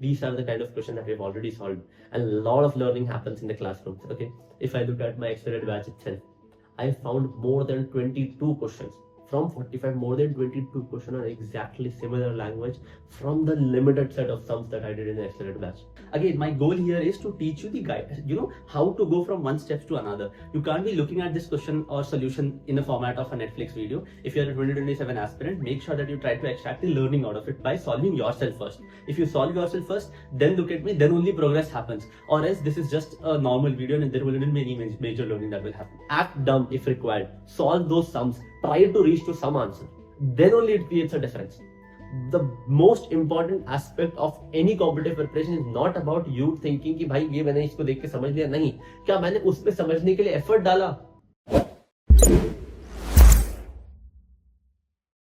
These are the kind of questions that we've already solved, and a lot of learning happens in the classrooms. Okay, if I look at my accelerated batch itself, I found more than 22 questions from 45, more than 22 questions on exactly similar language from the limited set of sums that I did in the accelerated batch. Again, my goal here is to teach you the guide, how to go from one step to another. You can't be looking at this question or solution in the format of a Netflix video. If you're a 2027 aspirant, make sure that you try to extract the learning out of it by solving yourself first. If you solve yourself first, then look at me, then only progress happens. Or else this is just a normal video and there wouldn't be any major learning that will happen. Act dumb if required. Solve those sums. Try to reach to some answer. Then only it creates a difference. The most important aspect of any competitive preparation is not about you thinking कि भाई ये मैंने इसको देख के समझ लिया, नहीं, क्या मैंने उस पे समझने के लिए एफर्ट डाला.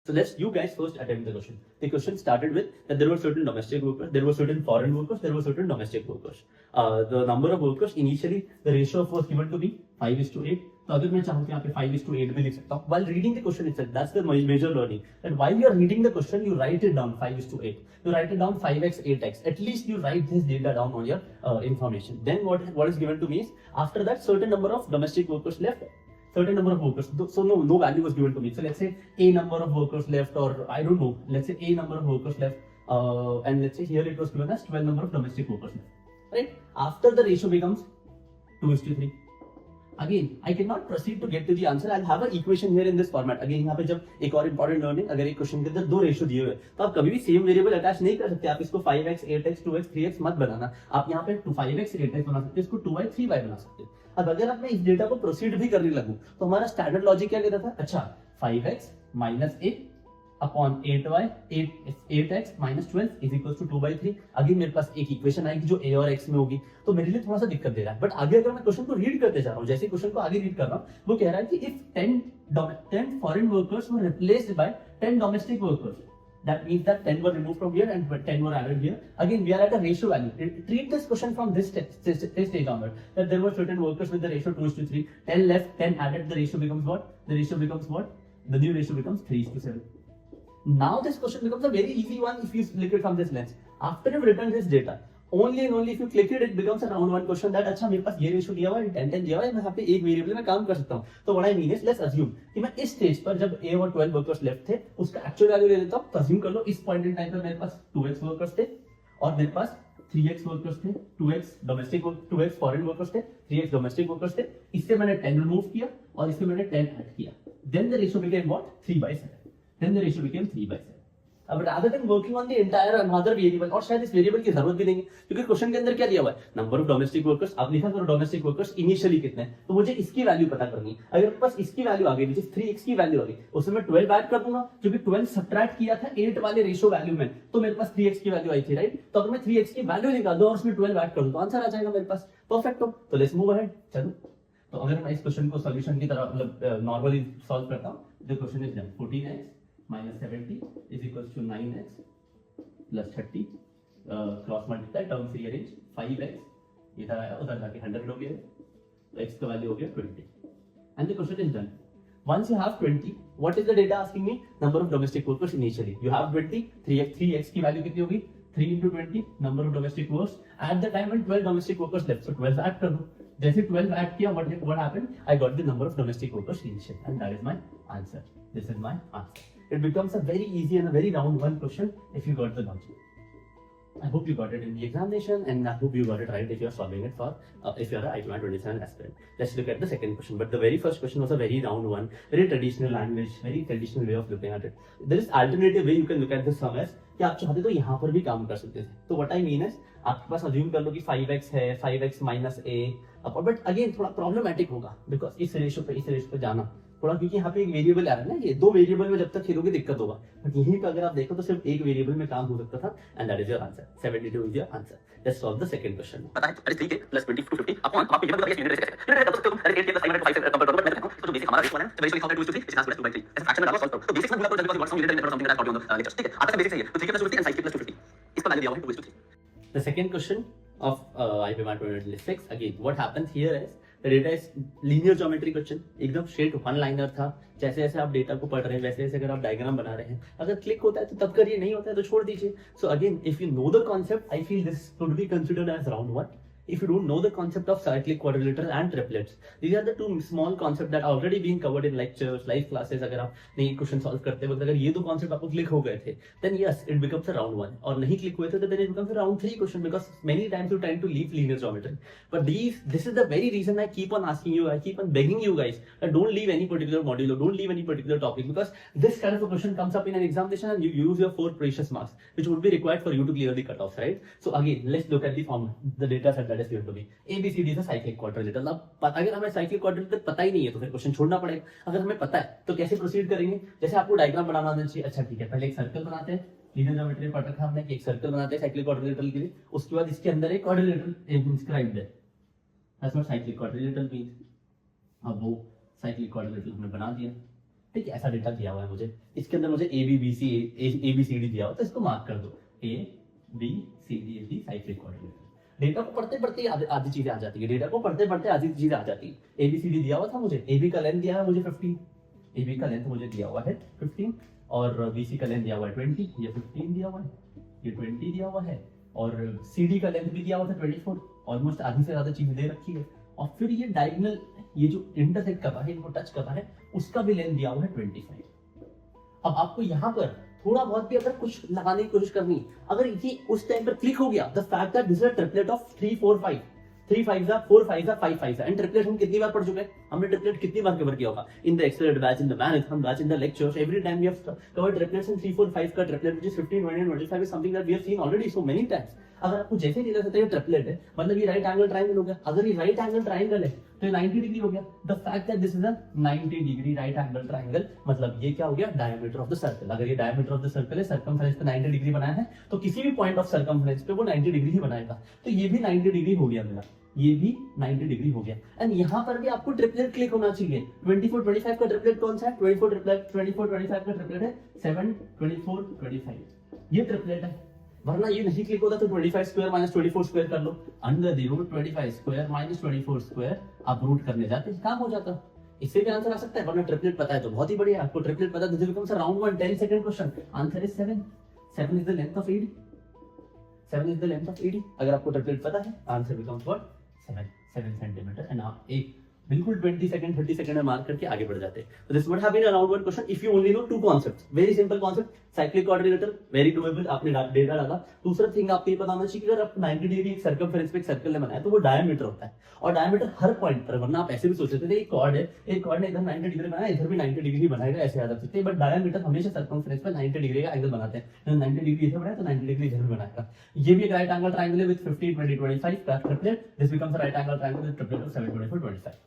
So you guys first attempt the question. The question started with that there were certain domestic workers, there were certain foreign workers, there were certain domestic workers. The number of workers initially the ratio was given to be 5:8. तो अगर मैं चाहूँ कि यहाँ पे 5:8 भी लिख सकता हूँ. While reading the question itself, that's the major learning. That while you are reading the question, you write it down 5:8. You write it down 5x, 8x. At least you write this data down on your information. Then what is given to me is after that certain number of domestic workers left. Certain number of workers. So no value was given to me. So let's say a number of workers left, or I don't know. Let's say a number of workers left, and let's say here it was given as 12 number of domestic workers left. Right? After the ratio becomes 2:3. Again, I cannot proceed to get to the answer. I'll have an equation here in this format. Again, यहाँ पे जब एक और important learning, अगर एक question के अंदर दो रेशियो दिए हुए तो आप कभी भी सेम वेरिएबल अटैच नहीं कर सकते. आप इसको 5x, 8x, 2x, 3x मत बनाना. आप यहाँ पे 5x, 8x बना सकते, इसको 2y, 3y बना सकते. अब अगर आप मैं इस डेटा को प्रोसीड भी करने लगूं तो हमारा स्टैंडर्ड लॉजिक क्या कहता था? अच्छा, 5x minus a upon 8y 8x minus 12 is equals to 2/3. Again मेरे पास एक इक्वेशन आएगी जो a और x में होगी, तो मेरे लिए थोड़ा सा दिक्कत दे रहा है. बट आगे अगर मैं क्वेश्चन को रीड करते जा रहा हूँ, जैसे क्वेश्चन को आगे रीड कर रहा हूँ, वो कह रहा है कि if 10 foreign workers were replaced by 10 domestic workers, that means that 10 were removed from here and 10 were added here. Again, we are at a ratio value. Treat this question from this stage onward. That there were certain workers with the ratio 2:3. 10 left, 10 added. The ratio becomes what? The ratio becomes what? The new ratio becomes 3:7. Now this question becomes a very easy one if you look it from this lens. After you've written this data, only and only if you click it becomes a round one question that अच्छा मेरे पास ये ratio दिया हुआ है, 10 दिया हुआ है, मैं यहाँ पे एक वेरिएबल में काम कर सकता हूँ. तो what I mean is let's assume कि मैं इस स्टेज पर जब a और 12 वर्कर्स लेफ्ट थे उसका एक्चुअल वैल्यू ले लेता हूँ. तो assume कर लो इस पॉइंट इन टाइम पर मेरे पास 2x वर्कर्स थे और मेरे पास 3x वर्कर्स थे, 2x फॉरेन वर्कर्स थे, 3x डोमेस्टिक वर्कर्स थे. इससे मैंने 10 रिमूव किया और इससे मैंने 10 ऐड किया. Then the ratio became what? 3/7. Then the ratio became 3/7. अब rather than working on the entire another variable, और शायद इस वेरिएबल की जरूरत भी नहीं है क्योंकि क्वेश्चन के अंदर क्या दिया हुआ है? Number of domestic workers. आप लिखा करो डोमेस्टिक वर्कर्स इनिशियली कितने हैं, तो मुझे इसकी वैल्यू पता करनी है. अगर मेरे पास इसकी वैल्यू आ गई, जिस 3x की वैल्यू आ गई, उसमें मैं 12 ऐड कर दूंगा क्योंकि 12 सब्ट्रैक्ट किया था 8 वाले रेशियो वैल्यू में, तो मेरे पास 3x की वैल्यू आई थी, राइट? तो अगर मैं 3x की वैल्यू निकाल दूं और उसमें 12 ऐड कर दूं तो आंसर आ जाएगा मेरे पास. परफेक्ट हो. तो लेट्स मूव अहेड. चलो, तो अगर मैं इस क्वेश्चन को सॉल्यूशन की तरह मतलब नॉर्मली सॉल्व करता हूं, the question is done. 14x minus 70 is equals to 9x plus 30. Cross multiply, terms rearrange. 5x इधर आया, उधर जाके 100 हो गया, तो x का वैल्यू हो गया 20. And the question is done. Once you have 20, what is the data asking me? Number of domestic workers initially. You have 20, 3x की वैल्यू कितनी होगी? 3 into 20, number of domestic workers. At the time when 12 domestic workers left, so 12 add कर दो. जैसे 12 add किया, what happened? I got the number of domestic workers initial, and that is my answer. This is my answer. It becomes a very easy and a very round one question if you got the logic. I hope you got it in the examination, and I hope you got it right if you are solving it for if you are a IPMAT 27 aspirant. Let's look at the second question. But the very first question was a very round one, very traditional language, very traditional way of looking at it. There is alternative way you can look at this sum as कि आप चाहते तो यहाँ पर भी काम कर सकते थे. तो what I mean is आपके पास assume कर लो कि 5x है, 5x minus a, but again थोड़ा problematic होगा because इस रेशियो पे जाना थोड़ा, क्योंकि यहाँ पे एक वेरिएबल आ रहा है ना, ये दो वेरिएबल में जब तक खेलोगे दिक्कत होगा. बट यहीं पे अगर आप देखो तो सिर्फ एक वेरिएबल में काम हो सकता था. And that is your answer. 72 is your answer. Let's solve the second question. पता है दैट इज 3k + 20 = 50 अपॉन आपको गिवन बताइए यूनिट रेशियो कैसे. तो तुम अरे 8 + 5 से कंपेयर करोगे, मैं देखो तो जो बेसिक हमारा रेशियो है तो बेसिकली 2:3 which has 2/3 ऐसे फ्रैक्शन में डालो सॉल्व करो. तो बेसिक्स में बुला तो जल्दी बात समझ लेते हैं something that on the lecture. ठीक है, आपका बेसिक सही है. तो 3k + 250 and 5k + 250 इसका वैल्यू दिया हुआ है 2:3. The second question of IPMAT 2026. Again, what happens here is the data is linear geometry question, एकदम स्ट्रेट वन लाइनर था। जैसे जैसे आप डेटा को पढ़ रहे हैं वैसे वैसे अगर आप डायग्राम बना रहे हैं, अगर क्लिक होता है तो तब करिए, नहीं होता है तो छोड़ दीजिए। So again if you know the concept, I feel this could be considered as round 1. If you don't know the concept of cyclic quadrilateral and triplets, these are the two small concepts that are already being covered in lectures, live classes. अगर आप नहीं question solve करते वक्त अगर ये दो concept आपको click हो गए थे, then yes, it becomes a round 1. और नहीं क्लिक हुए थे तो then it becomes a round 3 question, because many times you tend to leave linear geometry. But this is the very reason I keep on asking you, I keep on begging you guys that don't leave any particular module or don't leave any particular topic, because this kind of a question comes up in an examination and you use your 4 precious marks, which would be required for you to clear the cutoffs, right? So again, let's look at the formula, the data set that is given to me. ABCD is a cyclic quadrilateral. अब अगर हमें cyclic quadrilateral पता ही नहीं है तो फिर question छोड़ना पड़ेगा। अगर हमें पता है तो कैसे प्रोसीड करेंगे? जैसे आपको डायग्राम बनाना आना चाहिए। अच्छा ठीक है, पहले एक सर्कल बनाते हैं, लीनियर ज्योमेट्री पढ़ रखा हमने, एक सर्कल बनाते हैं साइक्लिक क्वाड्रिलेटरल के लिए, उसके बाद इसके अंदर एक क्वाड्रिलेटरल इंस्क्राइब्ड है, that's what cyclic quadrilateral means. अब वो साइक्लिक क्वाड्रिलेटरल हमने बना दिया, ठीक है, ऐसा डेटा दिया हुआ है मुझे, इसके अंदर मुझे ABCD दिया हुआ तो इसको मार्क कर दो, ABCD is the cyclic quadrilateral. Data को पढ़ते पढ़ते आधी चीजें आ जाती है, डेटा को पढ़ते पढ़ते आधी चीजें आ जाती है। ABCD दिया हुआ था मुझे, AB का लेंथ दिया है मुझे 15, AB का लेंथ मुझे दिया हुआ है 15, और BC का लेंथ दिया हुआ है 20, ये 15 दिया हुआ है, ये 20 दिया हुआ है, और CD का लेंथ भी दिया हुआ था 24, ऑलमोस्ट आधी से ज्यादा चीज दे रखी है। और फिर ये डायगोनल, ये जो इंटरसेक्ट कर रहा है, इनको टच कर रहा है, उसका भी लेंथ दिया हुआ है 25। अब आपको यहाँ पर थोड़ा बहुत भी अगर कुछ लगाने की कोशिश करनी, अगर ये उस टाइम पर क्लिक हो गया, the fact that this is a triplet of 3 4 5, 3 5 4 5 5 5, and triplet हम कितनी बार पढ़ चुके हैं? हमने ट्रिपलेट कितनी बार कवर किया होगा? In the accelerated batch, in the marathon batch, in the lectures, every time we have covered triplets in 3 4 5 का triplet which is 15 20 and 25 is something that we have seen already so many times. अगर आपको जैसे ही realise होता है ये triplet है, मतलब ये राइट एंगल ट्रायंगल हो गया। अगर ये राइट एंगल ट्रायंगल है तो ये 90 डिग्री हो गया। The fact that this is a 90 degree right angle triangle, मतलब ये क्या हो गया? Diameter of the circle. अगर ये डायमीटर ऑफ द सर्कल है, सर्कमफ्रेंस पे 90 डिग्री बनाया है, तो किसी भी पॉइंट ऑफ सर्कमफ्रेंस पे वो 90 डिग्री ही बनाएगा। तो ये भी 90 डिग्री हो गया मेरा, ये भी 90 डिग्री हो गया। एंड यहाँ पर भी आपको ट्रिपलेट क्लिक होना चाहिए। 24 25 का ट्रिपलेट कौन सा है? 24 25 का ट्रिपलेट है 7 24 25, ये ट्रिपलेट है। वरना ये नहीं क्लिक होता तो 25 स्क्वायर माइनस 24 स्क्वायर कर लो, under the root 25 square minus 24 square आप रूट करने जाते काम हो जाता। इससे भी आंसर आ सकता है, वरना ट्रिपलेट पता है तो बहुत ही बढ़िया। आपको ट्रिपलेट पता है, this becomes a round 1 10 second question. Answer is 7 7 is the length of AD, 7 is the length of AD। अगर आपको ट्रिपलेट पता है, answer becomes what? 7 centimetre. And आप एक बिल्कुल 20 सेकंड 30 सेकंड में मार्क करके आगे बढ़ जाते हैं। तो this would have been a round 1 question if you only know 2 concepts. Very simple concept, cyclic quadrilateral, very doable, आपने डेटा डाला। दूसरा थिंग आपको ये पता होना चाहिए कि अगर आप 90 डिग्री एक सर्कमफ्रेंस पे एक सर्कल ने बनाया तो वो डायमीटर होता है, और डायमीटर हर पॉइंट पर, वरना आप ऐसे भी सोच सकते थे एक कॉर्ड है, एक कॉर्ड ने इधर 90 डिग्री बनाया, इधर भी 90 डिग्री बनाएगा, ऐसे याद रख सकते हैं। बट डायमीटर हमेशा सर्कमफ्रेंस पे 90 डिग्री का एंगल बनाते हैं। 90 डिग्री इधर बनाया तो 90 डिग्री इधर भी बनाएगा। ये भी एक राइट एंगल ट्रायंगल है विद 15 20 25 का triplet. This becomes a right angle triangle with triplet of 7 24 25।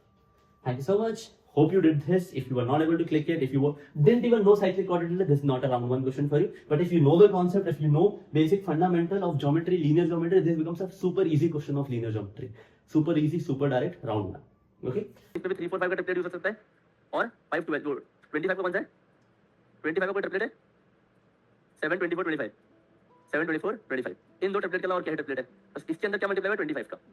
Thank you so much. Hope you did this. If you were not able to click it, if you didn't even know cyclic quadrilateral, this is not a round 1 question for you. But if you know the concept, if you know basic fundamental of geometry, linear geometry, this becomes a super easy question of linear geometry. Super easy, super direct, round 1. Okay? इस पे भी 3 4 5 का triplet use हो सकता है, और 5 12 25 का कौन सा है? 25 का कोई ट्रिपलेट है? 7 24 25, 7 24 25, इन दो ट्रिपलेट के अलावा और क्या ट्रिपलेट है? बस इसके अंदर क्या मल्टीप्लाई हुआ 25 का।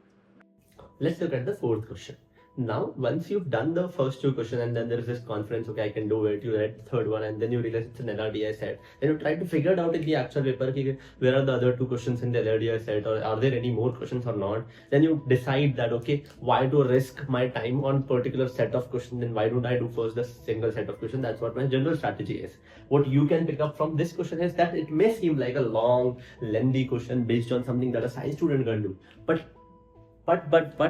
Let's look at the fourth question. Now, once you've done the first 2 questions and then there is this conference, okay, I can do it, you read the third one and then you realize it's an LRDI set, then you try to figure it out in the actual paper, okay, where are the other 2 questions in the LRDI set, or are there any more questions or not? Then you decide that, okay, why to risk my time on particular set of questions, then why don't I do first the single set of questions? That's what my general strategy is. What you can pick up from this question is that it may seem like a long, lengthy question based on something that a science student can do, but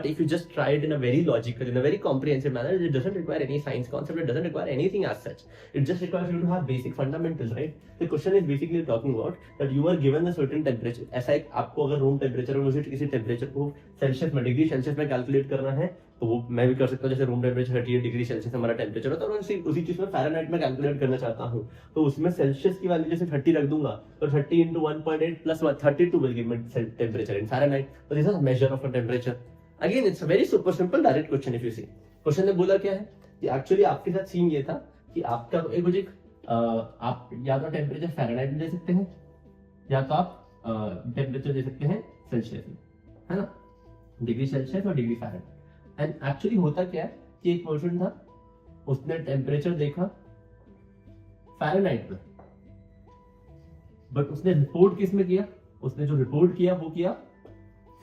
if you just try it in a very logical, in a very comprehensive manner, it doesn't require any science concept, it doesn't require anything as such. It just requires you to have basic fundamentals, right? The question is basically talking about that you are given a certain temperature. ऐसा एक आपको अगर room temperature और मुझे किसी temperature को Celsius में, degree Celsius में कैलकुलेट करना है, तो वो मैं भी कर सकता हूँ। जैसे रूम टेम्परेचर 38 डिग्री सेल्सियस हमारा टेम्परेचर होता है, और उसी चीज में फ़ारेनहाइट में कैलकुलेट करना चाहता हूँ, तो उसमें सेल्सियस की वैल्यू जैसे 30 रख दूंगा, तो 30 into 1.8 plus 32 will give me temperature in Fahrenheit. So this is a measure of a temperature. Again, it's a very super simple direct question if you see. Question ने बोला क्या है कि एक्चुअली आपके साथ सीन ये था कि आपका एक मुझे आप या तो टेम्परेचर फ़ारेनहाइट में दे सकते हैं, या तो आप टेम्परेचर दे सकते हैं सेल्सियस में, है ना, डिग्री सेल्सियस और डिग्री फ़ारेनहाइट। एंड एक्चुअली होता क्या है कि एक पर्सन था, उसने टेम्परेचर देखा फ़ारेनहाइट में, बट उसने रिपोर्ट किस में किया, उसने जो रिपोर्ट किया वो किया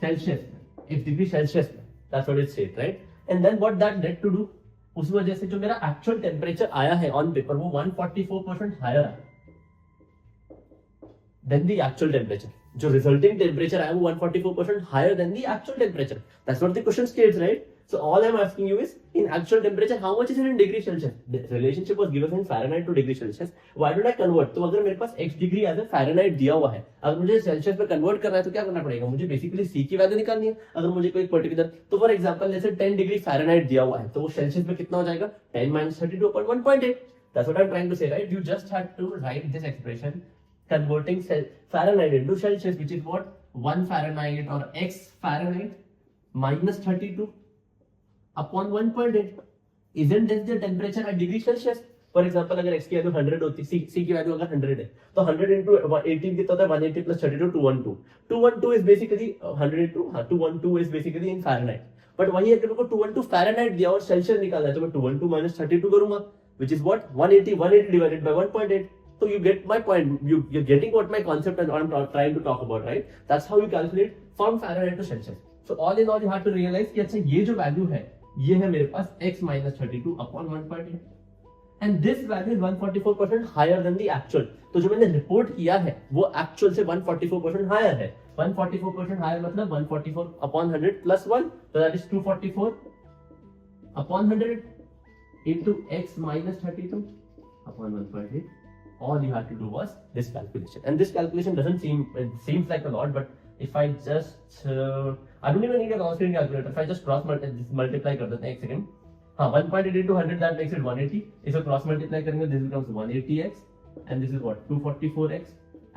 सेल्सियस में, 1 डिग्री सेल्सियस में. That's what it said, right? And then what that led to do, उस वजह से जो मेरा एक्चुअल टेम्परेचर आया है ऑन पेपर वो 144% हायर आया देन द एक्चुअल टेम्परेचर. जो रिजल्टिंग टेम्परेचर आया वो 144% higher than the actual temperature. That's what the question states, right? So all I'm asking you is, in actual temperature, how much is it in degree Celsius? The relationship was given in Fahrenheit to degree Celsius. Why don't I convert? तो अगर मेरे पास x degree as a Fahrenheit दिया हुआ है, अगर मुझे Celsius में कन्वर्ट करना है तो क्या करना पड़ेगा? मुझे बेसिकली c की वैल्यू निकालनी है. अगर मुझे कोई पर्टिकुलर, तो फॉर एग्जांपल जैसे 10 डिग्री Fahrenheit दिया हुआ है, तो वो सेल्सियस में कितना हो जाएगा? 10 - 32 upon 1.8. That's what I'm trying to say, right? You just had to write this expression converting Fahrenheit into Celsius, which is what? 1 Fahrenheit or x Fahrenheit minus 32 upon 1.8. Isn't this the temperature at degree Celsius? For example, अगर x की value 100 होती, c की value अगर 100 है, तो 100 into 18 कितना होता है? 180 plus 32, 212. 212 is basically 100 into 212 is basically in Fahrenheit. But वही अगर मेरे को 212 Fahrenheit दिया और सेल्सियस निकालना है, तो मैं 212 minus 32 करूंगा, which is what? 180 divided by 1.8. So you get my point. You're getting what my concept and what I'm trying to talk about, right? That's how you calculate from Fahrenheit to Celsius. So all in all, you have to realize कि अच्छा ये जो value है, ये है मेरे पास x minus 32 upon 1.8. And this value is 144% higher than the actual. तो जो मैंने रिपोर्ट किया है वो एक्चुअल से 144% हायर है. 144% हायर मतलब 144 upon 100 plus 1, so that is 244 upon 100 into x minus 32 upon 1.8. All you have to do was this calculation, and this calculation seems like a lot, but if I just I don't even need a cross calculator. If I just cross multiply कर देते हैं, एक second. हाँ, 1.8 into 100, that makes it 180. इसको cross multiply करेंगे, this becomes 180x, and this is what? 244x.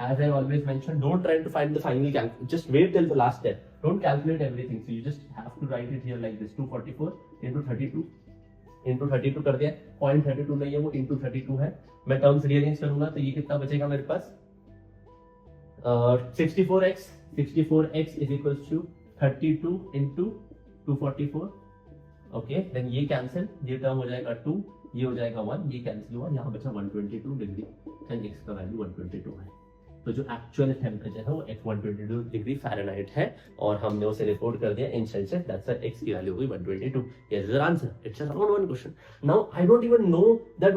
As I always mention, don't try to find the final calculation. Just wait till the last step. Don't calculate everything. So you just have to write it here like this: 244 into 32 into 32 कर दिया. 0.32 नहीं है वो, into 32 है. मैं terms rearrange करूंगा तो ये कितना बचेगा मेरे पास? 64x. 64x is equals to 32 into 244. Okay, then ये कैंसिल, ये टर्म हो जाएगा 2, ये हो जाएगा 1, ये कैंसिल हुआ, यहाँ बचा 122 डिग्री एंड x का वैल्यू 122 है. तो जो एक्चुअल टेम्परेचर है वो 122 डिग्री फ़ारेनहाइट है और हमने उसे रिपोर्ट कर दिया इन सेल्सियस. दैट्स व्हाई x की वैल्यू हुई 122. Yes is the answer. It's a round one question. Now I don't even know that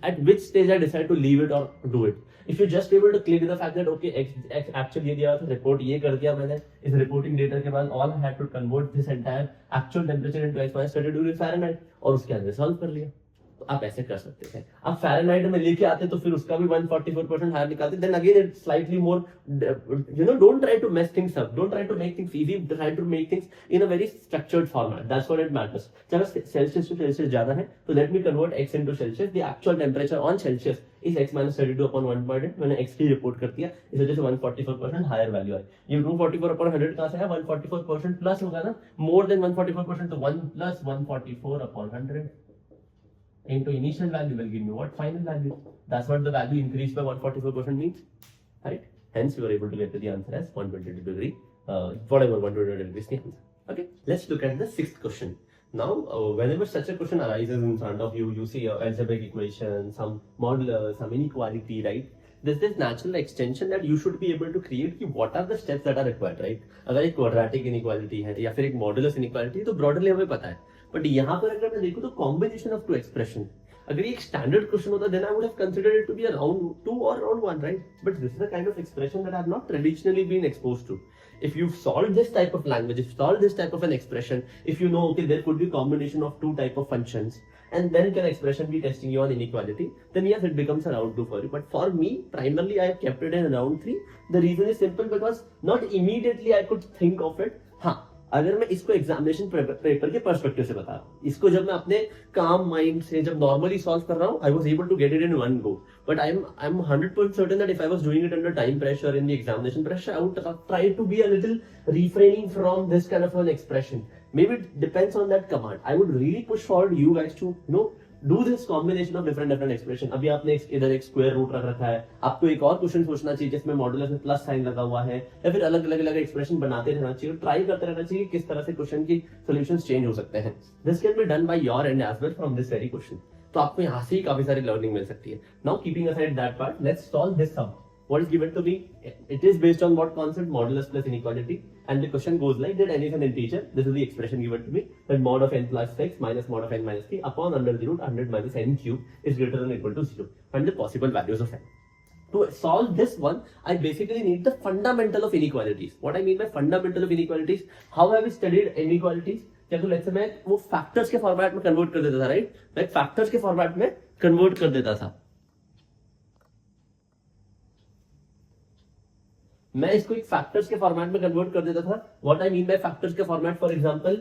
at which stage I decide to leave it or do it. If you're just able to click the fact that okay, x actually ये दिया था, report ये कर दिया मैंने, इस reporting data के बाद all I had to convert this entire actual temperature into x minus 32 degree Fahrenheit और उसके अंदर सॉल्व कर लिया. तो आप ऐसे कर सकते थे. आप फ़ारेनहाइट में लेके आते तो फिर उसका भी 144% हायर निकालते. Then again it's slightly more, don't try to mess things up, don't try to make things easy, try to make things in a very structured format. That's what it matters. चलो Celsius to Celsius ज्यादा है तो let me convert x into Celsius. The actual temperature on Celsius is x minus 32 upon 1.8. मैंने x की report कर दिया, इस वजह से 144% हायर वैल्यू आई. ये 244 upon 100 कहां से है? 144% प्लस होगा ना, मोर देन 144%, तो 1 plus 144 upon 100 into initial value will give me what? Final value. That's what the value increased by 144% means, right? Hence you are able to get to the answer as 122 degree, whatever 122 degree is the answer. Okay, let's look at the sixth question. Now, whenever such a question arises in front of you, you see an algebraic equation, some modular, some inequality, right? There's this natural extension that you should be able to create कि what are the steps that are required, right? अगर एक quadratic inequality है या फिर एक modulus inequality है तो broadly हमें पता है. बट यहाँ पर अगर मैं देखूं तो कॉम्बिनेशन ऑफ टू एक्सप्रेशन, अगर ये एक स्टैंडर्ड क्वेश्चन होता then I would have considered it to be around 2 or around 1, right? But this is a kind of expression that I have not traditionally been exposed to. If you've solved this type of language, if you've solved this type of an expression, if you know okay there could be combination of 2 type of functions and then can expression be testing you on inequality, then yes, it becomes a round 2 for you. But for me, primarily I have kept it in round 3. The reason is simple because not immediately I could think of it. हाँ, अगर मैं इसको examination paper के perspective से बता रहा हूँ, इसको जब मैं अपने काम माइंड से जब नॉर्मली सॉल्व कर रहा हूँ, I was able to get it in one go. But I am 100% certain that if I was doing it under time pressure in the examination pressure, I would try to be a little refraining from this kind of an expression. Maybe it depends on that command. I would really push forward you guys to do this combination of different expression. अभी आपने इधर एक square root रख रखा है, आपको एक और क्वेश्चन सोचना चाहिए जिसमें मॉडुलस में प्लस साइन लगा हुआ है, या फिर अलग अलग एक्सप्रेशन बनाते रहना चाहिए, ट्राई करते रहना चाहिए किस तरह से क्वेश्चन की सॉल्यूशंस चेंज हो सकते हैं। This can be done by your end as well from this very question. तो आपको यहाँ से ही काफी सारी लर्निंग मिल सकती है। Now keeping aside that part, let's solve this sum. What is given to me? It is based on what concept? Modulus plus inequality. And the question goes like that: n is an integer. This is the expression given to me. That mod of n plus 6 minus mod of n minus 3 upon under the root 100 minus n cube is greater than or equal to 0. Find the possible values of n. To solve this one, I basically need the fundamental of inequalities. What I mean by fundamental of inequalities? How have we studied inequalities? क्या तो let's से मैं वो factors के format में convert कर देता था, राइट? मैं फैक्टर्स के फॉर्मेट में कन्वर्ट कर देता था। मैं इसको एक फैक्टर्स के फॉर्मेट में कन्वर्ट कर देता था। What I mean by factors के फॉर्मेट, फॉर एग्जांपल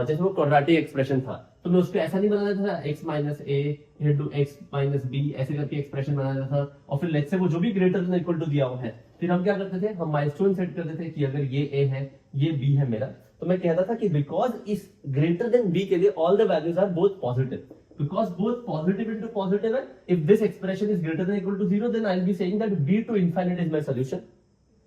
जैसे वो क्वाड्रेटिक एक्सप्रेशन था, तो मैं उसको ऐसा नहीं बना देता था x minus a into x minus b ऐसे करके एक्सप्रेशन बना देता था। और फिर लेट्स से वो जो भी ग्रेटर देन इक्वल टू दिया हुआ है, फिर हम क्या करते थे, हम माइलस्टोन सेट करते थे कि अगर ये a है, ये b है मेरा, तो मैं कहता था कि बिकॉज इस ग्रेटर देन b के लिए all the values are both positive, because both positive into positive है, if this expression is greater than equal to 0, then I'll be saying that b to infinite is my solution.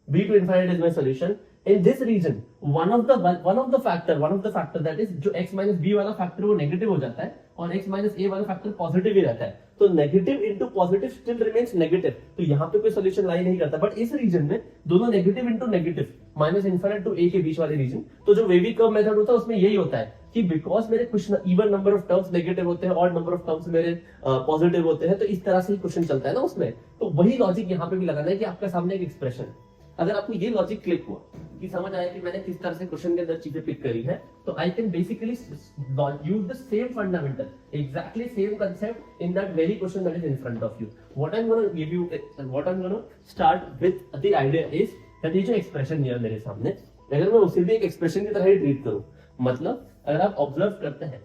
b to infinite is my solution. In this region, one of the factor that is जो x minus b वाला factor वो negative हो जाता है और x minus a वाला factor positive ही रहता है, तो negative into positive still remains negative, तो यहाँ पे कोई सोल्यूशन लाई नहीं करता। बट इस रीजन में दोनों negative into negative minus infinite to a के बीच वाले रीजन, तो जो वेवी कर्व मेथड होता है उसमें यही होता है कि बिकॉज मेरे कुछ even number of terms negative होते हैं, ऑड नंबर ऑफ टर्म्स मेरे पॉजिटिव होते हैं, तो इस तरह से ही क्वेश्चन चलता है ना उसमें। तो वही लॉजिक यहाँ पे भी लगाना है कि आपका सामने एक एक्सप्रेशन, अगर आपको ये लॉजिक क्लिक हुआ कि समझ आया कि मैंने किस तरह से क्वेश्चन के अंदर चीजें पिक करी है, तो I can basically use the same fundamental, exactly same concept in that very question that is in front of you. What I am gonna give you, what I am gonna start with the idea is that ये जो expression है मेरे सामने, अगर मैं उसे भी एक एक्सप्रेशन की तरह ही ट्रीट करूं, मतलब अगर आप ऑब्जर्व करते हैं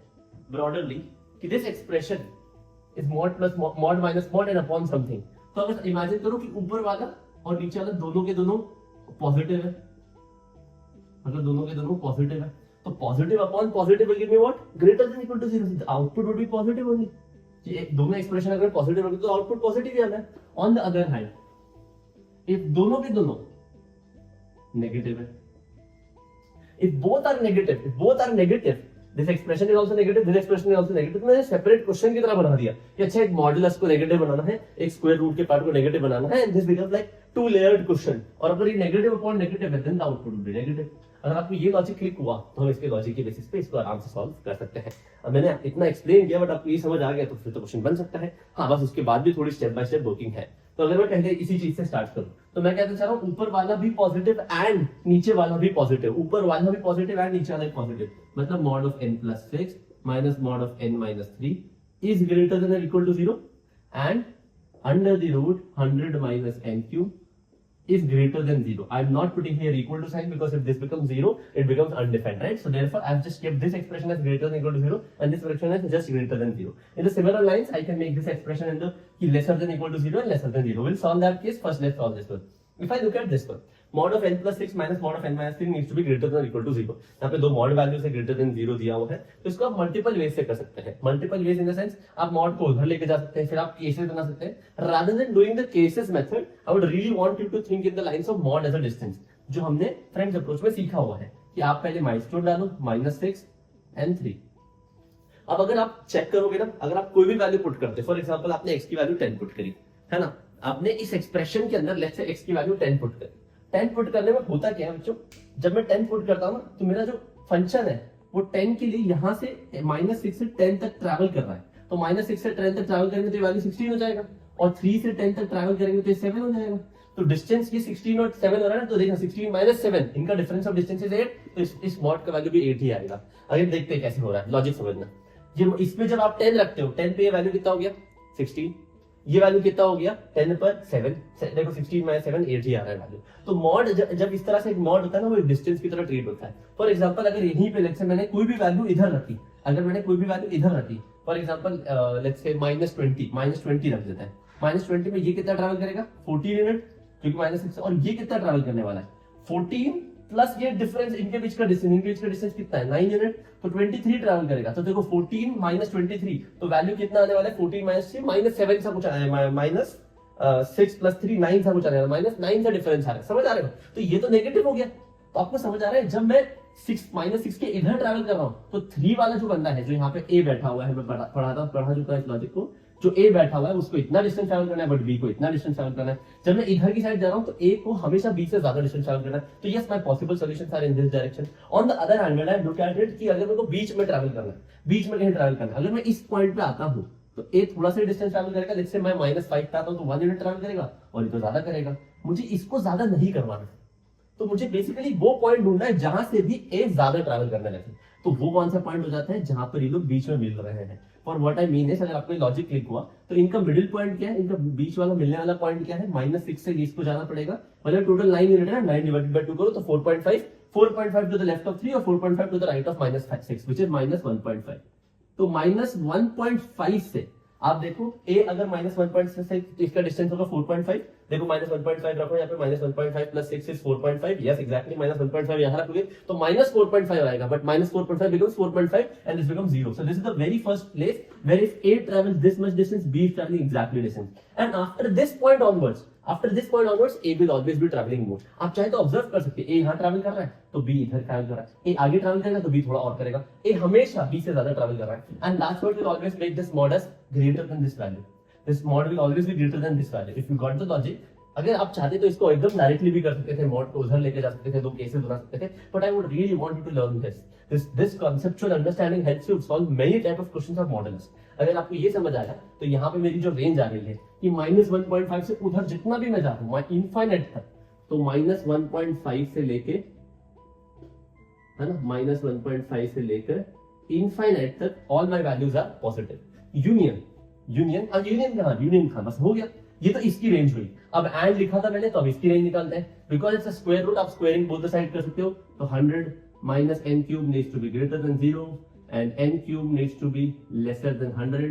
ब्रॉडरली कि this expression is mod plus mod minus mod and upon something, तो अगर इमेजिन करो कि ऊपर वाला और नीचे वाला दोनों के दोनों पॉजिटिव है, अगर दोनों के दोनों पॉजिटिव है तो positive upon positive will give me what, greater than equal to 0, output would be positive only. ये दोनों एक्सप्रेशन अगर पॉजिटिव होगी तो आउटपुट पॉजिटिव ही आना है। On the other hand if दोनों के दोनों नेगेटिव है, if both are negative, this expression is also negative, this expression is also negative, तो मैंने सेपरेट क्वेश्चन की तरह बना दिया कि अच्छा एक मॉडुलस को नेगेटिव बनाना है, एक स्क्वायर रूट के पार्ट को नेगेटिव बनाना है, and this becomes like two layered question. और अगर ये नेगेटिव अपॉन नेगेटिव है then the output will be negative. अगर आपको ये लॉजिक क्लिक हुआ तो हम इसके लॉजिक के बेसिस पे इसको आराम से सॉल्व कर सकते हैं। अब मैंने इतना एक्सप्लेन किया बट आपको ये समझ आ गया तो फिर तो क्वेश्चन बन सकता है। हाँ, बस उसके बाद भी थोड़ी स्टेप बाय स्टेप वर्किंग है। तो अगर मैं पहले इसी चीज से स्टार्ट करूं तो मैं कहता चाह रहा हूं ऊपर वाला भी पॉजिटिव एंड नीचे वाला भी पॉजिटिव, ऊपर वाला भी पॉजिटिव एंड नीचे वाला भी पॉजिटिव, मतलब mod of n plus 6 minus mod of n minus 3 is greater than और equal to 0 and under the root 100 minus n cube is greater than 0. I am not putting here equal to sign because if this becomes 0, it becomes undefined, right? So therefore, I have just kept this expression as greater than equal to 0 and this expression as just greater than 0. In the similar lines, I can make this expression in the lesser than equal to 0 and lesser than 0. We'll solve that case. First, let's solve this one. If I look at this one, mod of n plus 6 minus mod of n minus 3 needs to be greater than or equal to 0. यहाँ पे दो mod value से greater than 0 दिया हुआ है, तो इसको आप मल्टीपल वेज से कर सकते हैं। Multiple ways in the sense आप mod को उधर लेके जा सकते हैं, फिर आप केसेस बना सकते हैं। Rather than doing the cases method, I would really want you to think in the lines of mod as a distance, जो हमने फ्रेंड्स अप्रोच में सीखा हुआ है कि आप पहले माइलस्टोन डालो -6 and 3। अब अगर आप चेक करोगे ना, अगर आप कोई भी वैल्यू पुट करते, फॉर एग्जांपल आपने x की वैल्यू 10 पुट करी है ना, आपने इस एक्सप्रेशन के अंदर लेट्स से x की वैल्यू 10 पुट करी। 10 पुट करने में होता क्या है बच्चों, जब मैं 10 पुट करता हूं तो मेरा जो फंक्शन है वो 10 के लिए यहां से -6 से 10 तक ट्रैवल कर रहा है, तो -6 से 10 तक ट्रैवल करेंगे तो ये वैल्यू 16 हो जाएगा, और 3 से 10 तक ट्रैवल करेंगे तो ये 7 हो जाएगा। तो डिस्टेंस ये 16 और 7 हो रहा है ना, तो देखना 16 माइनस 7 इनका डिफरेंस ऑफ डिस्टेंस इज 8, तो इस मॉड का वैल्यू भी 8 ही आएगा। अगर देखते हैं कैसे हो रहा है, लॉजिक समझना। ये इसमें जब आप 10 रखते हो, 10 पे ये वैल्यू कितना हो गया 16, ये वैल्यू कितना हो गया 10 पर 7, देखो 16 माइनस 7 8 ही आ रहा है वैल्यू। तो मॉड जब इस तरह से एक मॉड होता है ना, वो डिस्टेंस की तरह ट्रीट होता है। फॉर एग्जांपल अगर यहीं पे लेट्स से मैंने कोई भी वैल्यू इधर रखी, अगर मैंने कोई भी वैल्यू इधर रखी, फॉर एग्जांपल लेट्स से -20 रख देता है, -20 में ये कितना ट्रैवल करेगा 14 यूनिट, क्योंकि -6, और ये कितना ट्रैवल करने वाला है 14 प्लस ये डिफरेंस इनके बीच का डिस्टेंस कितना है 9 यूनिट, तो 23 ट्रैवल करेगा। तो देखो 14 माइनस 23, तो वैल्यू कितना आने वाला है 14 माइनस 3 माइनस 7 सा कुछ माइनस 6 प्लस 3 9 सा कुछ आने वाला, माइनस 9 का डिफरेंस आ रहा है, समझ आ रहे हो? तो ये तो नेगेटिव हो गया। तो आपको समझ आ रहा है, जब मैं 6 माइनस 6 के इधर ट्रैवल कर रहा हूं, तो 3 वाला जो बंदा है, जो यहाँ पे ए बैठा हुआ है, मैं पढ़ा चुका है इस लॉजिक को, जो ए बैठा हुआ है उसको इतना डिस्टेंस ट्रैवल करना है, बट बी को इतना डिस्टेंस ट्रैवल करना है। जब मैं इधर की साइड जा रहा हूं, तो ए को हमेशा बी से ज्यादा डिस्टेंस ट्रैवल करना है। तो yes, my possible solutions are in this direction. On the other hand, when I look at it, कि अगर मेरे को बीच में ट्रैवल करना है, बीच में कहीं ट्रैवल करना है, अगर मैं इस पॉइंट पे आता हूं, तो ए थोड़ा सा डिस्टेंस ट्रैवल करेगा। जैसे मैं -5 पे आता हूं, तो 1 यूनिट ट्रैवल करेगा, और ये तो ज्यादा करेगा। मुझे इसको ज्यादा नहीं करवाना है, तो मुझे बेसिकली वो पॉइंट ढूंढना है जहां से भी ए ज्यादा ट्रैवल करने लगे। तो वो कौन सा पॉइंट हो जाता है जहां पर ये लोग बीच में मिल रहे हैं। For what I mean is, अगर आपको लॉजिक क्लिक हुआ, तो इनका मिडिल पॉइंट क्या है, इनका बीच वाला मिलने वाला पॉइंट क्या है, -6 से इसको जाना पड़ेगा। मतलब टोटल 9 यूनिट है, 9 डिवाइडेड बाय 2 करो तो 4.5 टू द लेफ्ट ऑफ 3 और 4.5 to the right of -6, which is -1.5। तो -1.5 से आप देखो, ए अगर -1.6 से, तो इसका डिस्टेंस होगा 4.5। देखो -1.5 रखो यहाँ पे, -1.5 प्लस 6 इज 4.5। यस एग्जैक्टली, -1.5 यहाँ रखोगे तो -4.5 आएगा, but -4.5 becomes 4.5 and this becomes 0. So this is the very first place where if A travels this much distance, B is traveling exactly distance. And after this point onwards, A will always be traveling more. आप चाहे तो observe कर सकते हैं, A यहाँ travel कर रहा है तो B इधर ट्रैवल कर रहा है, A आगे ट्रैवल करेगा तो B थोड़ा और करेगा, A हमेशा B से ज्यादा ट्रैवल कर रहा है। And that's what will always make this mod as greater than this value. This mod will always be greater than this value. If you got the logic, अगर आप चाहते तो इसको एकदम डायरेक्टली भी कर सकते थे, मॉड को उधर लेके जा सकते थे, दो केसेस बना सकते थे, but I would really want you to learn this conceptual understanding helps you solve many type of questions of models. अगर आपको ये समझ आया, तो यहाँ पे मेरी जो रेंज आ रही है कि -1.5 से उधर जितना भी मैं जा रहा हूँ इनफाइनाइट तक, तो -1.5 से लेके, है ना, -1.5 से लेकर इनफाइनाइट तक all my values are positive. Union था, बस हो गया। ये तो इसकी रेंज हुई। अब एंड लिखा था मैंने, तो अब इसकी रेंज निकालते हैं। Because it's a square root, आप स्क्वायरिंग बोथ द साइड कर सकते हो। तो 100 minus n cube needs to be greater than 0 and n cube needs to be lesser than 100.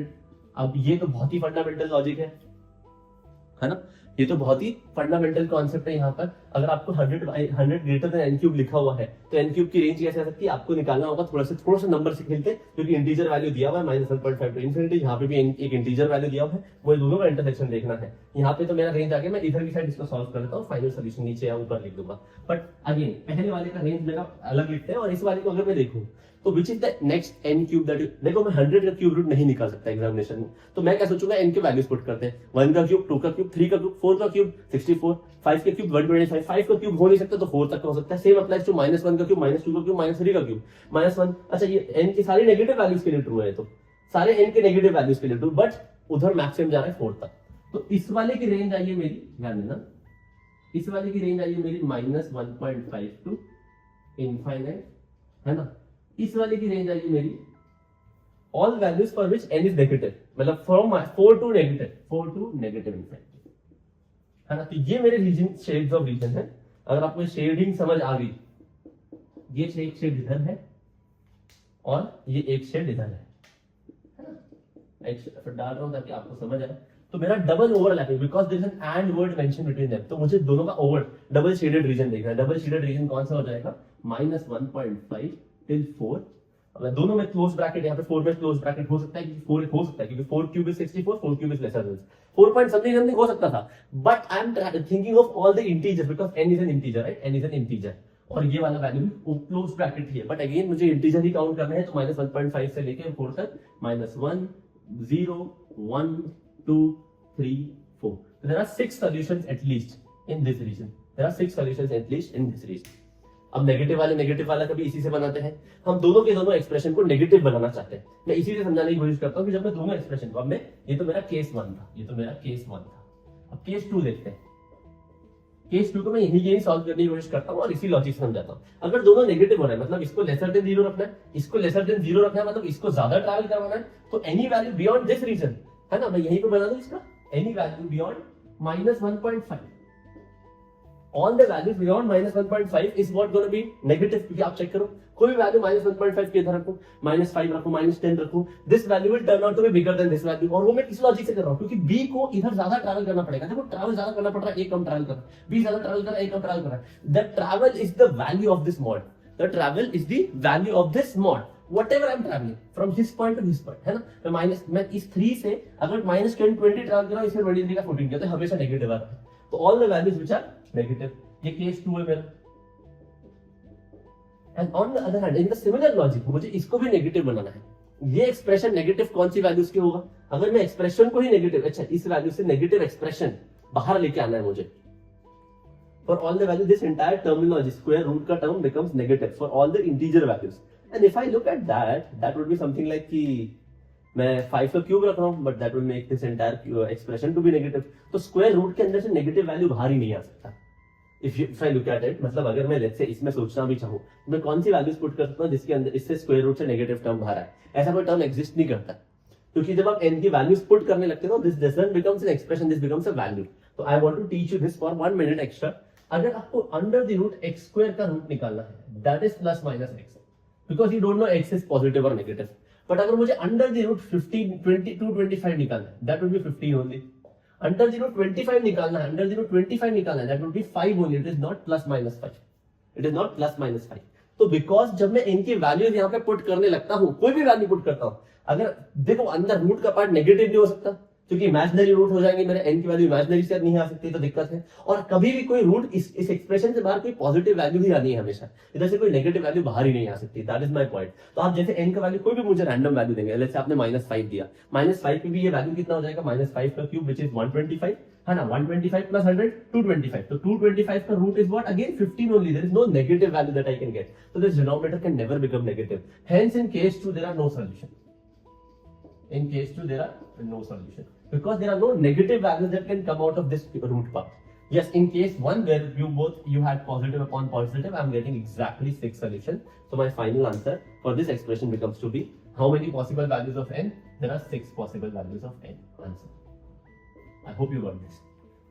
अब ये तो बहुत ही फंडामेंटल लॉजिक है ना, ये तो बहुत ही फंडामेंटल कॉन्सेप्ट है। यहाँ पर अगर आपको 100 ग्रेटर देन n क्यूब लिखा हुआ है, तो n क्यूब की रेंज कैसे आ सकती है, आपको निकालना होगा थोड़ा सा नंबर से खेलते, क्योंकि इंटीजर वैल्यू दिया हुआ है -1.5 टू इनफिनिटी, यहाँ पे भी एक इंटीजर वैल्यू दिया हुआ है, मुझे दोनों का इंटरसेक्शन देखना है। यहाँ पे तो मेरा रेंज आ गया, मैं इधर की साइड इसको सॉल्व कर लेता हूँ, फाइनल सोल्यूशन नीचे या ऊपर लिख दूंगा। बट अगेन पहले वाले का रेंज मेरा अलग लिखते हैं, और इस वाले को अगर मैं देखूँ तो which is the next n cube that, देखो मैं 100 का क्यूब रूट नहीं निकाल सकता एग्जामिनेशन में, तो मैं क्या सोचूंगा, n के वैल्यूज पुट करते हैं, 1 का क्यूब, 2 का क्यूब, 3 का क्यूब, 4 का क्यूब 64, 5 का क्यूब 125, 5 का क्यूब हो नहीं सकता तो 4 तक का हो सकता है। सेम अप्लाइज टू -1 का क्यूब, -2 का क्यूब, -3 का क्यूब, -1। अच्छा, ये n की सारी नेगेटिव वैल्यूज के लिए ट्रू है, तो सारे n के नेगेटिव वैल्यूज के लिए ट्रू, बट उधर मैक्सिमम जा रहा है 4 तक। तो इस वाले की रेंज आई है मेरी, ध्यान देना, इस वाले की रेंज आई है मेरी -1.5 टू इनफाइनाइट, है ना। इस वाले की रेंज आएगी मेरी all values for which n is negative, मतलब फ्रॉम 4 टू नेगेटिव इनफाइनाइट, है ना। तो ये मेरे रीजन, शेड्स ऑफ रीजन है। अगर आपको शेडिंग समझ आ गई, ये एक शेड इधर है और ये एक शेड इधर है ना, एक डाल रहा हूं ताकि आपको समझ आए। तो मेरा double overlapping, because there is an and word mention between them, तो मुझे दोनों का ओवर डबल शेडेड रीजन देखना है। डबल शेडेड रीजन कौन सा हो जाएगा, -1.5 till 4। अगर दोनों में क्लोज ब्रैकेट, यहाँ पे 4 में क्लोज ब्रैकेट हो सकता है, क्योंकि 4 हो सकता है, क्योंकि 4 cube is 64, 4 cube is lesser than 4 point something हो सकता था, but I am thinking of all the integer, because n is an integer, right, n is an integer, और ये वाला वैल्यू भी क्लोज ब्रैकेट ही है, बट अगेन मुझे integer ही count करना है, तो -1.5 से लेके 4 तक, -1 0 1 2 3 4। So there are 6 solutions at least in this region. There are 6 solutions at least in this region. अब नेगेटिव वाला कभी इसी से बनाते हैं, हम दोनों के दोनों एक्सप्रेशन को नेगेटिव बनाना चाहते हैं। मैं इसी से समझाने की कोशिश करता हूं कि जब मैं दोनों एक्सप्रेशन को, अब मैं, ये तो मेरा केस 1 था, ये तो मेरा केस 1 था, अब केस 2 देखते हैं। केस 2 को मैं यही सॉल्व करने की कोशिश करता हूं और इसी लॉजिक से समझाता हूं। अगर दोनों नेगेटिव हो रहा है, मतलब इसको लेसर देन 0 रखना है, इसको लेसर देन 0 रखना है, मतलब इसको ज्यादा ट्रैवल करवाना है, तो any value beyond this region, है ना, मैं यहीं पे बना दूं इसका, any value beyond -1.5 on the values beyond -1.5 is what gonna be negative, क्योंकि आप चेक करो कोई भी वैल्यू -1.5 के इधर रखो, -5 रखो, -10 रखो, this value will turn out to be bigger than this value. और वो मैं किस लॉजिक से कर रहा हूं, क्योंकि बी को इधर ज्यादा ट्रैवल करना पड़ेगा। देखो ट्रैवल ज्यादा करना पड़ रहा है, ए कम ट्रैवल कर रहा है, बी ज्यादा ट्रैवल कर रहा है, ए कम ट्रैवल कर रहा है। The travel is the value of this mod, the travel is the value of this mod whatever I'm traveling from this point to this point, है ना। मैं इस 3 से अगर -10 20 ट्रैवल कर रहा हूं, इसमें 23 का 14 किया तो हमेशा नेगेटिव आ रहा है। तो all the values which are negative, ये केस 2 है मेरा। And on the other hand in the similar logic मुझे इसको भी नेगेटिव बनाना है। ये एक्सप्रेशन नेगेटिव कौन सी वैल्यूज के होगा, अगर मैं एक्सप्रेशन को ही नेगेटिव, अच्छा इस वैल्यू से नेगेटिव एक्सप्रेशन बाहर लेके आना है मुझे। For all the values, this entire terminology, square root का term becomes negative for all the integer values. And if I look at that, that would be something like कि मैं 5 का क्यूब रख रहा हूँ, but that will make this entire expression to be negative. तो square root के अंदर से negative value बाहर ही नहीं आ सकता। If I look at it, मतलब अगर मैं let's say इसमें सोचना भी चाहूँ, मैं कौन सी values put कर सकता हूँ जिसके अंदर इससे square root से negative term बाहर आए, ऐसा कोई term exist नहीं करता। क्योंकि जब आप n की values put करने लगते हो, this doesn't becomes an expression, this becomes a value. तो I want to teach you this for 1 minute extra. अगर आपको under the root x square का रूट निकालना है, that is plus minus x, because you don't know x is positive और negative. But अगर मुझे under the root 15 22 25 निकालना है, that will be 15 only. Under the root 25 निकालना है, अंडर द रूट 25 निकालना है, that will be 5 only. It is not plus minus 5, it is not plus minus 5। तो बिकॉज जब मैं इनकी वैल्यूज यहाँ पे पुट करने लगता हूँ, कोई भी वैल्यू पुट करता हूँ, अगर देखो अंदर रूट का पार्ट नेगेटिव नहीं हो सकता, क्योंकि इमेजिनरी रूट हो जाएंगे मेरे, n की वैल्यू इमेजिनरी से नहीं आ सकती, तो दिक्कत है। और कभी भी कोई रूट इस एक्सप्रेशन से बाहर कोई पॉजिटिव वैल्यू ही आनी है हमेशा, इधर से कोई नेगेटिव वैल्यू बाहर ही नहीं आ सकती। That is my point. तो आप जैसे n का वैल्यू कोई भी मुझे रैंडम वैल्यू देंगे, जैसे आपने -5 दिया, -5 पे भी ये वैल्यू कितना हो जाएगा, -5 का क्यूब विच इज 125, है ना। 125 प्लस 100 225, तो 225 का root is what, again 15 only. There is no negative value that I can get, so this denominator can never become negative. Hence in case 2 there are no solution. In case 2 there are no solution, because there are no negative values that can come out of this root part. Yes, in case 1 where you had positive upon positive, I am getting exactly 6 solutions. So my final answer for this expression becomes to be how many possible values of n? There are 6 possible values of n. Answer. I hope you got this.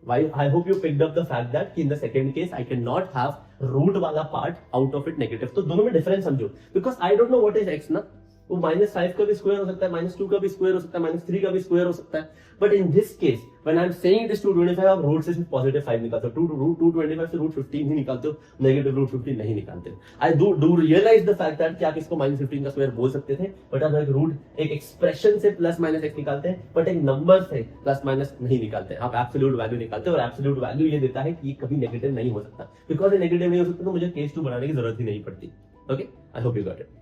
Why? I hope you picked up the fact that in the second case I cannot have root वाला part out of it negative. तो दोनों में difference समझो, because I don't know what is x ना, वो -5 का भी square हो सकता है, -2 का भी स्क्वायर हो सकता है, -3 का भी स्क्वायर हो सकता है। But in this case when I am saying it is 225, आप रूट से सिर्फ +5 निकालते हो, 225 से रूट 15 ही निकालते हो, नेगेटिव रूट 15 नहीं निकालते हो। I do realize the fact that कि आप इसको -15 का स्क्वायर बोल सकते थे, बट आप एक रूट एक एक्सप्रेशन से +-x निकालते हैं, बट एक नंबर से प्लस-माइनस नहीं निकालते, आप एब्सोल्यूट वैल्यू निकालते हैं। और एब्सोल्यूट वैल्यू ये देता है कि ये कभी नेगेटिव नहीं हो सकता, बिकॉज ये नेगेटिव नहीं हो सकता तो मुझे केस 2 बनाने की जरूरत ही नहीं पड़ती। Okay, I hope you got it.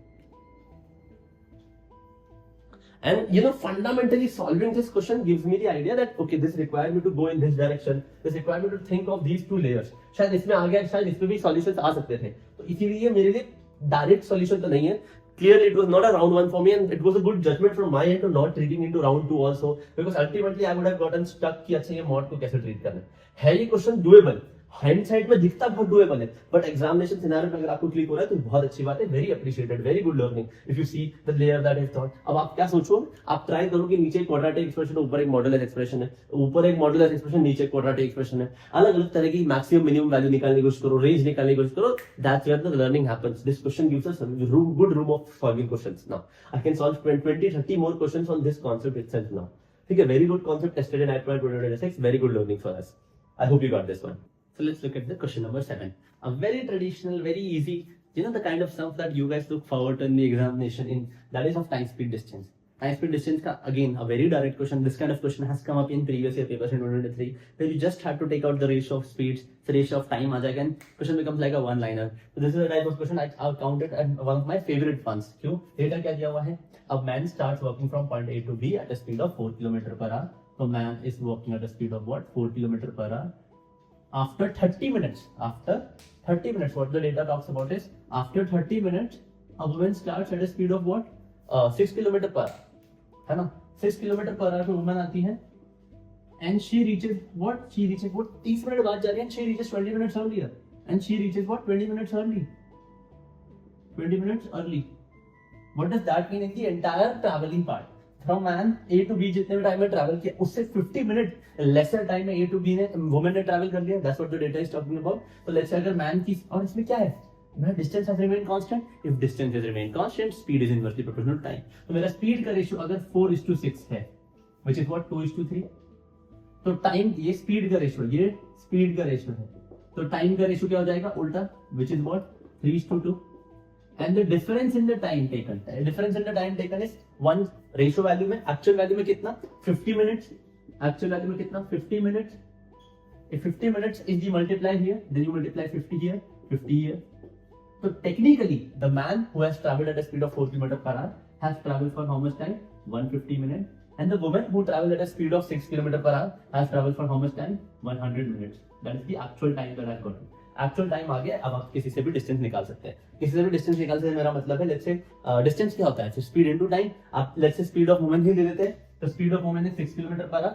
And fundamentally solving this question gives me the idea that okay, this requires me to go in this direction, this requires me to think of these 2 layers. शायद इसमें आ गया, शायद इसमें भी solutions आ सकते थे, तो इसीलिए मेरे लिए डायरेक्ट सॉल्यूशन तो नहीं है। Clearly, it was not a round 1 for me, and it was a good judgment from my end to not treating into round 2 also, because ultimately I would have gotten stuck कि अच्छा ये mod को कैसे treat करना है। ये question doable, hindsight में दिखता बहुत डुएबल है, बट एग्जामिनेशन सिनेरियो में अगर आपको क्लिक हो रहा है तो बहुत अच्छी बात है, very appreciated, very good learning if you see the layer that I thought. अब आप क्या सोचो, आप ट्राई करो कि नीचे क्वाड्रेटिक एक्सप्रेशन, ऊपर एक मॉडुलस एक्सप्रेशन है, ऊपर एक मॉडुलस एक्सप्रेशन, नीचे क्वाड्रेटिक एक्सप्रेशन है, अलग अलग तरह की मैक्सिमम मिनिमम वैल्यू निकालने की कोशिश करो, रेंज निकालने की कोशिश करो। That's where the learning happens. This question gives us good room of solving questions. Now I can solve 20-30 more questions on this concept itself now. ठीक है, very good concept tested in IIT 2026, very good learning for us. I hope you got this one. So let's look at the question number 7. A very traditional, very easy, the kind of stuff that you guys look forward to in the examination, that is of time, speed, distance. Time, speed, distance, again, a very direct question. This kind of question has come up in previous year papers in 2023, where you just have to take out the ratio of speeds, the ratio of time, and question becomes like a one-liner. So this is a type of question I'll count it as one of my favorite ones. क्यों? Data क्या दिया हुआ है? A man starts walking from point A to B at a speed of 4 km/h. So man is walking at a speed of what? 4 km/h. After 30 minutes, what the data talks about is after 30 minutes, a woman starts at a speed of what? 6 km/h, है ना? 6 km/h पे woman आती है, and she reaches what? 30 minute बाद जा रही है, and she reaches 20 minutes earlier, and she reaches what? 20 minutes early. What does that mean in the entire traveling part? From man A to B जितने भी time में travel किया उससे 50 minute lesser time में ए टू बी ने women ने travel कर लिया, that's what the data is talking about. तो लेट्स से अगर मैन की, और इसमें क्या है, मेरा distance has remain constant, if distance has remain constant speed is inversely proportional to time. तो मेरा स्पीड का रेशियो अगर 4:6 है व्हिच इज व्हाट 2:3, तो टाइम, ये स्पीड का रेशियो, ये स्पीड का रेशियो है, तो टाइम का रेशियो क्या हो जाएगा उल्टा, which is what 3:2। And the difference in the time taken, difference in the time taken is one ratio value में, एक्चुअल वैल्यू में कितना 50 मिनट्स, एक्चुअल वैल्यू में कितना 50 minutes. If 50 minutes is you multiply here, then you multiply 50 here, 50 here. So technically, the man who has traveled at a speed of 4 km per hour has traveled for how much time? 150 minutes. And the woman who traveled at a speed of 6 km per hour has traveled for how much time? 100 minutes. That is the actual time that I've gotten. Actual time आ गया, अब आप किसी से भी distance निकाल सकते हैं, किसी से भी डिस्टेंस निकाल सकते हैं। मेरा मतलब है लेट्स से डिस्टेंस क्या होता है, स्पीड इनटू टाइम। आप let's say speed of movement ही दे देते हैं, तो स्पीड ऑफ मूवमेंट है 6 km per hour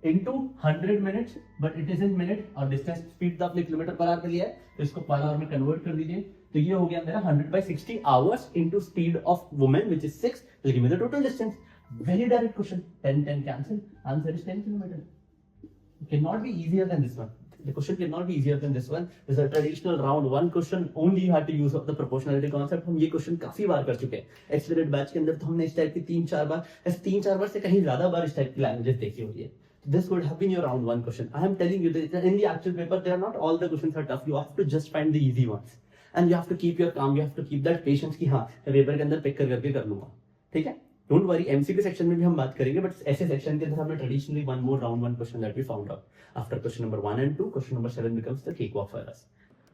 into 100 minutes, but it is in minute, और डिस्टेंस स्पीड तो आपने किलोमीटर पर आवर पे लिया है, तो इसको पर आवर में कन्वर्ट कर दीजिए, तो ये हो गया मेरा 100/60 hours into speed of woman which is 6, will give me the total distance. Very direct question, 10 cancel, answer is 10 km. It cannot be easier than this one. The question cannot be easier than this one. This is a traditional round one question, only you had to use of the proportionality concept. हम ये question काफी बार कर चुके हैं accelerate batch के अंदर, तो हमने इस टाइप की 3-4 बार, ऐसे 3-4 बार से कहीं ज्यादा बार इस टाइप की लैंग्वेजेस देखी होती है। This would have been your round one question. I am telling you that in the actual paper, they are not all the questions are tough. You have to just find the easy ones, and you have to keep your calm. You have to keep that patience कि हाँ मैं paper के अंदर pick करके कर लूंगा, ठीक है। Don't worry, MCQ सेक्शन में भी हम बात करेंगे, बट ऐसे सेक्शन के अंदर हमने traditionally one more round one question that we found out after question number 1 and 2. Question number 7 becomes the cakewalk for us.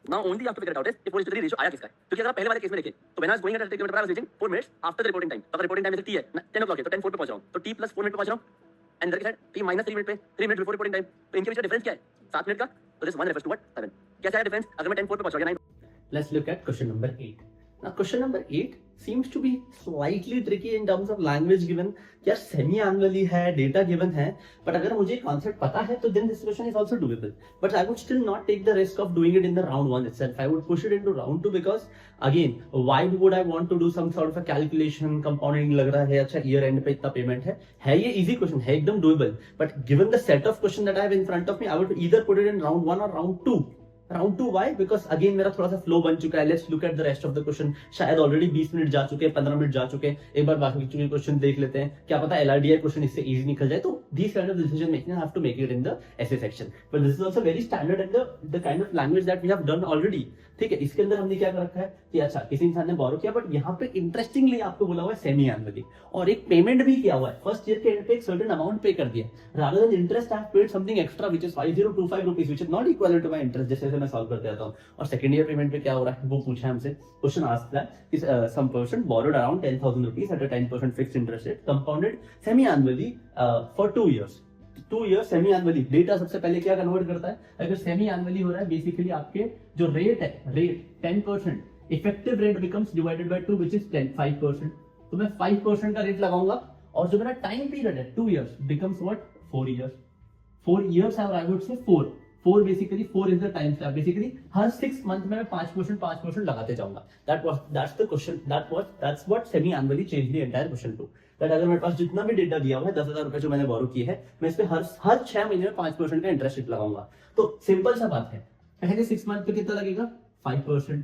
Now only you have to figure it out is कि 4:3 ratio आया किसका है, क्योंकि अगर आप पहले वाले case में देखें तो when I was going at 30 km/h I was reaching 4 minutes after the reporting time। तो अगर रिपोर्टिंग टाइम जैसे t है 10 o'clock है तो 10:04 पे पहुंच रहा हूं, तो t + 4 मिनट पे पहुंच रहा हूं, एंड इधर की साइड t -3 मिनट पे 3 मिनट बिफोर रिपोर्टिंग टाइम, तो इनके बीच का डिफरेंस क्या है 7 मिनट का, तो this one refers to what 7। कैसा है डिफरेंस अगर मैं 10:04 पे पहुंच रहा हूं या 9। Let's look at question number 8. Now question number 8 seems to be slightly tricky in terms of language given. यार सेमी एनुअली है, डेटा गिवन है, बट अगर मुझे कॉन्सेप्ट पता है तो then this question is also doable, but I would still not take the risk of doing it in the round 1 itself. I would push it into round 2 because again why would I want to do some sort of a calculation, compounding लग रहा है, अच्छा year and पे इतना payment है ये easy question है, एकदम doable, but given the set of question that I have in front of me I would either put it in round 1 और round 2. Round 2 why, because again मेरा थोड़ा सा फ्लो बन चुका है. Let's look at the rest of the question. शायद already 20 minute जा चुके हैं, 15 मिनट जा चुके हैं, एक बार बाकी के क्वेश्चन देख लेते हैं, क्या पता एलआरडीआई क्वेश्चन इससे इजी निकल जाए. तो this kind of decision making have to make it in the essay section, but this is also very standard and the kind of language that we have done already. ठीक है, इसके अंदर हमने क्या कर रखा है कि अच्छा किसी इंसान ने बोरो किया, बट यहाँ पे इंटरेस्टिंगली आपको बोला हुआ है सेमी एनुअली, और एक पेमेंट भी किया हुआ है. फर्स्ट ईयर के एंड पे एक सर्टेन अमाउंट पे कर दिया, rather than interest I have paid something extra which is 5025 rupees which is not equal to my interest. जैसे मैं सॉल्व करते आता हूं. और सेकंड ईयर पेमेंट पे क्या हो रहा है वो पूछा है हमसे. Question asked that some person borrowed around 10,000 rupees at a 10% fixed interest rate compounded semi annually for 2 years. 2 years semi annually. Data सबसे पहले क्या कन्वर्ट करता है, अगर सेमी एनुअली हो रहा है बेसिकली आपके जो रेट है, rate 10%, effective rate becomes divided by 2 which is 5%. तो मैं 5% का रेट लगाऊंगा, और जो मेरा टाइम पीरियड है 2 years becomes what 4 years. 4 years और I would say 4 basically 4 is the time slab. Basically हर 6 मंथ में मैं 5% लगाते जाऊंगा. That's the question, that's what semi annually change the entire question too. That अगर मेरे पास जितना भी डेटा दिया हुआ है 10,000 रुपए जो मैंने बोरो किए हैं, मैं इस पे हर 6 महीने में 5% का इंटरेस्ट रेट लगाऊंगा. तो सिंपल सा बात है, पहले 6 मंथ पे कितना लगेगा 5%,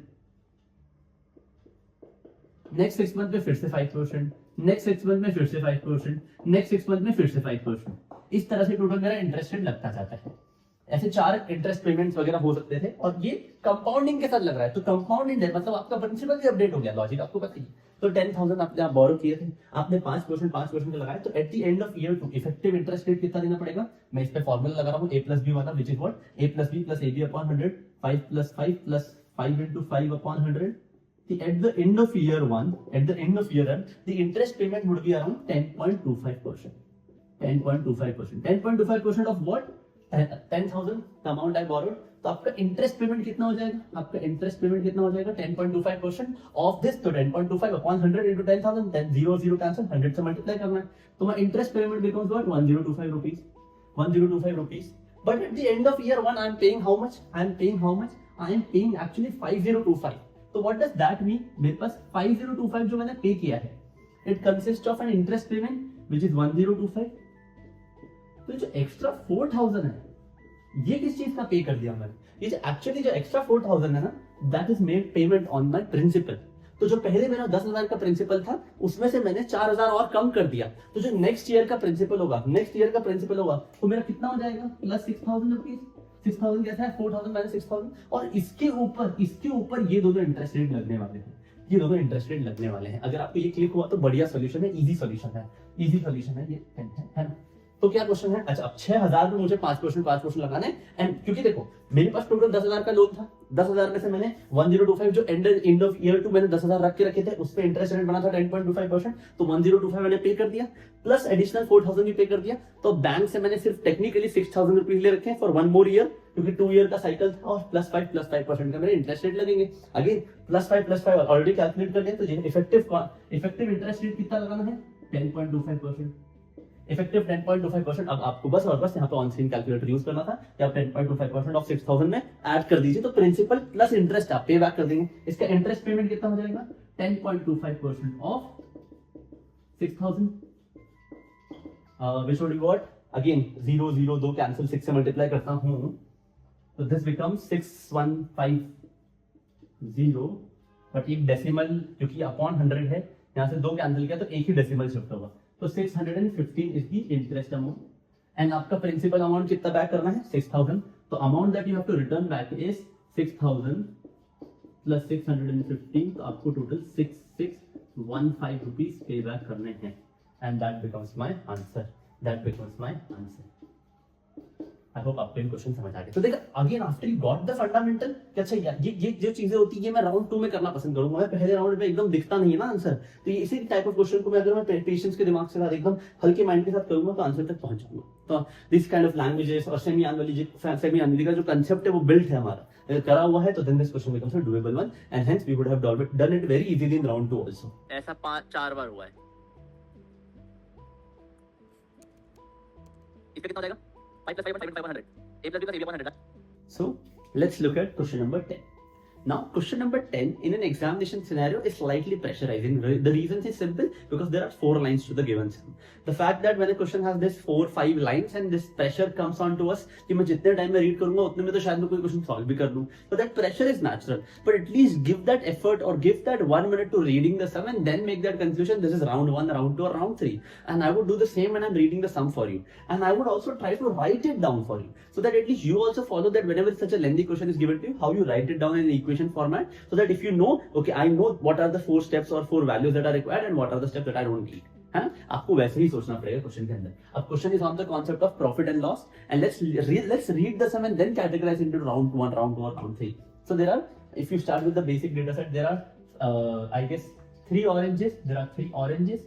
नेक्स्ट 6 मंथ में फिर से 5%, नेक्स्ट 6 मंथ में फिर से 5%, नेक्स्ट 6 मंथ में फिर से 5%. इस तरह से टोटल मेरा इंटरेस्ट रेट लगता जाता है. ऐसे 4 इंटरेस्ट पेमेंट्स वगैरह हो सकते थे, और ये कंपाउंडिंग के साथ लग रहा है. तो कंपाउंडिंग है मतलब आपका प्रिंसिपल भी अपडेट हो गया, लॉजिक आपको पता ही. तो 10,000 आपने आप बोरो किए थे, आपने 5% का लगाया, तो at the end of year 2 effective interest rate कितना देना पड़ेगा. मैं इस पे फॉर्मूला लगा रहा हूं a+b वाला, which is what a+b+ab upon 100, 5 + 5 + 5 into 5 upon 100. At the end of year 1, the interest payment would be around 10.25%. 10.25% of what? 10,000 the amount I borrowed. तो आपका इंटरेस्ट पेमेंट कितना हो जाएगा, आपका इंटरेस्ट पेमेंट कितना हो जाएगा 10.25% ऑफ दिस. तो 10.25 upon 100 into 10,000, 10 0 कैंसिल, 100 से मल्टीप्लाई करना है. तो my interest payment becomes what 1025 rupees. 1025 rupees. But at the end of year 1 I am paying how much, I am paying actually 5025. तो व्हाट डज दैट मीन, मेरे पास 5025 जो मैंने पे किया है, it consist of an interest payment which is 1025. तो जो extra 4000 है ये किस चीज का पे कर दिया मैंने? ये जो एक्चुअली जो एक्स्ट्रा 4000 है ना, that is made payment on my principal. तो जो पहले मेरा 10,000 का प्रिंसिपल था उसमें से मैंने 4,000 और कम कर दिया। तो जो नेक्स्ट ईयर का प्रिंसिपल होगा तो मेरा कितना हो जाएगा? Plus 6,000 rupees. 6,000 कैसा है? 4,000 माइनस 6,000। और इसके ऊपर ये दोनों इंटरेस्ट रेट लगने वाले हैं। ये दोनों इंटरेस्ट रेट लगने वाले हैं। अगर आपको ये क्लिक हुआ तो बढ़िया सोल्यूशन है, इजी सोल्यूशन है ये है ना? तो क्या क्वेश्चन है? अच्छा, अब 6,000 में मुझे 5% लगाना है। एंड क्योंकि देखो मेरे पास टोटल 10,000 का लोन था, 10,000 में से मैंने 1025 जो एंड ऑफ ईयर 2 मैंने 10,000 रखे थे, उस पे इंटरेस्ट रेट बना था 10.25%, तो 1025 मैंने पे कर दिया, प्लस एडिशनल 4,000 भी पे कर दिया। तो बैंक से मैंने सिर्फ टेक्निकली 6,000 रुपीज ले रखे हैं फॉर 1 more year, क्योंकि 2 ईयर का साइकिल था, और प्लस 5% का मेरे इंटरेस्ट रेट लगेंगे। अगेन प्लस 5 ऑलरेडी कैलकुलेट कर लिया, तो इफेक्टिव इंटरेस्ट रेट कितना लगाना है? 10.25%। इफेक्टिव 10.25%। अब आपको बस यहाँ पे ऑन स्क्रीन कैलकुलेटर यूज करना था कि आप 10.25% ऑफ 6,000 में ऐड कर दीजिए, तो प्रिंसिपल प्लस इंटरेस्ट आप पे बैक कर देंगे। इसका इंटरेस्ट पेमेंट कितना हो जाएगा? 10.25% of 6,000, which would be what? Again 0 0 2 cancel, 6 से मल्टीप्लाई करता हूं तो दिस बिकम्स 6150, बट एक डेसिमल क्योंकि अपॉन 100 है, यहाँ से 2 कैंसिल किया तो एक ही डेसिमल शिफ्ट होगा, तो 615 is the interest amount. And आपका प्रिंसिपल अमाउंट कितना बैक करना है? 6,000। तो amount that you have to return back is 6,000 plus 615, तो आपको टोटल 6615 रुपीज पे बैक करने हैं। And that becomes my answer. I hope आपको ये क्वेश्चन समझ आ गया। तो देखा, again after you got the fundamental, क्या अच्छा ये जो चीजें होती है मैं राउंड 2 में करना पसंद करूंगा। मैं पहले राउंड में एकदम दिखता नहीं है ना आंसर, तो ये इसी टाइप ऑफ क्वेश्चन को मैं अगर मैं पेशेंस के दिमाग के साथ एकदम हल्के माइंड के साथ करूंगा तो आंसर तक पहुंच जाऊंगा। तो दिस काइंड ऑफ लैंग्वेजेस और सेमी एनालिटिकल का जो कंसेप्ट है वो बिल्ट है हमारा, अगर करा हुआ है तो then this question becomes a doable one, and hence we would have done it very easily in round 2 also. ऐसा 4 बार हुआ है। इसका कितना हो जाएगा? 5 + 5 = 7/500, a + b + ab/100। So let's look at question number 10. Now question number 10 in an examination scenario is slightly pressurizing. The reason is simple, because there are 4 lines to the given sum. The fact that when a question has this 4-5 lines and this pressure comes on to us कि मैं जितने time में read करूंगा उतने में तो शायद मैं कोई क्वेश्चन सॉल्व भी कर लूं, but that pressure is natural, but at least give that effort or give that 1 minute to reading the sum and then make that conclusion. This is round 1, round 2 or round 3, and I would do the same when I'm reading the sum for you, and I would also try to write it down for you, so that at least you also follow that whenever such a lengthy question is given to you, how you write it down in an equation format, so that if you know, okay, I know what are the 4 steps or 4 values that are required and what are the steps that I don't need, है ना? आपको वैसे ही सोचना पड़ेगा question के अंदर। अब question is on the concept of profit and loss, and let's read the sum and then categorise into round 1, round 2 और round 3. So there are, if you start with the basic data set, there are I guess 3 oranges, there are 3 oranges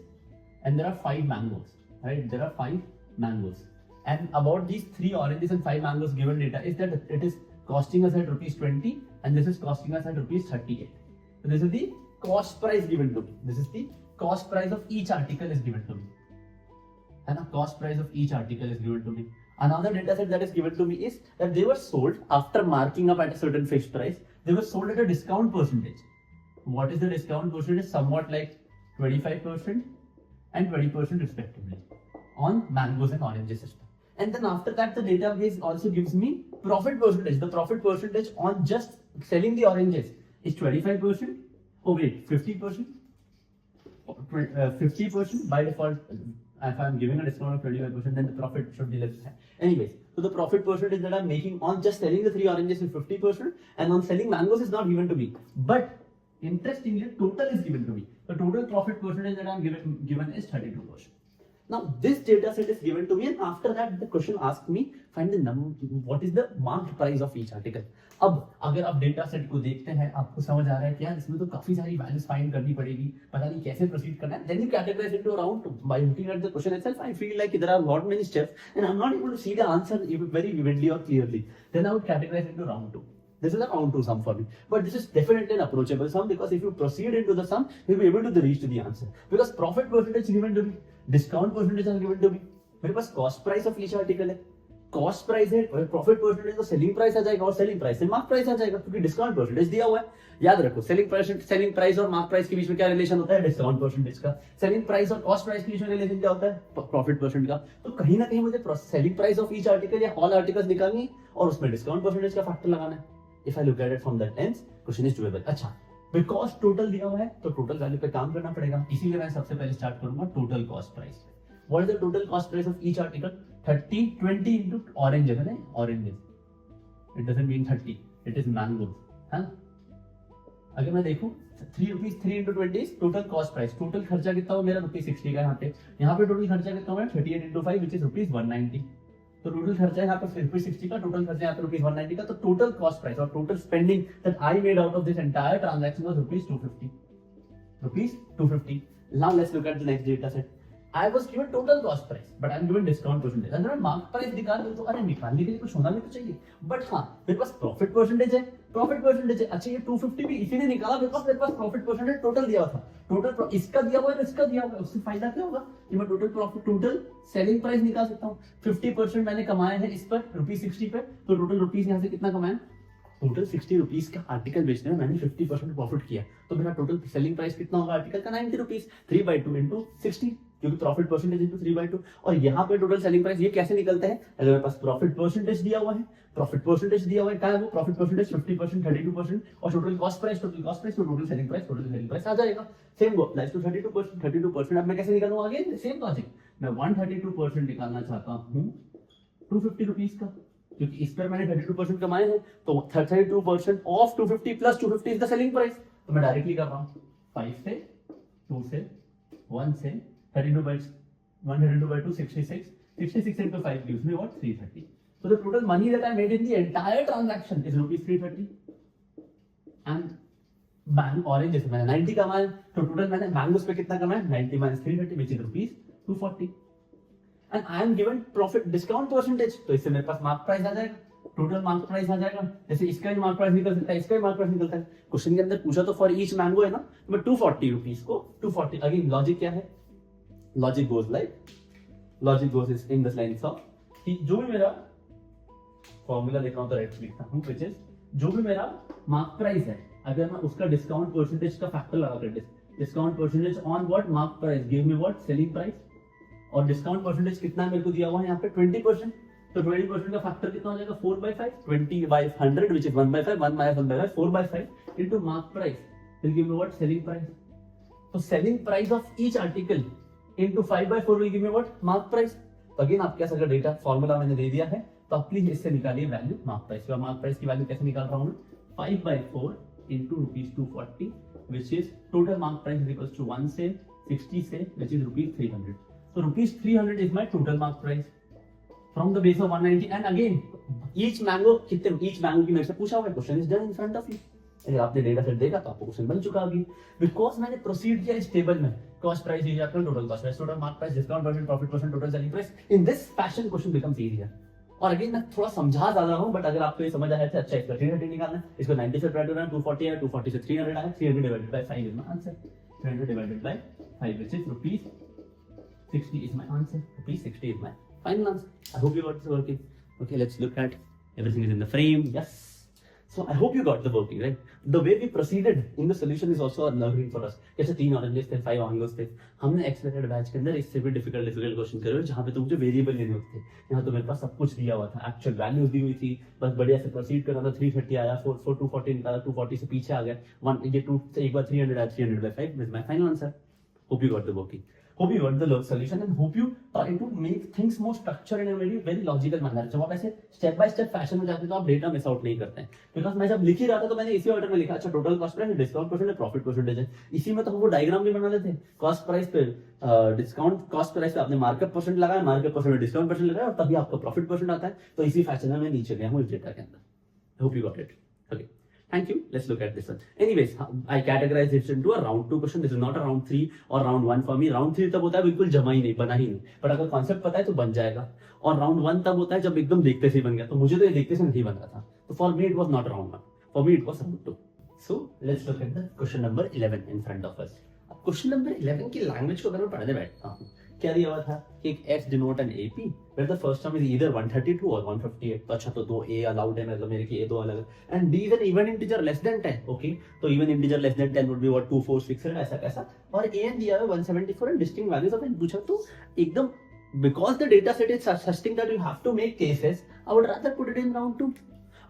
and there are 5 mangoes, right? There are 5 mangoes, and about these 3 oranges and 5 mangoes given data is that it is costing us at ₹20 and this is costing us at ₹38. So this is the cost price given to me. This is the cost price of each article is given to me, and the cost price of each article is given to me. Another data set that is given to me is that they were sold after marking up at a certain fixed price. They were sold at a discount percentage. What is the discount percentage? Somewhat like 25% and 20% respectively on mangoes and oranges system. And then after that, the database also gives me profit percentage. The profit percentage on just selling the oranges is 25%. Oh wait, 50%. 50% by default. If I'm giving a discount of 25%, then the profit should be less. Anyways, so the profit percentage that I'm making on just selling the 3 oranges is 50%, and on selling mangoes is not given to me. But interestingly, total is given to me. The total profit percentage that I'm given is 32%. Now this data set is given to me, and after that the question asks me find the what is the marked price of each article. अब अगर आप data set को देखते हैं, आपको समझ आ रहा है कि यार इसमें तो काफी सारी वैल्यूज फाइंड करनी पड़ेगी, पता नहीं कैसे प्रोसीड करना है, then you categorize into round 2 by looking at the question itself. I feel like there are lot many steps and I'm not able to see the answer very vividly or clearly, then I would categorize into round 2. This is a round 2 sum for me, but this is definitely an approachable sum, because if you proceed into the sum, you'll be able to reach to the answer, because profit percentage given to me, discount percentage are given to me, मेरे पास cost price of each article है, cost price है, profit percentage तो selling price आ जाएगा और selling price से mark price आ जाएगा क्योंकि discount percentage दिया हुआ है। याद रखो सेलिंग प्राइस और मार्क प्राइस के बीच में क्या रिलेशन होता है, डिस्काउंट परसेंटेज का। सेलिंग प्राइस और कॉस्ट प्राइस के बीच में रिलेशन क्या होता है, प्रॉफिट परसेंट का। तो कहीं ना कहीं मुझे selling price of each article या ऑल आर्टिकल्स निकालनी और उसमें डिस्काउंट परसेंटेज का फैक्टर लगाना है। If I look at it from that lens, question is doable. अच्छा, बिकॉज टोटल दिया हुआ है तो टोटल वैल्यू पे काम करना पड़ेगा, इसीलिए मैं सबसे पहले स्टार्ट करूंगा total cost price. What is the total cost price of each article? 30 20 into orange है ना, oranges, it doesn't mean 30, it is mango, है ना। अगर मैं देखूं 3 rupees 3 into 20 total cost price, total खर्चा कितना हुआ मेरा ₹60 का। यहाँ पे टोटल खर्चा कितना हुआ 38 into 5 which is ₹190। तो टोटल खर्चा यहाँ पे ₹60 का, टोटल खर्चा यहाँ पे ₹190 का। तो टोटल कॉस्ट प्राइस और total spending that I made out of this entire transaction was ₹250। Now let's look at the next data set. I was given total cost price, but I'm given discount percentage. अगर मैं mark price निकाल दूं तो अरे निकालने के लिए कुछ होना भी तो चाहिए, बट हाँ मेरे पास प्रॉफिट परसेंटेज है, अच्छा ये 250 भी इसी ने निकाला बिकॉज मेरे पास प्रॉफिट परसेंटेज टोटल दिया हुआ था, टोटल इसका दिया हुआ है इसका दिया हुआ है, उससे फायदा क्या होगा कि मैं total profit total selling price निकाल सकता हूँ। 50% मैंने कमाया है इस पर ₹60 पे, तो टोटल रुपीज यहाँ से कितना कमाया, टोटल ₹60 का आर्टिकल बेचने में मैंने 50% प्रॉफिट किया, तो मेरा टोटल सेलिंग प्राइस कितना होगा आर्टिकल का ₹90, 3/2 into 60 क्योंकि प्रॉफिट परसेंटेज इंटू 3/2। और यहाँ पे टोटल सेलिंग प्राइस ये कैसे निकलता है, अगर मेरे पास प्रॉफिट परसेंटेज दिया हुआ है, प्रॉफिट परसेंटेज दिया हुआ है, क्या है वो प्रॉफिट परसेंटेज 50%, 32% और टोटल कॉस्ट प्राइस तो टोटल सेलिंग प्राइस आ जाएगा। सेम वो अप्लाइज टू 32%। अब मैं कैसे निकालूंगा आगे, सेम लॉजिक, मैं 132% निकालना चाहता हूँ ₹250 का, क्योंकि इस पर मैंने 32% कमाए हैं, तो 32% of 250 plus 250 is the selling price. तो मैं डायरेक्टली कर रहा हूँ 5 से 2 से 1 से 132/2 66 into 5 gives me what 330. So the total money that I made in the entire transaction is ₹330. And oranges मैंने 90 कमाया, तो टोटल मैंने मैंगोस पे कितना कमाया 90 minus 330 which is ₹240. And I am given profit discount percentage, तो इससे मेरे पास मार्क प्राइस आ जाएगा, टोटल मार्क प्राइस आ जाएगा। जैसे इसका भी मार्क प्राइस निकल सकता है, इसका भी मार्क प्राइस निकलता है। क्वेश्चन के अंदर पूछा तो फॉर ईच मैंगो है ना, तो मैं ₹240 को 240, अगेन लॉजिक क्या है, logic goes in the lines of कि जो भी मेरा फॉर्मूला लिखा हूं तो राइट लिखता हूं, व्हिच इज जो भी मेरा मार्क प्राइस है, अगर मैं उसका डिस्काउंट परसेंटेज का फैक्टर लगा कर discount percentage on what mark price give me what selling price, और डिस्काउंट परसेंटेज कितना मेरे को दिया हुआ है यहाँ पे 20%, तो 20% का फैक्टर कितना हो जाएगा 4/5, 20/100 which is 1/5, 1/1/5 4/5 into mark price will give me what selling price. So selling price of each article into 5/4 will give me what mark price. तो अगेन आपके पास अगर डेटा फॉर्मूला मैंने दे दिया है तो आप प्लीज इससे निकालिए वैल्यू मार्क प्राइस की। मार्क प्राइस की वैल्यू कैसे निकाल रहा हूँ मैं, 5/4 into ₹240 which is total mark price is equals to 1 से 60 से which is ₹300. So ₹300 is my total mark price from the base of 190. And again each mango की मेरे से पूछा हुआ है, question is done in front of you. अगर आपने डेटा सेट देखा तो आपको क्वेश्चन बन चुका अभी, बिकॉज मैंने प्रोसीड किया इस टेबल में cost price is equal total cost price, total mark price, discount percent, profit percent, total selling price. In this fashion question becomes easier. और अगेन मैं थोड़ा समझा ज्यादा हूं, बट अगर आपको ये समझ आया अच्छा इसका 330 निकालना है, इसको 90 से ट्राई करना है, 240 है, 240 से 300 आया, 300 divided by 5 is my answer, 300 divided by 5 which is ₹60 is my answer. ₹60 is my final answer. I hope you got this working. Okay, let's look at everything is in the frame. Yes. So I hope you got the working, right? The way we proceeded in the solution is also a learning for us. जैसे 3 oranges थे, 5 mangoes थे, हमने expected batch के अंदर इससे भी difficult question करे जहाँ पे तो मुझे वेरिएबल लेने होते थे। यहाँ तो मेरे पास सब कुछ दिया हुआ था, एक्चुअल वैल्यूज दी हुई थी, बस बढ़िया से प्रोसीड करना था। 330 आया, 240 निकाला, 240 से पीछे आ गया, 1 ये 2 से एक बार 300 आया, 300/5 is my final answer. Hope you got the working. Hope you got the solution and hope you try to make things more structured in a very logical manner. जब आप ऐसे स्टेप बाय स्टेप फैशन में जाते हैं तो आप data miss out नहीं करते हैं। बिकॉज मैं जब लिख ही रहा था तो मैंने इसी ऑर्डर में लिखा, अच्छा total cost price, discount percent, profit percentage है। इसी में तो हमको डायग्राम भी बना लेते हैं, कॉस्ट प्राइस पे डिस्काउंट, कॉस्ट प्राइस पे आपने मार्कअप परसेंट लगाया, मार्कअप परसेंट में डिस्काउंट परसेंट लगाया और तभी आपका प्रॉफिट परसेंट आता है। तो इसी फैशन में मैं नीचे गया हूँ इस डेटा के अंदर। Hope you got it. Okay, thank you. Let's look at this one. Anyways, I categorize this into a round 2 question. This is not a round 3 or round 1 for me. Round 3 तब होता है बिल्कुल जमा ही नहीं, बना ही नहीं, बट अगर concept पता है तो बन जाएगा। और राउंड 1 तब होता है जब एकदम देखते से ही बन गया, तो मुझे तो ये देखते से नहीं बन रहा था। तो for me it was not round 1, for me it was round 2. So let's look at the question number 11 in front of us. अब क्वेश्चन नंबर 11 की लैंग्वेज को अगर मैं पढ़ने बैठता हूँ, क्या दिया हुआ था कि एक S denote an AP where the first term is either 132 or 158. तो अच्छा तो दो A allowed है, मतलब मेरे की A दो अलग है। And D is an even integer less than 10. Okay, तो even integer less than 10 would be what 2, 4, 6 ऐसा कैसा। और A n दिया है 174 and distinct values of n पूछा तो एकदम because the data set is such thing that you have to make cases, I would rather put it in round 2.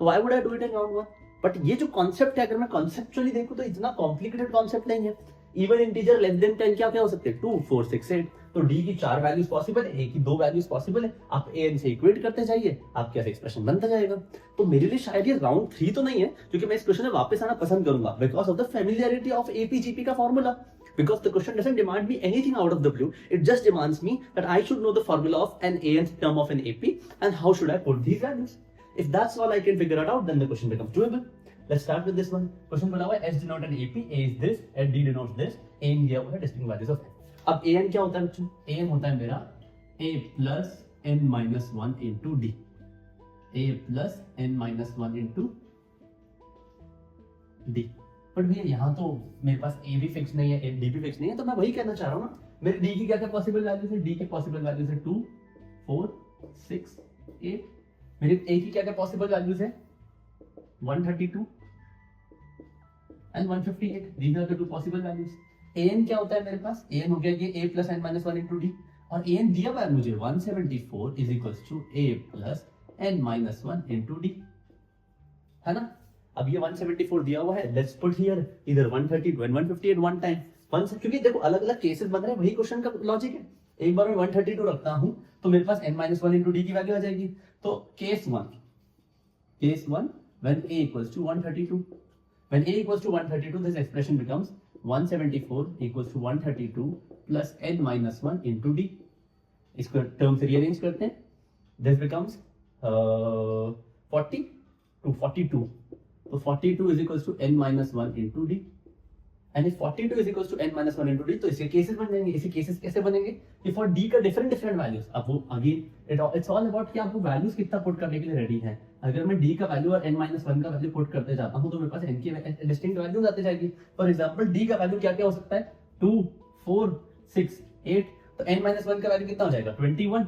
Why would I do it in round 1? But ये जो concept है, अगर मैं conceptually देखूं तो इतना कॉम्प्लिकेटेड कॉन्सेप्ट नहीं है। इवन इंटीजर लेस देन 10 क्या क्या हो सकते हैं, 2, 4, 6, 8। तो डी की 4 वैल्यूज पॉसिबल है, ए की 2 वैल्यूज पॉसिबल है। आप ए एन से इक्वेट करते जाइए, आपके एक्सप्रेशन बनता जाएगा। तो मेरे लिए शायद ये राउंड 3 तो नहीं है, क्योंकि मैं इस क्वेश्चन में वापस आना पसंद करूंगा because of the familiarity of AP GP का formula. Because the question doesn't demand me anything out of the blue, it just demands me that I should know the formula of an ANth term of an AP and how should I put these values. If that's all I can figure it out, then the question becomes doable. Let's start with this one. Question बना हुआ है S denote an AP, A is this, and D denotes this, AN दिया हुआ है distinct values of n. अब AN क्या होता है बच्चों? AN होता है मेरा A plus n minus 1 into D. A plus n minus 1 into D. But भैया यहाँ तो मेरे पास A भी फिक्स नहीं है, D भी फिक्स नहीं है, तो मैं वही कहना चाह रहा हूँ ना, मेरे D की क्या क्या पॉसिबल वैल्यूज है? D की पॉसिबल वैल्यूज है 2, 4, 6, 8। मेरे A की क्या क्या पॉसिबल वैल्यूज है? 132 and 158. These are the two possible values. AN क्या होता है मेरे पास? AN हो गया ये A plus n minus 1 into D, और AN दिया हुआ है मुझे 174 is equals to A plus n minus 1 into D, है ना? अब ये 174 दिया हुआ है, let's put here either 132 and 158 one time. क्योंकि देखो अलग अलग केसेस बन रहे हैं, वही क्वेश्चन का लॉजिक है। एक बार मैं 132 रखता हूं तो मेरे पास n minus 1 into D की वैल्यू आ जाएगी। तो case 1 when A equals to 132. When A equals to 132, this expression becomes 174 equals to 132 plus n minus 1 into D. इसको टर्म से रीअरेंज करते हैं, this becomes 40 to 42. तो 42 is equals to n minus 1 into D. And if 42 is equals to n minus 1 into D, तो इसके cases बन जाएंगे। इसके केसेस कैसे बनेंगे? कि for D का डिफरेंट वैल्यूज, अब वो अगेन इट्स ऑल अबाउट कि आप वो वैल्यूज कितना पुट करने के लिए रेडी हैं। अगर मैं D का वैल्यू और n minus 1 का वैल्यू पुट करते जाता हूं तो मेरे पास n की डिस्टिंक्ट वैल्यूज आते जाएगी। फॉर एग्जांपल D का वैल्यू क्या क्या हो सकता है? 2, 4, 6, 8। तो n minus 1 का वैल्यू कितना हो जाएगा? 21।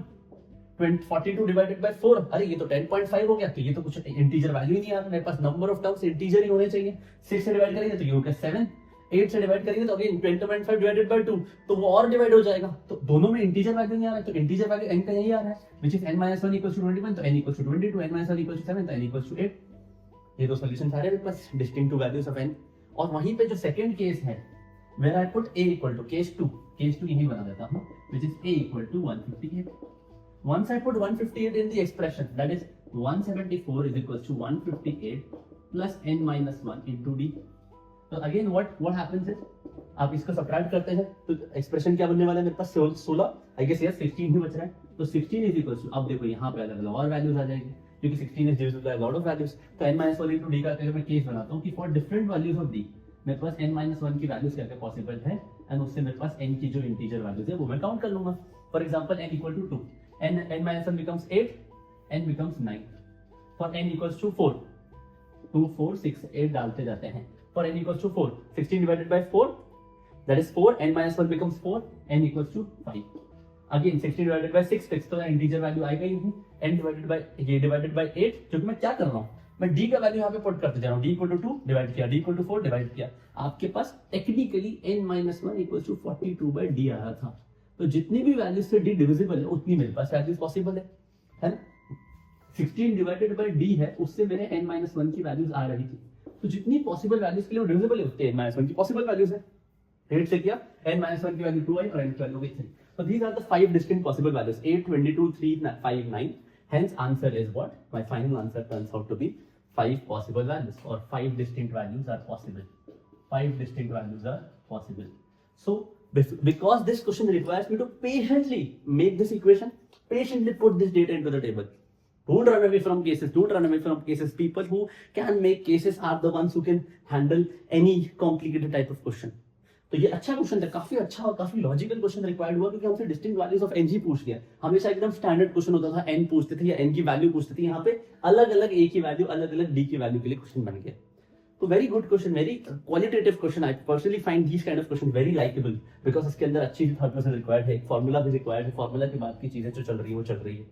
42 डिवाइडेड बाय 4, अरे ये तो 10.5 हो गया, तो ये तो कुछ इंटीजर वैल्यू ही नहीं आ रहा। मेरे पास नंबर ऑफ टर्म्स इंटीजर ही होने चाहिए। 6 से डिवाइड करेंगे तो ये हो गया 7, 8 से डिवाइड करेंगे तो अगेन 20.5 डिवाइडेड बाय 2, तो वो और डिवाइड हो जाएगा। तो दोनों में इंटीजर वैल्यू नहीं आ रहा है, तो इंटीजर वैल्यू n का यही आ रहा है, which is n minus 1 equals to 21, तो n equals to 22, n minus 1 equals to 7, तो n equals to 8। ये दो सॉल्यूशंस आ रहे हैं मेरे पास, distinct two values of n। और वहीं पे जो सेकंड केस है, where I put a equal to case 2 यही बना देता हूं, which is a equal to 158। Once I put 158 in the expression, that is 174 is equals to 158 plus n minus 1 into D. So again what happens is, आप इसको subtract करते हैं तो expression क्या बनने वाला है मेरे पास? 16, आई गेस यार 16 ही बच रहा है। तो 16 is equals to, अब देखो यहाँ पे अलग अलग और वैल्यूज आ जाएंगे, क्योंकि 16 is divisible by a lot of values। तो n minus 1 into D का अगर मैं केस बनाता हूँ कि for different values of D मेरे पास n minus 1 की वैल्यूज क्या क्या पॉसिबल है, एंड उससे मेरे पास n की जो इंटीजर वैल्यूज है वो मैं काउंट कर लूंगा। For example n equal to 2, n minus 1 becomes 8, n becomes 9. For n equals to 4, 2, 4, 6, 8 डालते जाते हैं। For n equals to 4, 16 divided by 4, that is 4, n minus 1 becomes 4, n equals to 5. Again 16 divided by 6, fix तो integer value आएगा ही नहीं, n divided by 8, क्योंकि मैं क्या कर रहा हूँ, मैं d का वैल्यू यहाँ पे पुट करते जा रहा हूँ। d equal to 2 डिवाइड किया, d equal to 4 डिवाइड किया, आपके पास technically n minus 1 equals to 42 by d आ रहा था। तो जितनी भी वैल्यूज से d डिविजिबल है उतनी मेरे पास वैल्यूज पॉसिबल है ना? 16 डिवाइडेड बाय d है, उससे मेरे n minus 1 की वैल्यूज आ रही थी। तो जितनी पॉसिबल वैल्यूज के लिए वो डिविजिबल है उतने n minus 1 की पॉसिबल वैल्यूज है। 8 से किया, n minus 1 की वैल्यू 2 आई और n की value 3। So these are the 5 distinct possible values: 8, 22, 3, 5, 9. Hence answer is what? My final answer turns out to be 5 possible values, or 5 distinct values are possible. 5 distinct values are possible. So because this question requires me to patiently make this equation, patiently put this data into the table. Don't run away from cases. Don't run away from cases. People who can make cases are the ones who can handle any complicated type of question. तो ये अच्छा question था, काफी अच्छा और काफी logical question required हुआ, क्योंकि हमसे डिस्टिंक्ट वैल्यूज ऑफ n ही पूछ लिया। हमेशा एकदम स्टैंडर्ड क्वेश्चन होता था, n पूछते थे या n की वैल्यू पूछते थे, यहाँ पे अलग अलग a की वैल्यू, अलग अलग d की वैल्यू के लिए क्वेश्चन बन गया। तो very good question, very qualitative question. I personally find these kind of question very likeable because इसके अंदर अच्छी थॉट प्रोसेस रिक्वायर्ड है, फॉर्मूला भी रिक्वायर्ड है, फॉर्मूला के बाद की चीजें जो चल रही है वो चल रही है.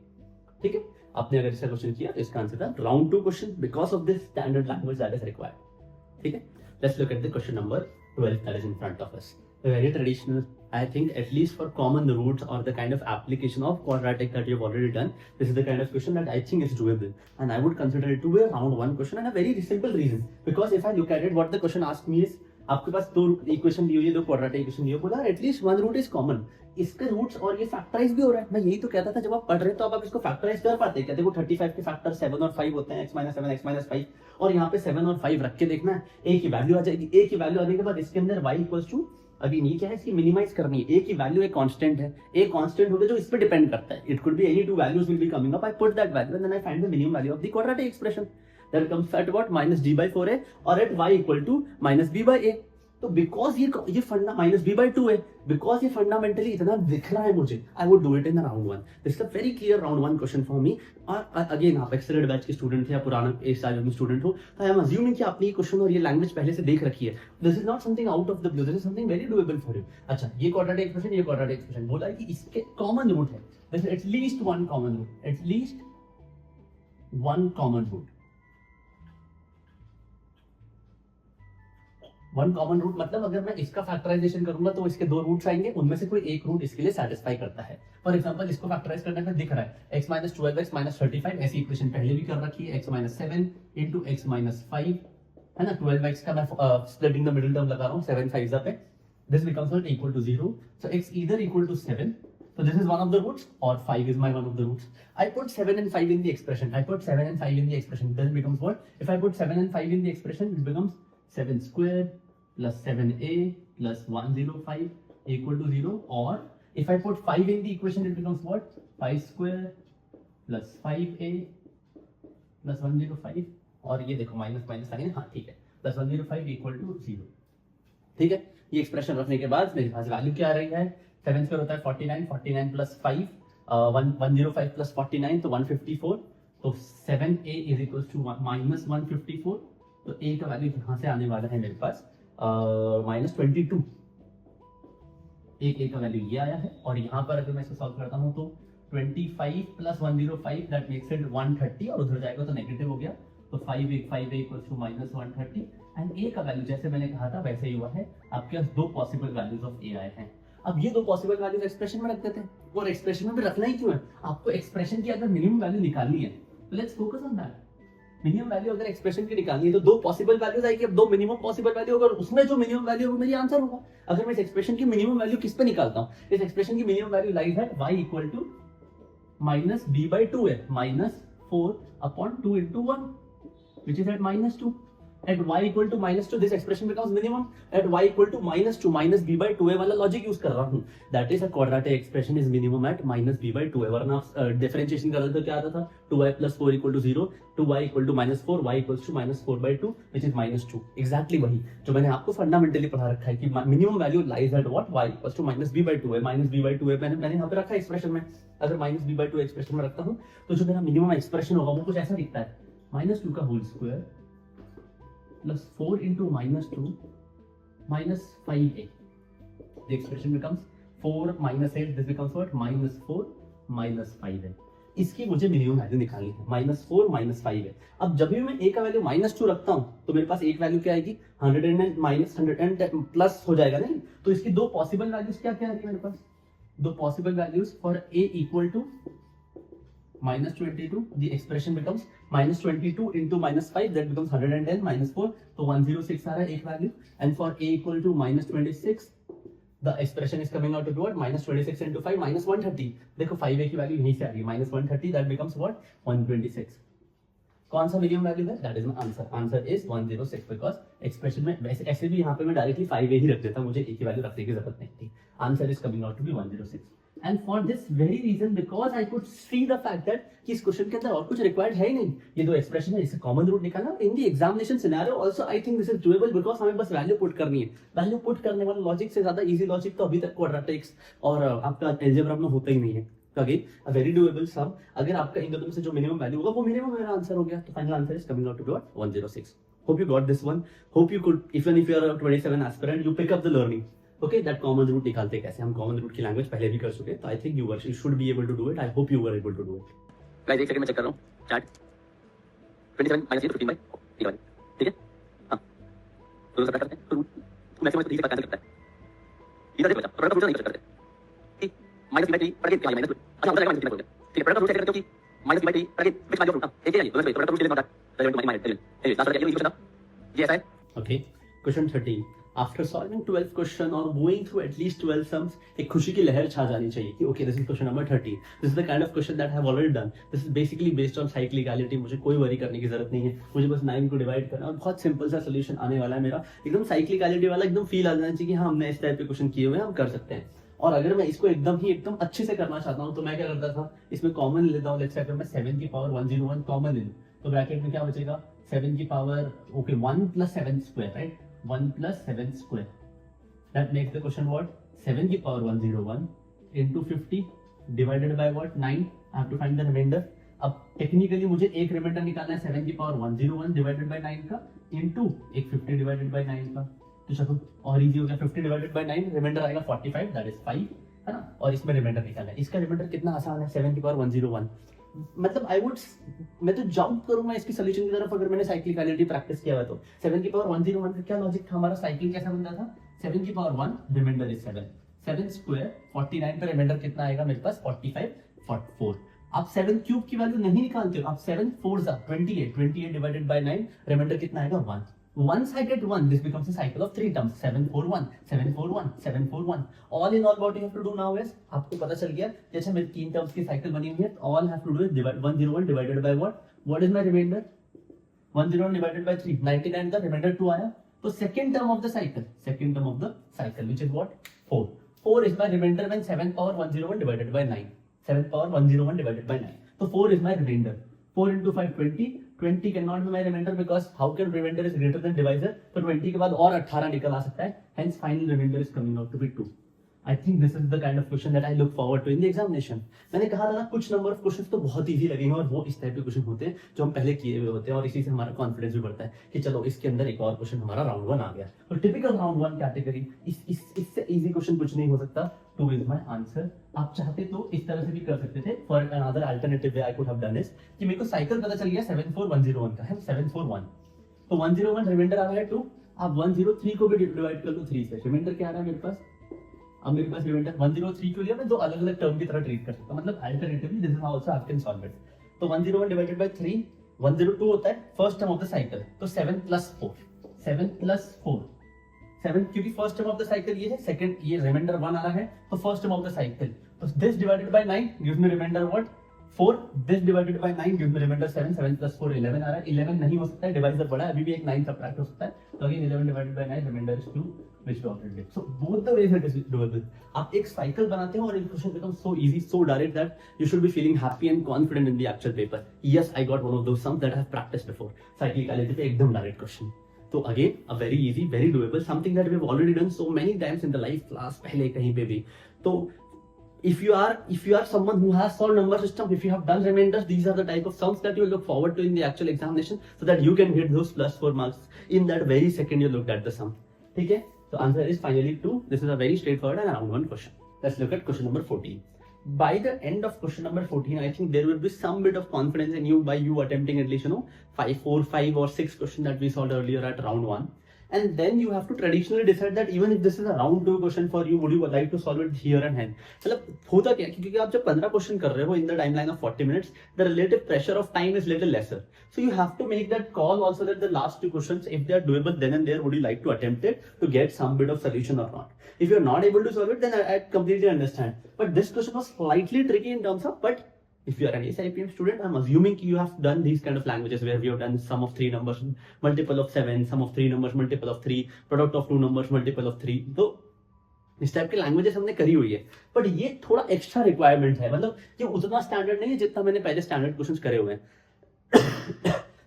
ठीक है, आपने अगर इसका क्वेश्चन किया तो इसका आंसर था round 2 question because of this standard language that is required. ठीक है, let's look at the question number 12 that is in front of us. A very traditional, I think, at least for common roots or the kind of application of quadratic that you've already done, this is the kind of question that I think is doable. And I would consider it to be a round 1 question and a very simple reason. Because if I look at it, what the question asked me is, आपके पास दो equation दी हुई है, दो quadratic equation दी हुई है, बोला at least one root is common. इसके roots और ये फैक्टराइज भी हो रहा है. मैं यही तो कहता था, जब आप पढ़ रहे तो आप इसको फैक्टराइज कर पाते. कहते वो 35 के फैक्टर 7 और 5 होते हैं, x - 7 x - 5, और यहाँ पे 7 और 5 रख के देखना है, a की वैल्यू आ जाएगी. a की वैल्यू आने के बाद इसके अंदर y इक्वल्स टू, अभी नहीं क्या है, इसकी मिनिमाइज करनी है. a की वैल्यू एक कांस्टेंट है, a कांस्टेंट होगा जो इस पे डिपेंड करता है. It could be any two values will be coming up. I put that value and then I find the minimum value of the quadratic expression that comes at what -d/4a और eight y equal to -b/a. तो because ये फंडा -b/2 है, because ये fundamentally इतना दिख रहा है मुझे, I would do it in round 1. This is a very clear round 1 question for me. और अगेन आप एक्सेलेंट बैच के स्टूडेंट थे या पुराना एक साल में स्टूडेंट हो, तो आई एम अज्यूमिंग कि आपने ये क्वेश्चन और ये लैंग्वेज पहले से देख रखी है. This is not something out of the blue, this is something very doable for you. अच्छा, ये क्वाड्रेटिक एक्सप्रेशन, ये क्वाड्रेटिक एक्सप्रेशन, बोला है कि इसके कॉमन रूट है. This is at least one common root, at least one common root. One common root मतलब अगर मैं इसका फैक्टराइजेशन करूंगा तो इसके दो रूट्स आएंगे, उनमें से कोई एक रूट इसके लिए सेटिस्फाई करता है. फॉर एग्जांपल, इसको फैक्टराइज करने में दिख रहा है x - 12x - 35, ऐसी इक्वेशन पहले भी कर रखी है, x - 7 into x - 5 है ना. 12x का मैं स्प्लिटिंग द मिडिल टर्म लगा रहा हूँ, 7 5s पे, this becomes equal to 0. So x either equal to 7, so this is one of the roots, or 5 is my one of the roots. I put 7 and 5 in the expression. I put 7 and 5 in the expression. Then becomes what? If I put 7 and 5 in the expression, it becomes 7 square plus 7a plus 105 equal to 0. Or if I put 5 in the equation, it becomes what? 5 square plus 5a plus 105. और ये देखो minus minus sign है, हाँ ठीक है, plus 105 equal to 0. ठीक है, ये एक्सप्रेशन रखने के बाद मेरे पास वैल्यू क्या आ रही है? 7 स्क्वायर होता है 49, 49 प्लस 5 105 प्लस 49 तो 154. तो 7a is equal to minus 154. तो a का वैल्यू यहाँ से आने वाला है मेरे पास -22. एक का वैल्यू ये आया है, और यहाँ पर अगर मैं इसको सॉल्व करता हूँ तो 25 प्लस 105 दैट मेक्स इट 130, और उधर जाएगा तो नेगेटिव हो गया. तो 5a equals to -130. And a का वैल्यू जैसे मैंने कहा था वैसे ही हुआ है. आपके पास दो पॉसिबल वैल्यूज ऑफ a आए हैं. अब ये दो पॉसिबल वैल्यूज एक्सप्रेशन में रख देते हैं, और एक्सप्रेशन में भी रखना ही क्यों है? आपको एक्सप्रेशन की अगर मिनिमम वैल्यू निकालनी है, let's focus on that. Minimum value अगर एक्सप्रेशन की निकालनी है तो दो पॉसिबल वैल्यूज आएगी. अब दो मिनिमम पॉसिबल वैल्यू, अगर उसमें जो मिनिमम वैल्यू है वो मेरी आंसर होगा. अगर मैं इस एक्सप्रेशन की मिनिमम वैल्यू किस पे निकालता हूँ? इस एक्सप्रेशन की मिनिमम वैल्यू लाइज है y इक्वल टू -b/2 है, -4/2 into 1 which is at -2. At y equal to -2, this expression becomes minimum. At y equal to -2, -b/2a वाला लॉजिक यूज कर रहा हूँ. That is a quadratic expression is minimum at -b/2a. वरना differentiation कर तो क्या आता था? 2y plus 4 equal to 0, 2y equal to -4, y equals to -4/2 which is -2. Exactly वही जो मैंने आपको फंडामेंटली पढ़ा रखा है कि minimum value lies at what? y equals to -b/2a. -b/2a मैंने यहाँ पे रखा है एक्सप्रेशन में. अगर -b/2 एक्सप्रेशन में रखता हूँ तो जो मेरा मिनिमम एक्सप्रेशन होगा वो कुछ ऐसा दिखता है, -2 का whole square plus 4 into -2 minus 5a. The expression becomes 4 minus 8. This becomes what? -4 minus 5a. इसकी मुझे मिनिमम वैल्यू निकालनी है, -4 minus 5a. अब जब भी मैं a का वैल्यू -2 रखता हूँ तो मेरे पास एक वैल्यू क्या आएगी? 100 and -100 प्लस हो जाएगा नहीं. तो इसकी दो पॉसिबल वैल्यूज क्या क्या आएगी मेरे पास? दो possible values for a equal to -22. The expression becomes -22 into -5 that becomes 110 -4, तो 106 आ रहा है एक value. And for a equal to -26 the expression is coming out to what? -26 into 5 -130. देखो 5a की वैल्यू यहीं से आ गई, -130 that becomes what? 126. कौन सा मिनिमम वैल्यू है? That is my answer. Answer is 106 because expression में वैसे ऐसे भी यहाँ पे मैं डायरेक्टली 5a ही रख देता, मुझे a की वैल्यू रखने की जरूरत नहीं थी. Answer is coming out to be 106. And for this very reason, because I could see the fact that कि इस क्वेश्चन के अंदर और कुछ रिक्वायर्ड है ही नहीं, ये दो एक्सप्रेशन है, इससे कॉमन रूट निकालना. In the examination scenario also I think this is doable because हमें बस वैल्यू पुट करनी है. वैल्यू पुट करने वाला लॉजिक से ज्यादा इजी लॉजिक तो अभी तक क्वाड्रेटिक्स और आपका अलजेब्रा में होता ही नहीं है. तो अगेन अ वेरी डूएबल सम. अगर आपका इन दोनों में से जो मिनिमम वैल्यू होगा वो मिनिमम मेरा आंसर हो गया. तो final answer is coming out to 106. Hope you got this one. Hope you could, even if you are a 27 aspirant, you pick up the learning. Okay, that common root निकालते कैसे, हम common root की language पहले भी कर चुके हैं, तो I think you should be able to do it. I hope you were able to do it. Guys एक सेकंड में चेक कर रहा हूं चार्ट 27 माइनस 15 बाय ठीक है हां तो सब करते हैं तो मैक्सिमम तो 30 तक कैंसिल करता है इधर देखो प्रोडक्ट रूट नहीं कर सकते ठीक माइनस बाय 3 पर अगेन माइनस अच्छा होता है माइनस 3 बोलते हैं ठीक है प्रोडक्ट रूट चेक करते हो कि माइनस बाय 3 पर अगेन विच वैल्यू ऑफ एक ही है दोनों प्रोडक्ट रूट ले not that two minus anyway last वाला ये क्वेश्चन था ये ऐसा है Okay, question 13. After solving 12 question or going through at least 12 sums, एक खुशी की लहर छा जानी चाहिए कि okay, this is question number 13. This is the kind of question that I have already done. This is basically based on cyclicality. मुझे कोई वरी करने की जरूरत नहीं है, मुझे बस 9 को डिवाइड करना और बहुत सिंपल सा सोल्यूशन आने वाला है मेरा. एकदम cyclicality वाला एकदम फील आ जाना चाहिए कि हाँ हमने इस टाइप के क्वेश्चन किए हुए हैं, हम कर सकते हैं. और अगर मैं इसको एकदम अच्छे से करना चाहता हूँ तो मैं क्या करता था, इसमें कॉमन लेता हूँ. लेट्स से अगर मैं 7 की पावर 101 कॉमन ले लूँ तो ब्रैकेट में क्या बचेगा, 7 की power okay 1 plus 7 square, right, 1 plus 7 square. That makes the question what? 7 की power 101 into 50 divided by what? 9. I have to find the remainder. अब टेक्निकली मुझे एक रिमाइंडर निकालना है 7 की पावर 101 डिवाइडेड बाय 9 का इनटू एक 50 डिवाइडेड बाय 9 का. तो चलो और इजी हो गया, 50 डिवाइडेड बाय 9 रिमाइंडर आएगा 45, दैट इज 5, है ना. और इसमें रिमाइंडर निकालना है. इसका रिमाइंडर कितना आसान है, 7 की पावर 101. मतलब मैं तो जंप करूंगा इसकी सोल्यूशन की तरफ अगर मैंने साइक्लिकलिटी प्रैक्टिस किया हुआ तो. 7 की पावर 101 का क्या लॉजिक था, हमारा साइकिल कैसा बनता था, 7 की पावर 1 रिमाइंडर इज 7, 7 स्क्वायर 49 पे रिमाइंडर कितना आएगा मेरे पास 45 44. आप 7 क्यूब की वैल्यू नहीं निकालते हो, आप 7 4 28 डिवाइडेड बाय 9 रिमाइंडर कितना आएगा 1. Once I get 1, this becomes a cycle of 3 terms, 7 4 1 7 4 1 7 4 1. All in all what you have to do now is, आपको पता चल गया जैसे मेरी 3 टर्म्स की साइकिल बनी हुई है, all I have to do is divide 101 divided by what is my remainder, 101 divided by 3 99 का remainder 2 आया. तो second term of the cycle which is what 4 is my remainder when 7 power 101 divided by 9, 7 power 101 divided by 9. So 4 is my remainder. 4 into 5 20 cannot be my remainder because how can remainder is greater than divisor. तो 20 के बाद और 18 निकल आ सकता है, hence final remainder is coming out to be 2. I think this is the kind of question that I look forward to in the examination. मैंने कहा था ना कुछ नंबर ऑफ क्वेश्चंस तो बहुत इजी लगेंगे और वो इस टाइप के क्वेश्चन होते हैं जो हम पहले किए हुए होते हैं और इसी से हमारा कॉन्फिडेंस भी बढ़ता है कि चलो इसके अंदर एक और क्वेश्चन हमारा राउंड 1 आ गया. तो टिपिकल राउंड 1 कैटेगरी, इससे इजी क्वेश्चन कुछ नहीं हो सकता. 2 is my answer. आप चाहते तो इस तरह से भी कर सकते थे. For another alternative way I could have done is कि मेरे को साइकिल पता चल गया 74101 का है, 741. तो 101 रिमाइंडर आ रहा है 2. आप 103 को भी डिवाइड कर लो 3 से, रिमाइंडर क्या आ रहा है मेरे पास. अब मेरे पास रिमाइंडर 103 को लिया मैं, दो अलग अलग टर्म की तरह ट्रीट कर सकता हूं, मतलब alternatively this is how also I can solve it. तो 101 डिवाइडेड बाय 3 102 होता है first term of the cycle. तो 7 plus 4 7 क्योंकि first term of the cycle ये है, सेकंड ये रिमाइंडर 1 आ रहा है तो first term of the cycle. तो this divided by 9 gives me remainder what 4. This divided by 9 gives me remainder 7. 7 plus 4 11 आ रहा है. 11 नहीं हो सकता है, डिवाइजर बड़ा है, अभी भी एक 9 सबट्रैक्ट हो सकता है. तो again 11 divided by 9 remainder is 2 which we already did. So both the ways it is doable. आप एक साइकिल बनाते हो और एक question becomes so easy, so direct that you should be feeling happy and confident in the actual paper. Yes, I got one of those sums that I have practiced before. Cyclicality पे एकदम direct question. तो again a very easy, very doable, something that we have already done so many times in the life class पहले कहीं पे भी. तो if you are someone who has solved number system, if you have done remainders, these are the type of sums that you look forward to in the actual examination so that you can get those +4 marks in that very second you looked at the sum. ठीक है. So answer is finally 2. This is a very straightforward and round 1 question. Let's look at question number 14. By the end of question number 14, I think there will be some bit of confidence in you by you attempting at least 5 or 6 questions that we solved earlier at round 1. And then you have to traditionally decide that even if this is a round 2 question for you, would you like to solve it here and then? मतलब होता क्या क्योंकि आप जब 15 question कर रहे हो in the timeline of 40 minutes, the relative pressure of time is little lesser. So you have to make that call also that the last 2 questions, if they are doable then and there, would you like to attempt it to get some bit of solution or not? If you are not able to solve it, then I completely understand. But this question was slightly tricky in terms of, but if you are an SIPM student, I'm assuming you have done these kind of languages where we have done sum of 3 numbers, multiple of 7, sum of 3 numbers, multiple of 3, product of 2 numbers, multiple of 3. तो इस type के languages हमने करी हुई है, but ये थोड़ा extra requirement है. मतलब ये उतना स्टैंडर्ड नहीं है जितना मैंने पहले स्टैंडर्ड क्वेश्चंस करे हुए हैं.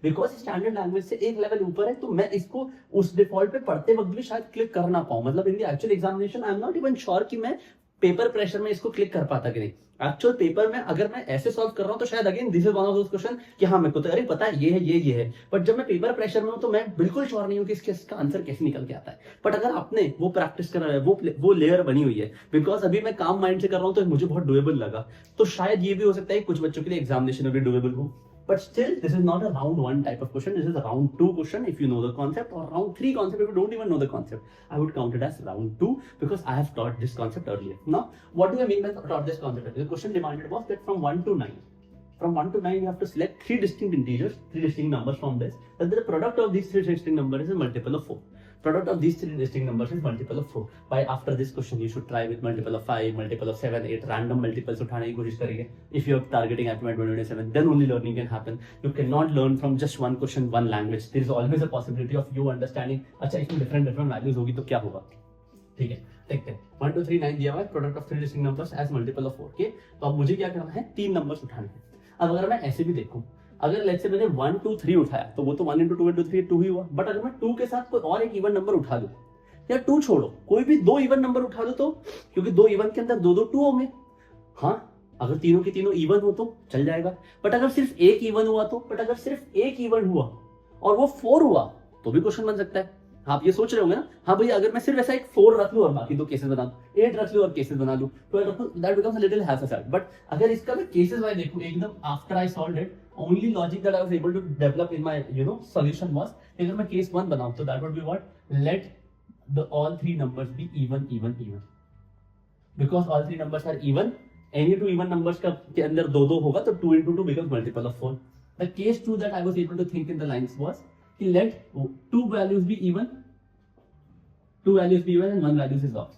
बिकॉज स्टैंडर्ड लैंग्वेज से एक लेवल ऊपर है तो मैं इसको उस डिफॉल्ट पे पढ़ते वक्त भी शायद क्लिक कर ना पाऊं. मतलब इन the actual examination I am not even sure कि मैं पेपर प्रेशर में इसको क्लिक कर पाता कि नहीं। एक्चुअल पेपर में अगर मैं ऐसे सॉल्व कर रहा हूं तो शायद again this is one of those question कि हाँ मेरे को तो अरे पता है ये है, बट जब मैं पेपर प्रेशर में हूं तो मैं बिल्कुल श्योर नहीं हूं कि इसका आंसर कैसे निकल के आता है। बट अगर आपने वो प्रैक्टिस करा है, वो लेयर बनी हुई है, बिकॉज अभी मैं काम माइंड से कर रहा हूं तो मुझे बहुत डुएबल लगा, तो शायद ये भी हो सकता है कुछ बच्चों के लिए एग्जामिनेशन में भी डुएबल हो। But still, this is not a round 1 type of question. This is a round 2 question if you know the concept, or round 3 concept if you don't even know the concept. I would count it as round 2 because I have taught this concept earlier. Now, what do I mean by taught this concept? The question demanded was that from 1 to 9. From 1 to 9, you have to select 3 distinct integers, 3 distinct numbers from this. Then the product of these 3 distinct numbers is a multiple of 4. Product of these 3 distinct numbers is multiple of 4. By after this question, you should try with multiple of 5, multiple of 7, 8, random multiples उठाने की कोशिश करिए. If you are targeting IPMAT 2027, then only learning can happen. You cannot learn from just one question, one language. There is always a possibility of you understanding. अच्छा इसमें different values होगी तो क्या होगा? ठीक है, देखते हैं. 1, 2, 3, 9 दिया हुआ है. Product of 3 distinct numbers as multiple of 4. Okay? तो अब मुझे क्या करना है? 3 numbers उठाने हैं. अब अगर मैं ऐसे भी देखूं, अगर लेट्स से मैंने 1, 2, 3 उठाया तो वो तो 1 into 2 into 3 2 ही हुआ. बट अगर मैं 2 के साथ कोई और एक इवन नंबर उठा दूं, या 2 छोड़ो कोई भी 2 इवन नंबर उठा दो, तो क्योंकि 2 इवन के अंदर 2 2 होंगे. हाँ, अगर तीनों के तीनों इवन हो तो चल जाएगा. बट अगर सिर्फ एक इवन हुआ तो, बट अगर सिर्फ एक इवन हुआ और वो 4 हुआ तो भी क्वेश्चन बन सकता है. आप ये सोच रहे होंगे ना, हाँ भैया अगर मैं सिर्फ ऐसा एक 4 रख लूं और बाकी 2 केसेस बना दूं, 8 रख लूं और केसेस बना लूं, 12 रख लूं, that becomes a little hassle. But अगर इसका मैं केसेस वाइज देखूं एकदम after I solved it, only logic that I was able to develop in my solution was, अगर मैं केस 1 बनाऊं तो that would be what, let the all 3 numbers be even. Because all 3 numbers are even, any 2 even numbers के अंदर 2 होगा तो 2 into 2 becomes multiple of 4. The case 2 that I was able to think in the lines was कि let 2 values be even, 2 values be even and 1 value is off.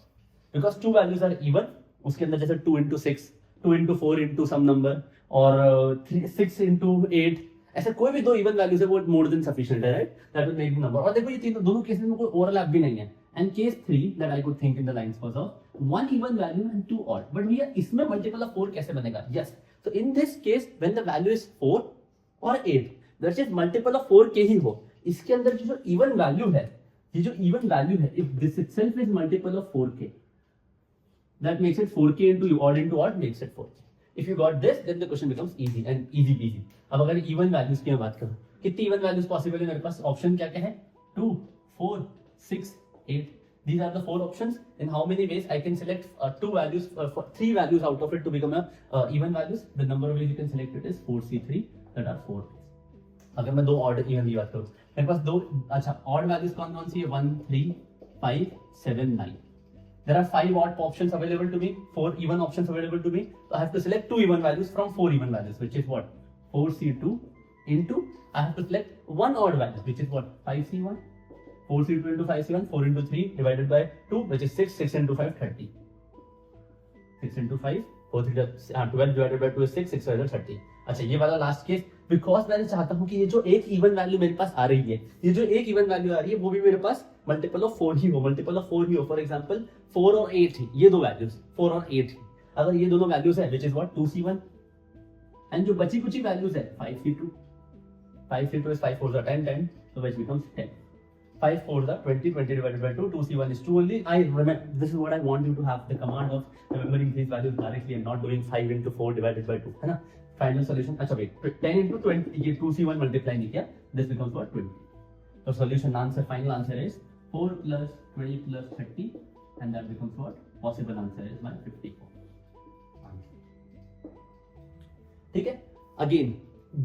Because 2 values are even, उसके अंदर जैसे 2 into 6, 2 into 4 into some number, और 6 into 8, ऐसे कोई भी 2 even values है वो मोर देन सफिशिएंट है, right? That will make the number. और देखो ये तीनों दोनों केसेस में कोई ओवरलैप भी नहीं है. And case 3 that I could think in the lines was of 1 even value and 2 odd. But भैया इसमें मल्टीपल ऑफ 4 कैसे बनेगा? यस, तो in this case when the value is 4 और 8, दैट इज मल्टीपल ऑफ 4 के ही हो. इसके अंदर जो इवन वैल्यू है, ये जो इवन वैल्यू है, if this itself is multiple of 4k, that makes it 4k into odd makes it 4k. If you got this, then the question becomes easy and easy peasy. अब अगर even values की मैं बात करूं, कितनी even values possible है मेरे पास? Option क्या क्या है? 2, 4, 6, 8. These are the 4 options. In how many ways I can select 2 values, 3 values out of it to become a even values? The number of ways you can select it is 4c3, that are 4 ways. अगर मैं 2 odd even की बात करूं, मेरे पास 2 अच्छा odd values कौन कौन सी है? 1, 3, 5, 7, 9. There are 5 odd options available to me, 4 even options available to me. So I have to select 2 even values from 4 even values, which is what? 4c2 into, I have to select 1 odd value, which is what? 5c1. 4c2 into 5c1, 4 into 3 divided by 2, which is 6. 6 into 5, 30. 6 into 5, 4, 3, 12 divided by 2 is 6, 6 divided 30. अच्छा ये वाला last case, because मैंने चाहता हूँ कि ये जो एक इवन वैल्यू मेरे पास आ रही है, ये जो एक इवन वैल्यू आ रही है वो भी मेरे पास मल्टीपल ऑफ 4 ही हो, मल्टीपल ऑफ 4 ही हो. फॉर एग्जांपल 4 और 8 ही, ये 2 वैल्यूज 4 और 8 ही. अगर ये दोनों वैल्यूज है, which is what, 2c1, and जो बची कुछ वैल्यूज है 5c2. 5c2 is 5 4s are 10, 10, so which becomes 10. 5 4s are 20, 20 divided by 2, 2c1 is 2 only. I remember, this is what I want you to have the command of remembering these values directly and not doing 5 into 4 divided by 2, है ना? Final solution, अच्छा wait, 10 into 20, ये 2c1 multiply नहीं किया, this becomes what, 20. तो solution answer, final answer is 4 plus 20 plus 30, and that becomes what? Possible answer is my 54. ठीक है? Again,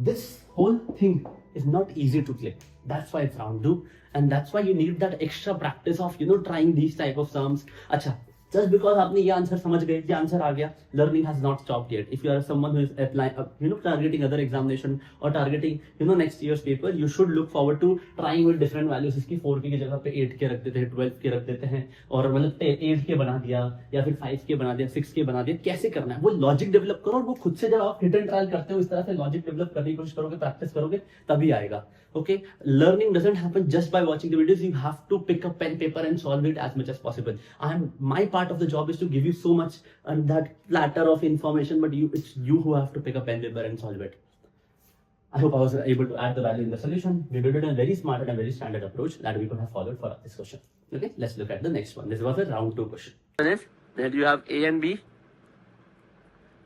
this whole thing is not easy to click. That's why it's round 2, and that's why you need that extra practice of trying these type of sums. अच्छा, just because आपने ये answer समझ गए, ये answer आ गया, learning has not stopped yet. If you are someone who is applying, targeting other examination or targeting, next year's paper, you should look forward to trying with different values. इसकी 4 की जगह पे 8 के रख देते हैं, 12 के रख देते हैं, और मतलब 8 के बना दिया, या फिर 5 के बना दिया, 6 के बना दिया. कैसे करना है वो लॉजिक डेवलप करो, और वो खुद से जब आप हिट एंड ट्रायल करते हो, इस तरह से लॉजिक डेवलप करने की कोशिश करोगे, प्रैक्टिस करोगे, तभी आएगा. Okay, learning doesn't happen just by watching the videos. You have to pick up pen, paper and solve it as much as possible. My part of the job is to give you so much that platter of information, but it's you who have to pick up pen, paper and solve it. I hope I was able to add the value in the solution. We did it in a very smart and a very standard approach that we could have followed for this question. Okay, let's look at the next one. This was a round 2 question. If Then you have A and B.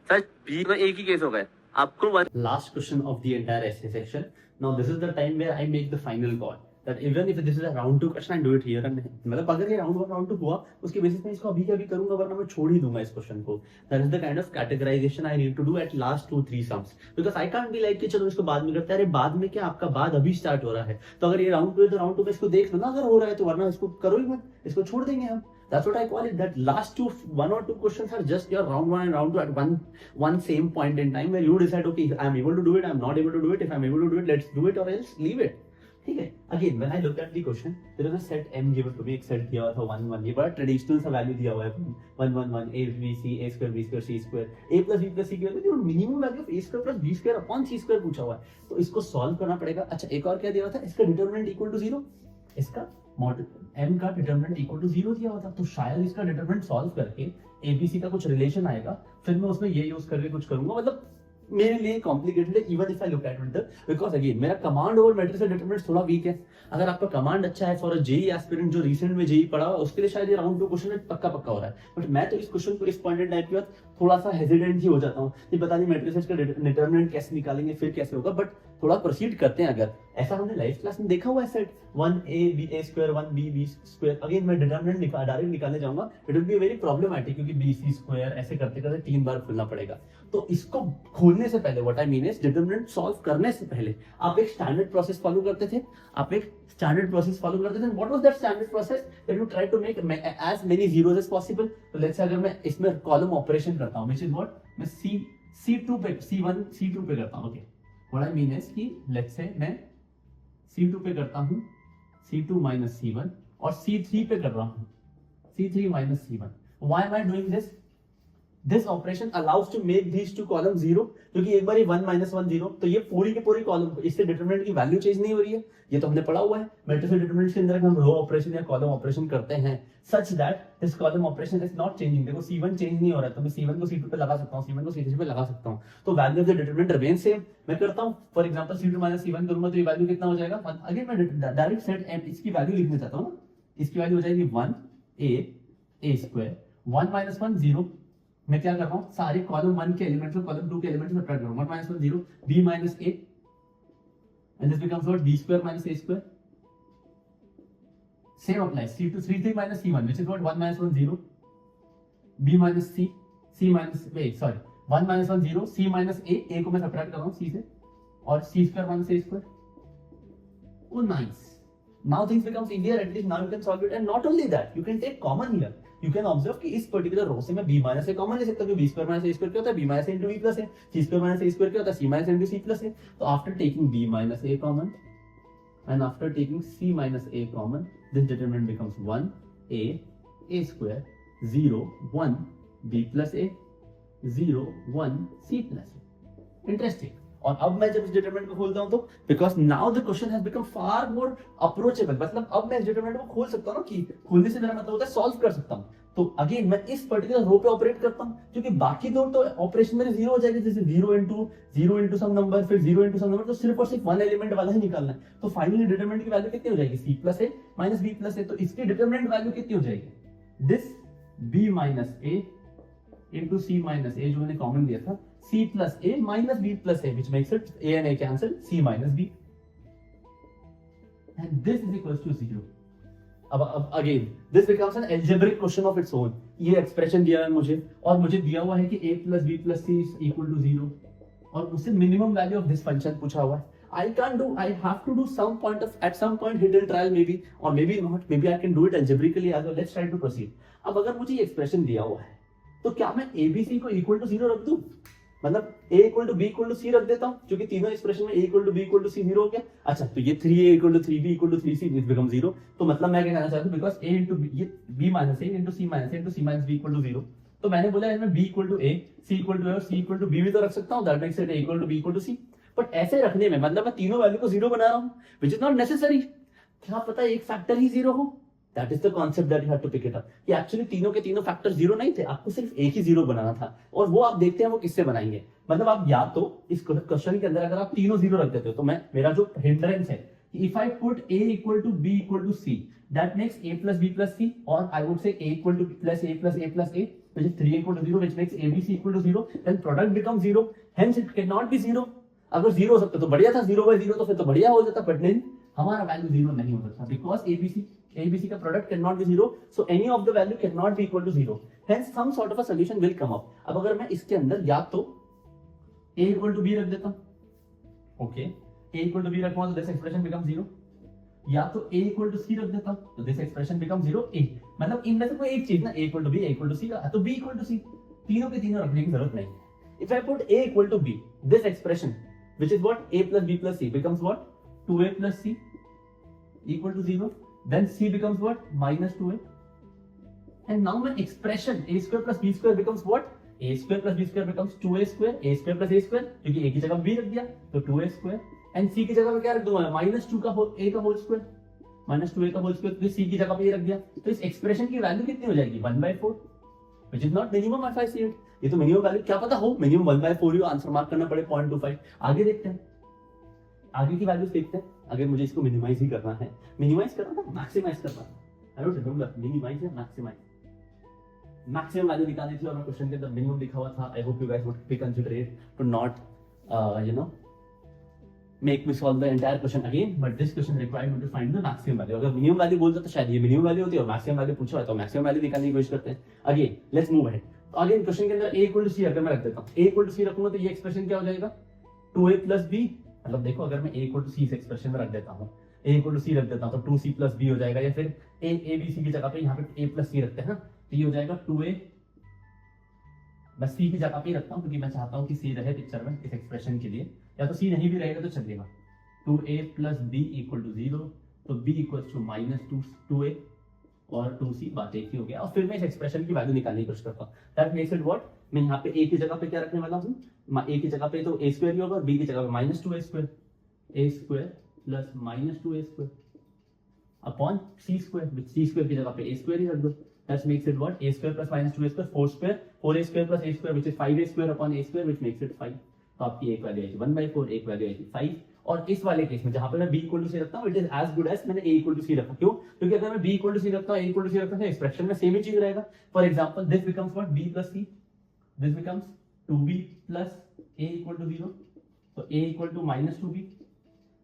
Sir B में एक ही case होगा, आपको one Last question of the entire essay section. Now this is the time where I make the final call. That even if this is a round 2 question, I do it here and मतलब अगर ये round 1 round 2 हुआ उसके basis में इसको अभी क्या भी करूंगा, वरना मैं छोड़ ही दूंगा इस क्वेश्चन को. That is the kind of categorization I need to do at last 2-3 sums, because I can't be like कि चलो इसको बाद में करते हैं. अरे बाद में क्या, आपका बाद अभी स्टार्ट हो रहा है. तो अगर ये राउंड 2 है तो राउंड 2 में इसको देख लो ना अगर हो रहा है तो, वरना इसको करो ही मत, इसको छोड़ देंगे हम. That's what I call it. That last 1 or 2 questions are just your round 1 and round 2 at one same point in time where you decide, okay, I'm able to do it, I'm not able to do it. If I'm able to do it, let's do it, or else leave it. ठीक है. Again, when I looked at the question, there was a set m given to me. एक set दिया हुआ था 1 1. ये बड़ा traditional सा value दिया हुआ है 1 1 1 a b c a square b square c square a plus b plus c की value minimum value of a square plus b square upon c square पूछा हुआ है. तो इसको सॉल्व करना पड़ेगा. अच्छा, एक और क्या दिया हुआ था, इसका डिटरमिनेंट इक्वल टू 0, इसका m का डिटरमिनेंट इक्वल टू 0 दिया हुआ था. तो शायद इसका डिटरमिनेंट सॉल्व करके abc का कुछ रिलेशन आएगा, फिर मैं उसमें ये यूज करके कुछ करूंगा. मतलब मेरे लिए कॉम्प्लिकेटेड है even if I look at it, because again मेरा कमांड ओवर मैट्रिक्स का डिटरमिनेंट थोड़ा वीक है. अगर आपका कमांड अच्छा है फॉर अ जेई एस्पिरेंट जो रिसेंट में जेई पढ़ा हुआ, उसके लिए शायद ये राउंड 2 क्वेश्चन पक्का हो रहा है. बट मैं तो इस क्वेश्चन को इस पॉइंट इन टाइम के बाद थोड़ा सा हेजिडेंट ही हो जाता हूँ कि पता नहीं मैट्रिक्स का डिटरमिनेंट कैसे निकालेंगे, फिर कैसे होगा. बट थोड़ा प्रोसीड करते हैं. अगर ऐसा हमने लाइफ क्लास में देखा हुआ है set 1a b a square 1b b square, again मैं डिटरमिनेंट डायरेक्ट निकालने जाऊंगा, it will be very problematic, क्योंकि bc स्क्वायर ऐसे करते करते 3 बार खोलना पड़ेगा. तो इसको खोलने से पहले what I mean is determinant solve करने से पहले आप एक स्टैंडर्ड प्रोसेस फॉलो करते थे. What was that standard process? That you try to make as many zeros as possible. तो लेट्स से अगर मैं इसमें कॉलम ऑपरेशन करता हूं, व्हिच इज व्हाट मैं c2 पे c1 c2 पे करता हूं. Okay, what I mean is कि लेट्स से मैं c2 पे करता हूं c2 minus c1 और c3 पे कर रहा हूं c3 minus c1. Why am I doing this? This operation allows to make these two columns 0, क्योंकि एक बार 1 minus 1 0, तो ये पूरी के पूरी कॉलम, इससे डिटरमिनेंट की वैल्यू चेंज नहीं हो रही है. ये तो हमने पढ़ा हुआ है मैट्रिक्स डिटरमिनेंट के अंदर हम रो ऑपरेशन या कॉलम ऑपरेशन करते हैं such that this column operation is not changing. देखो c1 चेंज नहीं हो रहा है, तो मैं c1 को c2 पे लगा सकता हूं, c1 को c3 पे लगा सकता हूं. तो value of the determinant remain same. मैं करता हूं for example c2 minus c1 करूंगा तो ये वैल्यू कितना हो जाएगा 1. अगेन मैं डायरेक्ट सेट m इसकी वैल्यू लिखना चाहता हूं ना, इसकी वैल्यू हो जाएगी 1 a square 1 minus 1 0. मैं क्या कर रहा हूं, सारे कॉलम 1 के एलिमेंट्स और कॉलम 2 के एलिमेंट्स में सब्ट्रैक्ट कर रहा हूं. 1 minus 1 0 b minus a and this becomes what b square minus a square. Same applies c3 minus c1, which is what 1 minus 1 0 b minus c minus 1 minus 1 0 c minus a को मैं subtract कर रहा हूं c से, और c square minus a square. Oh nice, now things becomes easier. At least now you can solve it. And not only that, you can take common here. You can observe कि इस particular रो से मैं b minus a common ले सकता हूं. b square minus a square क्या होता है, b minus a into b plus a. c square minus a square क्या होता है, c minus a into c plus a. तो after taking b minus a common and after taking c minus a common, this determinant becomes 1 a square 0 1 b plus a 0 1 c plus a. Interesting. और अब मैं जब इस determinant को खोलता हूं तो because now the question has become far more approachable, मतलब अब मैं इस डिटरमिनेंट को खोल सकता हूं ना, कि खोलने से मेरा मतलब होता है सॉल्व कर सकता हूं. तो अगेन मैं इस पर्टिकुलर रो पे ऑपरेट करता हूं, क्योंकि बाकी दो तो ऑपरेशन मेरे 0 हो जाएगी, जैसे 0 into सम नंबर, फिर 0 into सम नंबर, तो सिर्फ और सिर्फ वन एलिमेंट वाला ही निकालना है. तो फाइनली डिटरमिनेंट की वैल्यू कितनी हो जाएगी, c plus a minus b plus a. तो इसकी डिटरमिनेंट वैल्यू कितनी हो जाएगी, this b minus a into c minus a जो मैंने कॉमन दिया था, c plus a minus b plus a, which makes it a and a cancel, c minus b, and this is equals to 0. अब again this becomes an algebraic question of its own. ये expression दिया है मुझे, और मुझे दिया हुआ है कि a plus b plus c is equal to 0, और उससे minimum value of this function पूछा हुआ है. I have to do at some point hidden trial maybe, or maybe not, maybe I can do it algebraically as well. Let's try to proceed. अब अगर मुझे ये expression दिया हुआ है, तो क्या मैं abc को इक्वल टू 0 रख दूं, मतलब a equal to b equal to c रख देता हूं, क्योंकि तीनों एक्सप्रेशन में a equal to b equal to c 0 हो गया. अच्छा, तो ये 3a equal to 3b equal to 3c it become 0. तो मतलब मैं क्या कहना चाहता हूं, बिकॉज़ a इनटू b, ये b minus a into c minus a into c minus b equal to 0, तो मैंने बोला इसमें b equal to a, c equal to a और c इक्वल टू b भी तो रख सकता हूं. That makes it a equal to b equal to c. But ऐसे रखने में मतलब मैं तीनों वैल्यू को 0 बना रहा हूं, व्हिच इज नॉट नेसेसरी. क्या पता एक फैक्टर ही 0 हो. That is the concept that you have to pick it up. कि एक्चुअली तीनों के तीनों फैक्टर 0 नहीं थे, आपको सिर्फ एक ही 0 बनाना था, और वो आप देखते हैं वो किससे बनाएंगे. मतलब आप या तो इस क्वेश्चन के अंदर अगर आप तीनों 0 रख देते हो, तो मेरा जो हिंड्रेंस है if I put a equal to b equal to c, that makes a plus b plus c, or I would say a equal to plus a plus a plus a, which is 3 equal to 0, which makes abc equal to 0, then product becomes 0, hence it cannot be 0. अगर 0 हो सकता तो बढ़िया था, 0 by 0 तो फिर तो बढ़िया हो जाता, but नहीं, हमारा वैल्यू 0 नहीं हो सकता, because ABC का product cannot be 0, so any of the value cannot be equal to 0, hence some sort of a solution will come up. अब अगर मैं इसके अंदर या तो a equal to b रख देता हूँ, okay, a equal to b रखूंगा तो this expression becomes 0, या तो a equal to c रख देता हूँ तो this expression becomes 0 a, मतलब इनमें से कोई एक चीज ना, a equal to b, a equal to c का, तो b equal to c, तीनों के तीनों रखने की जरूरत नहीं. If I put a equal to b, this expression which is what, a plus b plus c becomes what, 2a plus c equal to 0, then c becomes what, minus 2a, and now my expression a square plus b square becomes what, a square plus b square becomes 2a square, a square plus a square, क्योंकि a की जगह b रख दिया तो 2a square, and c की जगह पे क्या रख दूंगा, minus 2 का a का होल स्क्वायर, minus 2a का होल स्क्वायर, तो c की जगह पे ये रख दिया, तो इस एक्सप्रेशन की वैल्यू कितनी हो जाएगी, 1/4, which is not minimum if I see it. ये तो मिनिमम वैल्यू, क्या पता हो मिनिमम 1/4 हो, आंसर मार्क करना पड़े 0.25. आगे देखते हैं, आगे की वैल्यूज देखते हैं. अगर मुझे इसको मिनिमाइज ही करना है, मिनिमाइज करना था मैक्सिमाइज करना है, आई डोंट रिमेंबर मिनिमाइज या मैक्सिमाइज, मैक्सिमम वैल्यू निकालनी थी और मैं क्वेश्चन के अंदर मिनिमम लिखा हुआ था. I hope you guys would be consider it to not you know make me solve the entire question again, but this question required me to find the maximum value. अगर minimum value बोलता तो शायद ये minimum value होती है, और maximum value पूछा है तो maximum value निकालने की कोशिश करते हैं. Again, let's move ahead. तो अगेन क्वेश्चन के अंदर a equal to c अगर मैं रख देता हूँ, a equal to c रखूंगा तो ये एक्सप्रेशन क्या हो जाएगा, 2a plus b, मतलब देखो अगर मैं a equal to c इस एक्सप्रेशन में रख देता हूँ, a equal to c रख देता हूँ तो 2c plus b हो जाएगा, या फिर a b c की जगह पे यहाँ पे a plus c रखते हैं ना, तो ये हो जाएगा 2a, मैं c की जगह पे ही रखता हूँ क्योंकि मैं चाहता हूँ कि c रहे पिक्चर में इस एक्सप्रेशन के लिए, या तो c नहीं भी रहेगा तो चलेगा. 2a plus b equal to 0, तो b equals to minus 2a और 2c बात एक ही हो गया. और फिर मैं इस एक्सप्रेशन की वैल्यू निकालने की कोशिश करता हूँ. दैट मेक्स इट व्हाट, मैं यहाँ पे a की जगह पे क्या रखने वाला हूँ, a की जगह पे तो a स्क्वायर ही होगा, और b की जगह पे minus 2a square, a square plus minus 2a square upon c square, which c square की जगह पे a स्क्वायर ही रख दो. That makes it what, a square plus minus 2a square 4 square, 4a square plus a square which is 5a square upon a square, which makes it 5. तो आपकी एक value आएगी 1/4, एक वैल्यू आएगी 5. और इस वाले केस में जहां पे मैं b इक्वल टू c रखता हूं, it is as good as मैंने a इक्वल टू c रखा. क्यों? क्योंकि अगर मैं b इक्वल टू c रखता हूं, a इक्वल टू c रखता हूं, एक्सप्रेशन में सेम ही चीज रहेगा. For example this becomes what, b plus c, this becomes 2b plus a equal to 0, तो a equal to minus 2b.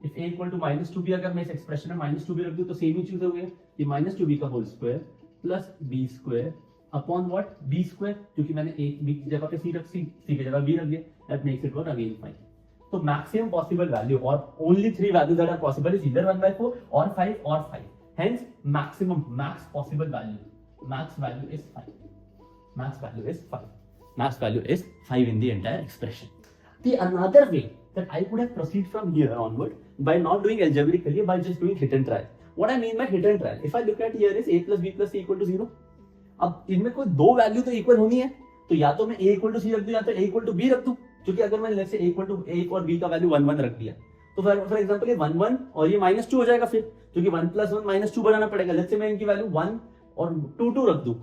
If a equal to minus 2b अगर मैं इस एक्सप्रेशन में माइनस 2b रख दूं तो सेम ही चीज हो गई, ये माइनस 2b का whole square plus b square upon what, b square, क्योंकि मैंने a b की जगह पे c रख c की जगह b रख दिया. That makes it what, again 5. So maximum possible value or only 3 values that are possible is either 1/4 or 5 or 5. Hence maximum, max possible value, max value is 5. Max value is 5. Max value is 5 in the entire expression. The another way that I could have proceed from here onward by not doing algebraically, by just doing hit and try. What I mean by hit and try, if I look at here is a plus b plus c equal to 0. अब इनमें कोई दो value तो equal होनी है, तो या तो मैं a इक्वल टू c रख दूं या तो a इक्वल टू b रख दूं. क्योंकि अगर मैंने let's say a equal to a और b का वैल्यू 1 1 रख दिया तो फॉर एग्जांपल ये 1 1 और ये -2 हो जाएगा, फिर क्योंकि 1 + 1 -2 बनाना पड़ेगा. लेट्स से मैं इनकी वैल्यू 1 और 2 2 रख दूं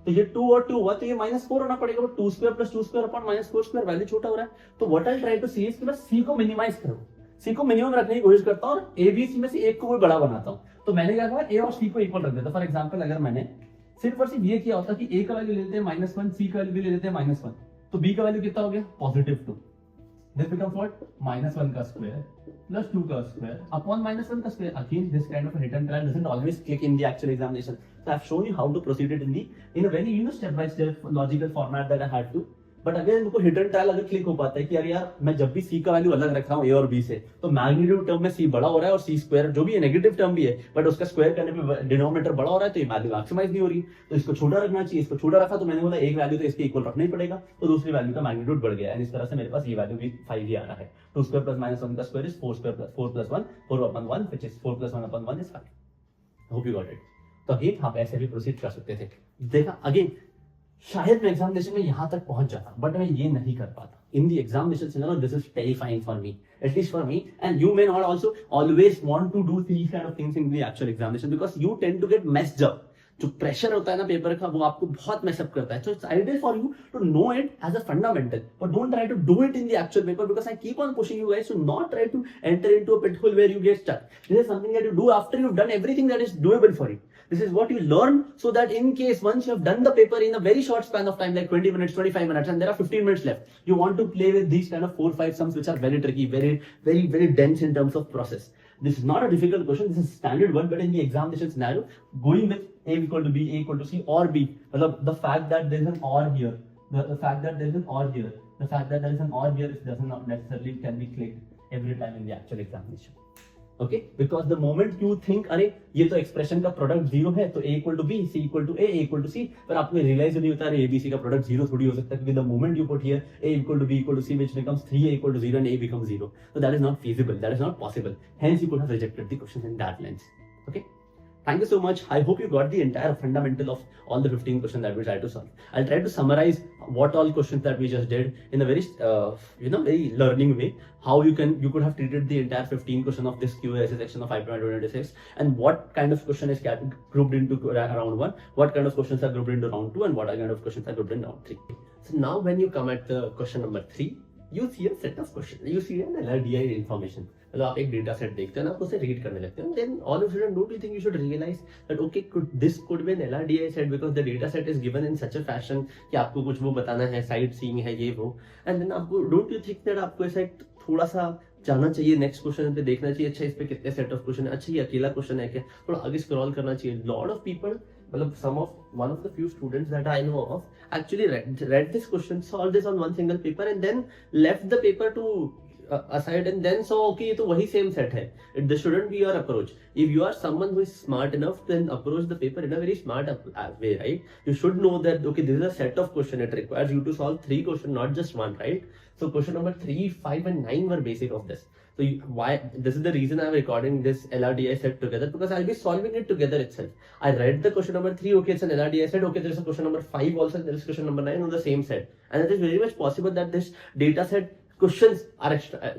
तो ये 2 और 2 हुआ तो ये -4 होना पड़ेगा. But 2 square plus 2 square upon -4 square value छोटा हो रहा है. तो what I try to see is कि मैं c को मिनिमाइज करूं, c को मिनिमम रखने की कोशिश करता हूं और a b c में से एक को कोई बड़ा बनाता हूं. तो मैंने क्या कहा, a और c को इक्वल रख देता. फॉर एग्जांपल अगर मैंने सिर्फ और सिर्फ ये किया होता कि a का वैल्यू ले लेते हैं -1, c का वैल्यू ले लेते हैं -1, तो b का वैल्यू कितना हो गया, +2. This becomes what, -1 का स्क्वायर plus 2 का स्क्वायर upon -1 का square. Again, this kind of a hit and try doesn't always click in the actual examination. So I've shown you how to proceed it in a very step-by-step logical format that I had to. But अगर मुझको hit and trial अगर click हो पाता है कि यार मैं जब भी c का वैल्यू अलग रख रहा हूँ a और b से, तो मैग्नीट्यूड टर्म में c बड़ा हो रहा है और c स्क्वायर जो भी है नेगेटिव टर्म भी है, बट उसका स्क्वायर करने पे डिनोमिनेटर बड़ा हो रहा है, तो ये वैल्यू मैक्सिमाइज नहीं हो रही. तो इसको छोटा रखना चाहिए, इसको छोटा रखा तो मैंने बोला एक वैल्यू तो इसके इक्वल रखना ही पड़ेगा, तो दूसरी वैल्यू का मैग्नीट्यूड बढ़ गया. इस तरह से मेरे पास ये वैल्यू भी 5 ही आ रहा है. 2 स्क्वायर प्लस -1 का square is 4 square plus 4 plus 1 4/1 which is 4 + 1/1 is 5. Hope you got it. तो अगेन आप ऐसे भी प्रोसीड कर सकते थे. देखा अगेन शायद मैं एग्जामिनेशन में यहां तक पहुंच जाता, बट मैं ये नहीं कर पाता. In the examination scenario this is terrifying for me, at least for me, and you may not also always want to do these kind of things in the actual examination because you tend to get messed up. जो pressure होता है ना paper का, वो आपको बहुत mess up करता है. So it's ideal for you to know it as a fundamental, but don't try to do it in the actual paper, because I keep on pushing you guys to not try to enter into a pit hole where you get stuck. This is something that you do after you've done everything that is doable for you. This is what you learn, so that in case once you have done the paper in a very short span of time, like 20 minutes, 25 minutes, and there are 15 minutes left, you want to play with these kind of 4-5 sums which are very tricky, very dense in terms of process. This is not a difficult question. This is standard one, but in the examination scenario, going with A equal to B, A equal to C, or B, the fact that there is an or here, the fact that there is an or here, the fact that there is an or here, it does not necessarily can be clicked every time in the actual examination. Okay, because the moment you think अरे ये तो expression का product zero है, तो A equal to B, C equal to A equal to C, पर आपको realise नहीं होता है ABC का प्रोडक्ट जीरो थोड़ी हो सकता है, क्योंकि the moment you put here A equal to B equal to C, which becomes 3A equal to 0 and A becomes 0, so that is not feasible, that is not possible, hence you could have rejected the question in that lens. Okay, thank you so much. I hope you got the entire fundamental of all the 15 questions that we tried to solve. I'll try to summarize what all questions that we just did in a very very learning way, how you could have treated the entire 15 question of this QAS section of IPM 2026, and what kind of question is grouped into round 1, what kind of questions are grouped into round 2, and what kind of questions are grouped in round 3. So now when you come at the question number 3, you see a set of questions, you see an LRDI information. मतलब आप एक data set देखते हैं ना, आप उसे read करने लगते हैं, then all of a sudden don't you think you should realize that okay, this could be an LRDI set because the data set is given in such a fashion कि आपको कुछ वो बताना है, साइट सीइंग है, ये वो, and then आपको don't you think that आपको ऐसा थोड़ा सा जाना चाहिए नेक्स्ट क्वेश्चन पे, देखना चाहिए अच्छा इस पे कितने सेट ऑफ क्वेश्चन है, अच्छा ये अकेला क्वेश्चन है क्या, थोड़ा आगे स्क्रॉल करना चाहिए. लॉट ऑफ पीपल, मतलब one of the few students that I know of actually read this question, solved this on one single paper, and then left the paper to aside and then saw okay ये तो वही same set है. This shouldn't be your approach. If you are someone who is smart enough, then approach the paper in a very smart way, right? You should know that okay, this is a set of question, it requires you to solve 3 questions, not just one, right? So question number 3, 5 and 9 were basic of this. So why this is the reason I'm recording this LRDI set together, because I'll be solving it together itself. I read the question number 3, okay, it's an LRDI set, okay, there's a question number 5 also, there is question number 9 on the same set, and it is very much possible that this data set questions are extra,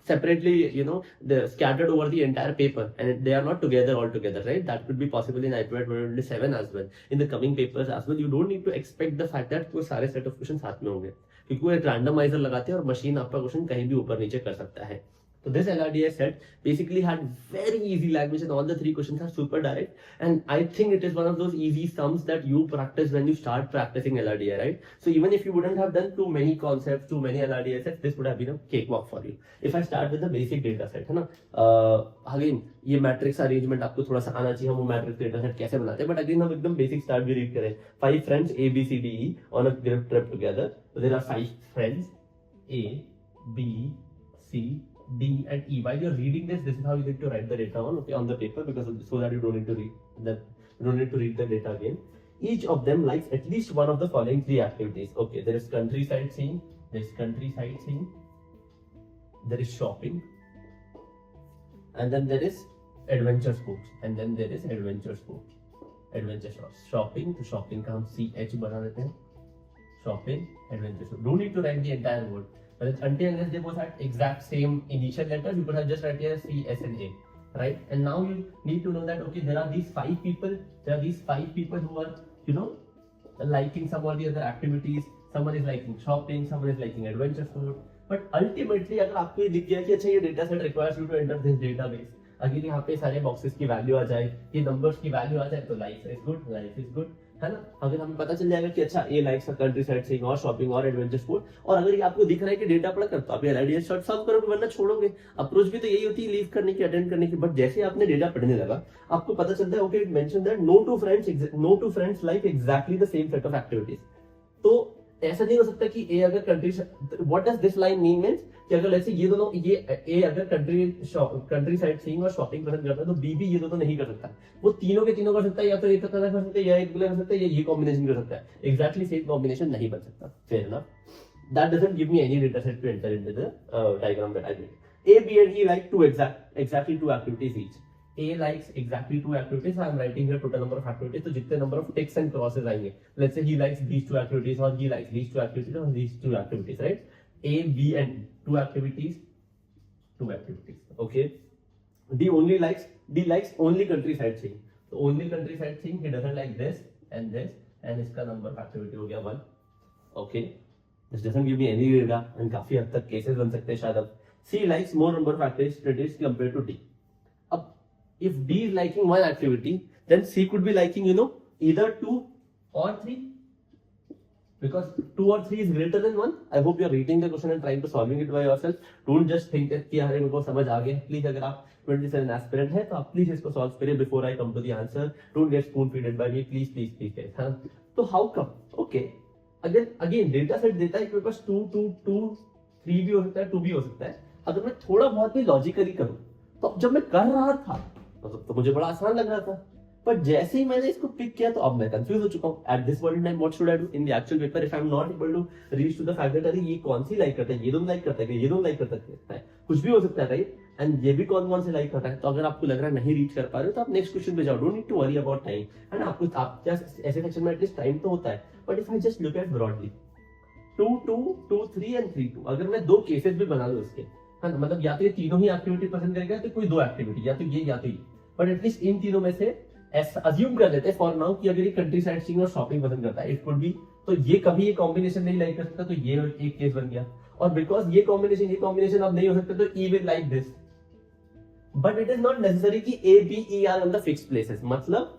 separately, they're scattered over the entire paper and they are not together all together, right? That could be possible in IPM 2027 as well, in the coming papers as well. You don't need to expect the fact that कोई सारे set of questions साथ में होंगे, क्योंकि वो एक randomizer लगाते हैं और मशीन आपका क्वेश्चन कहीं भी ऊपर नीचे कर सकता है. So this LRDI set basically had very easy language and all the 3 questions are super direct, and I think it is one of those easy sums that you practice when you start practicing LRDI, right? So even if you wouldn't have done too many concepts, too many LRDI sets, this would have been a cakewalk for you. If I start with the basic data set, है ना, again ये matrix arrangement आपको थोड़ा सा आना चाहिए, हम वो मैट्रिक्स डेटा सेट कैसे बनाते हैं, बट अगेन हम एकदम बेसिक स्टार्ट भी रीड करें. 5 friends A B C D E on a trip together. So there are 5 friends A B C D and E. While you're reading this is how you need to write the data on the paper, because so that you don't need to read the data again. Each of them likes at least one of the following 3 activities. Okay, there is countryside seeing, there is shopping, and then there is adventure sports, adventure sports. Shopping, तो shopping का हम CH बना देते हैं, shopping, adventure sports. Don't need to write the entire word. But until unless they both had exact same initial letters, you could have just write here C, S and A, right? And now you need to know that okay, there are these 5 people who are liking some or the other activities. Someone is liking shopping, someone is liking adventure sport. But ultimately अगर आपको ये दिख गया कि अच्छा ये data set requires you to enter this database, अगर यहाँ पे सारे boxes की value आ जाए, ये numbers की value आ जाए, तो life is good, है ना. अगर हमें पता चल जाएगा कि अच्छा A likes country side seeing और शॉपिंग और एडवेंचर स्पोर्ट, और अगर ये आपको दिख रहा है कि डेटा पढ़ कर, तो आप LRDI शॉर्ट सॉल्व करोगे, वरना छोड़ोगे. अप्रोच भी तो यही होती है, लीव करने की, अटेंड करने की. बट जैसे आपने डेटा पढ़ने लगा, आपको पता चलता है okay, it mention that no two friends like exactly the same set of activities. तो ऐसा नहीं हो सकता कि ए अगर country, what does this line mean means कि अगर ऐसे ये दोनों, ये ए अगर कंट्री साइड सीइंग और शॉपिंग पसंद करता है, तो बी भी ये दोनों नहीं कर सकता. वो तीनों के तीनों कर सकता है, या तो एक कर सकता है, या एक कर सकता है, या ये कॉम्बिनेशन कर सकता है. एग्जैक्टली सेम कॉम्बिनेशन नहीं बन सकता. Fair enough. That doesn't give me any data set to enter into the diagram that I did. A, B and E like exactly 2 activities each. A likes exactly 2 activities. I am writing here total number of activities. तो जितने number of ticks and crosses आएंगे. Let's say he likes these 2 activities, or he likes these 2 activities, or these 2 activities, right? A, B and 2 activities. Okay. D likes only countryside seeing. तो only countryside thing ही doesn't like this, and इसका number of activity हो गया 1. Okay, this doesn't give me any data and काफी हद तक cases बन सकते हैं शायद. अब C likes more number of activities compare to D. अब if D is liking one activity, then C could be liking, either 2 or 3. Because 2 or 3 is greater than 1. I hope you are reading the question and trying to solving it by yourself. Don't just think that कि अरे मेरे को समझ आ गया. Please, अगर आप 27 aspirant है तो आप प्लीज इसको सॉल्व करिए before I come to the answer. Don't get spoon feeded by me. Please, guys. हाँ. तो how come? Okay. Again data set देता है कि मेरे पास 2, 3 भी हो सकता है, 2 भी हो सकता है. अगर मैं थोड़ा बहुत भी लॉजिकली करूं तो जब मैं कर रहा था तो मुझे बड़ा आसान लग रहा था, पर जैसे ही मैंने इसको पिक किया तो अब मैं कंफ्यूज हो चुका हूं. At this point in time what should I do in the actual paper if I am not able to reach to the fact that अरे ये कौन सी लाइक करता है, ये दोनों लाइक करता है, ये दोनों लाइक करता है, कुछ भी हो सकता है राइट. एंड ये भी कौन से लाइक करता है. तो अगर आपको लग रहा है नहीं रीच कर पा रहे हो तो आप नेक्स्ट क्वेश्चन पे जाओ. Don't need to worry about time. है ना, आपको आप जस्ट ऐसे सेक्शन में एटलीस्ट टाइम तो होता है. But if I just look at broadly 2, 2, 2, 3 and 3, 2, अगर मैं 2 केसेस भी बना लूं इसके, है ना, मतलब या तो ये तीनों ही एक्टिविटी पसंद करेगा तो कोई 2 एक्टिविटी, या तो ये या तो ये. बट एटलीस्ट इन तीनों में से अज्यूम कर लेते हैं फॉर नाउ कि अगर ये कंट्री साइड सीइंग और शॉपिंग पसंद करता है, इट कुड बी, तो ये कभी ये कॉम्बिनेशन नहीं लाइक कर सकता, तो ये एक केस बन गया. और बिकॉज ये कॉम्बिनेशन अब नहीं हो सकता तो E will like this. But it is not necessary कि A B E are on the fixed places. मतलब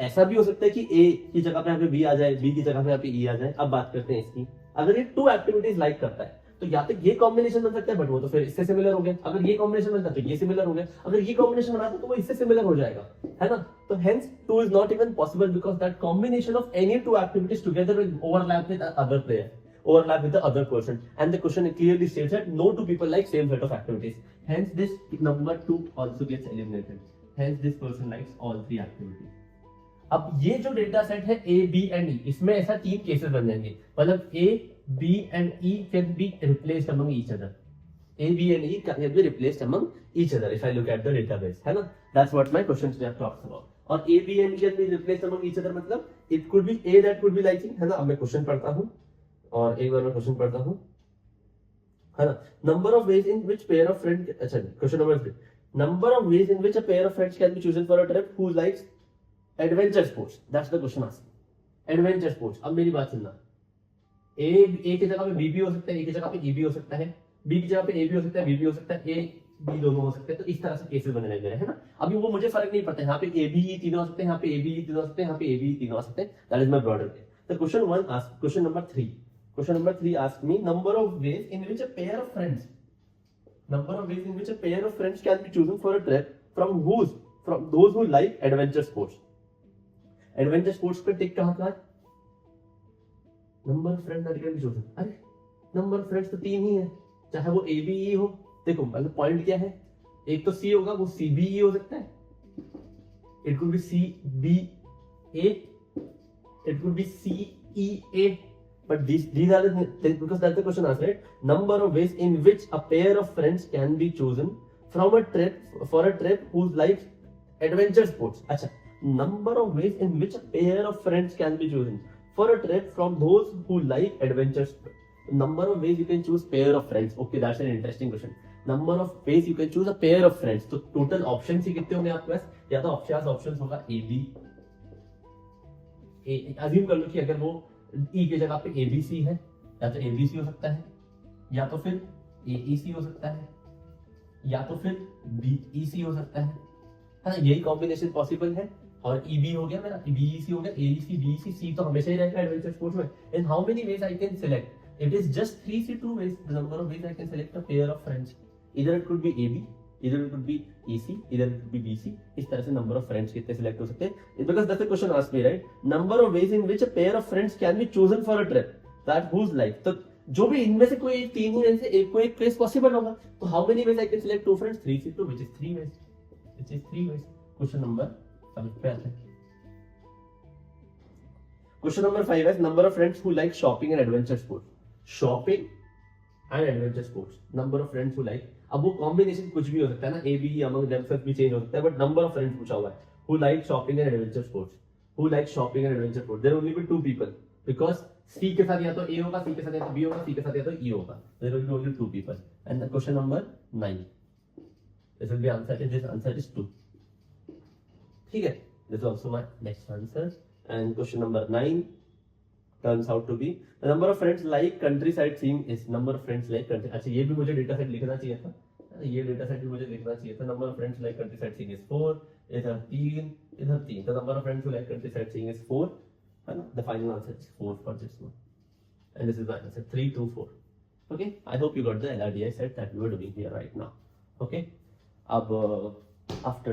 ऐसा भी हो सकता है कि ए की जगह पे यहाँ पे बी आ जाए, बी की जगह पे यहाँ पे ई आ जाए. अब बात करते हैं इसकी. अगर ये 2 एक्टिविटीज लाइक करता है तो या तो ये कॉम्बिनेशन बन सकता है, बट वो तो फिर इससे सिमिलर हो गया. अगर ये कॉम्बिनेशन बनता है तो ये सिमिलर हो गया. अगर ये कॉम्बिनेशन बनाता तो वो इससे सिमिलर हो जाएगा, है ना. तो hence 2 is not even possible because that combination of any 2 activities together will overlap with other player, overlap with the other person, and the question clearly states that no 2 people like same set of activities. Hence this number 2 also gets eliminated. Hence this person likes all 3 activities. अब ये जो data set है A, B and E, इसमें ऐसा 3 cases बन जाएंगे. मतलब A, B and E can be replaced among each other. A, B and E can be replaced among each other if I look at the database, है ना. That's what my question today talks about. और A, B and E can be replaced among each other मतलब it could be A that could be liking, है ना. अब मैं question पढ़ता हूँ और एक बार मैं क्वेश्चन पढ़ता हूँ, है ना. Number of ways in which pair of friend, अच्छा question number 3, number of ways in which a pair of friends can be chosen for a trip who likes adventure sports. That's the question asked. Adventure sports. अब मेरी बात सुनना, ए की जगह पे B भी हो सकता है, ए की जगह पे ए भी हो सकता है, बी की जगह पे ए भी हो सकता है, बी भी हो सकता है, ए बी दोनों हो सकते हैं. तो इस तरह से केसेस बने लग रहे हैं ना. अभी वो मुझे फर्क नहीं पड़ता, यहाँ पे ए बी ई तीनों हो सकते हैं, यहाँ पे ए बी ई तीनों हो सकते हैं, यहाँ पे ए बी ई तीनों हो सकते हैं. That is my broader case. The question 1 asked, question number 3. Question number 3 asks me number of ways in which a pair of friends can be chosen for a trip from those who like adventure sports. Adventure sports पे टिक कहाँ है? Number of friends that can be chosen. अरे number of friends तो 3 ही है, चाहे वो A B E हो. देखो मतलब पॉइंट क्या है, एक तो C होगा, वो C B E हो सकता है. It could be C B A. It could be C E A. But these are because that's the question asked, right? Number of ways in which a pair of friends can be chosen from a trip for a trip who likes adventure sports. अच्छा, number of ways in which a pair of friends can be chosen for a trip from those who like adventure sports. Number of ways you can choose pair of friends. Okay, that's an interesting question. Number of ways you can choose a pair of friends. तो total options ही कितने होंगे आपके पास? या तो options होगा A B. assume कर लो कि अगर वो ई की जगह पे ABC है, या तो ABC हो सकता है, या तो फिर AEC हो सकता है, या तो फिर BEC हो सकता है ना. यही कॉम्बिनेशन पॉसिबल है. और EB हो गया मेरा, BEC हो गया, AEC BEC, C तो हमेशा ही रहेगा एडवेंचर स्पोर्ट्स में. In how many ways I can select? It is just 3 से 2 ways. The number of ways I can select a pair of friends. Either it could be AB, either it could be EC, either it could be BC. इस तरह से number of friends कितने select हो सकते हैं. Because that's the question asked me, right? Number of ways in which a pair of friends can be chosen for a trip that whose like. तो जो भी इनमें से कोई 3 ही से एक को एक केस पॉसिबल होगा. तो how many ways I can select 2 friends? 3 से 2, which is 3 ways. Question number समझ पे आता है. क्वेश्चन नंबर 5 है number of friends who like shopping and adventure sports. Shopping and adventure sports. Number of friends who like. अब वो combination कुछ भी हो सकता है ना, A B among themselves भी चेंज हो सकता है, बट नंबर ऑफ फ्रेंड्स पूछा हुआ है. Who like shopping and adventure sports. Who like shopping and adventure sports. There will only be 2 people because C के साथ या तो A होगा, C के साथ या तो B होगा, C के साथ या तो E होगा. There will be only 2 people. And the question number 9. This will be answer. This answer is 2. ठीक है. This is also my next answer. And question number 9 turns out to be the number of friends like countryside seeing is number of friends like country. अच्छा ये भी मुझे data set लिखना चाहिए था, ये डेटा सेट भी मुझे लिखना चाहिए था. Number of friends like countryside seeing is 4, इधर 3, इधर 3. The number of friends who like countryside seeing is 4. है ना? The final answer is 4 for this one. And this is my answer, 3, 2, 4. Okay, I hope you got the LRDI set that we were doing here right now. Okay, after I've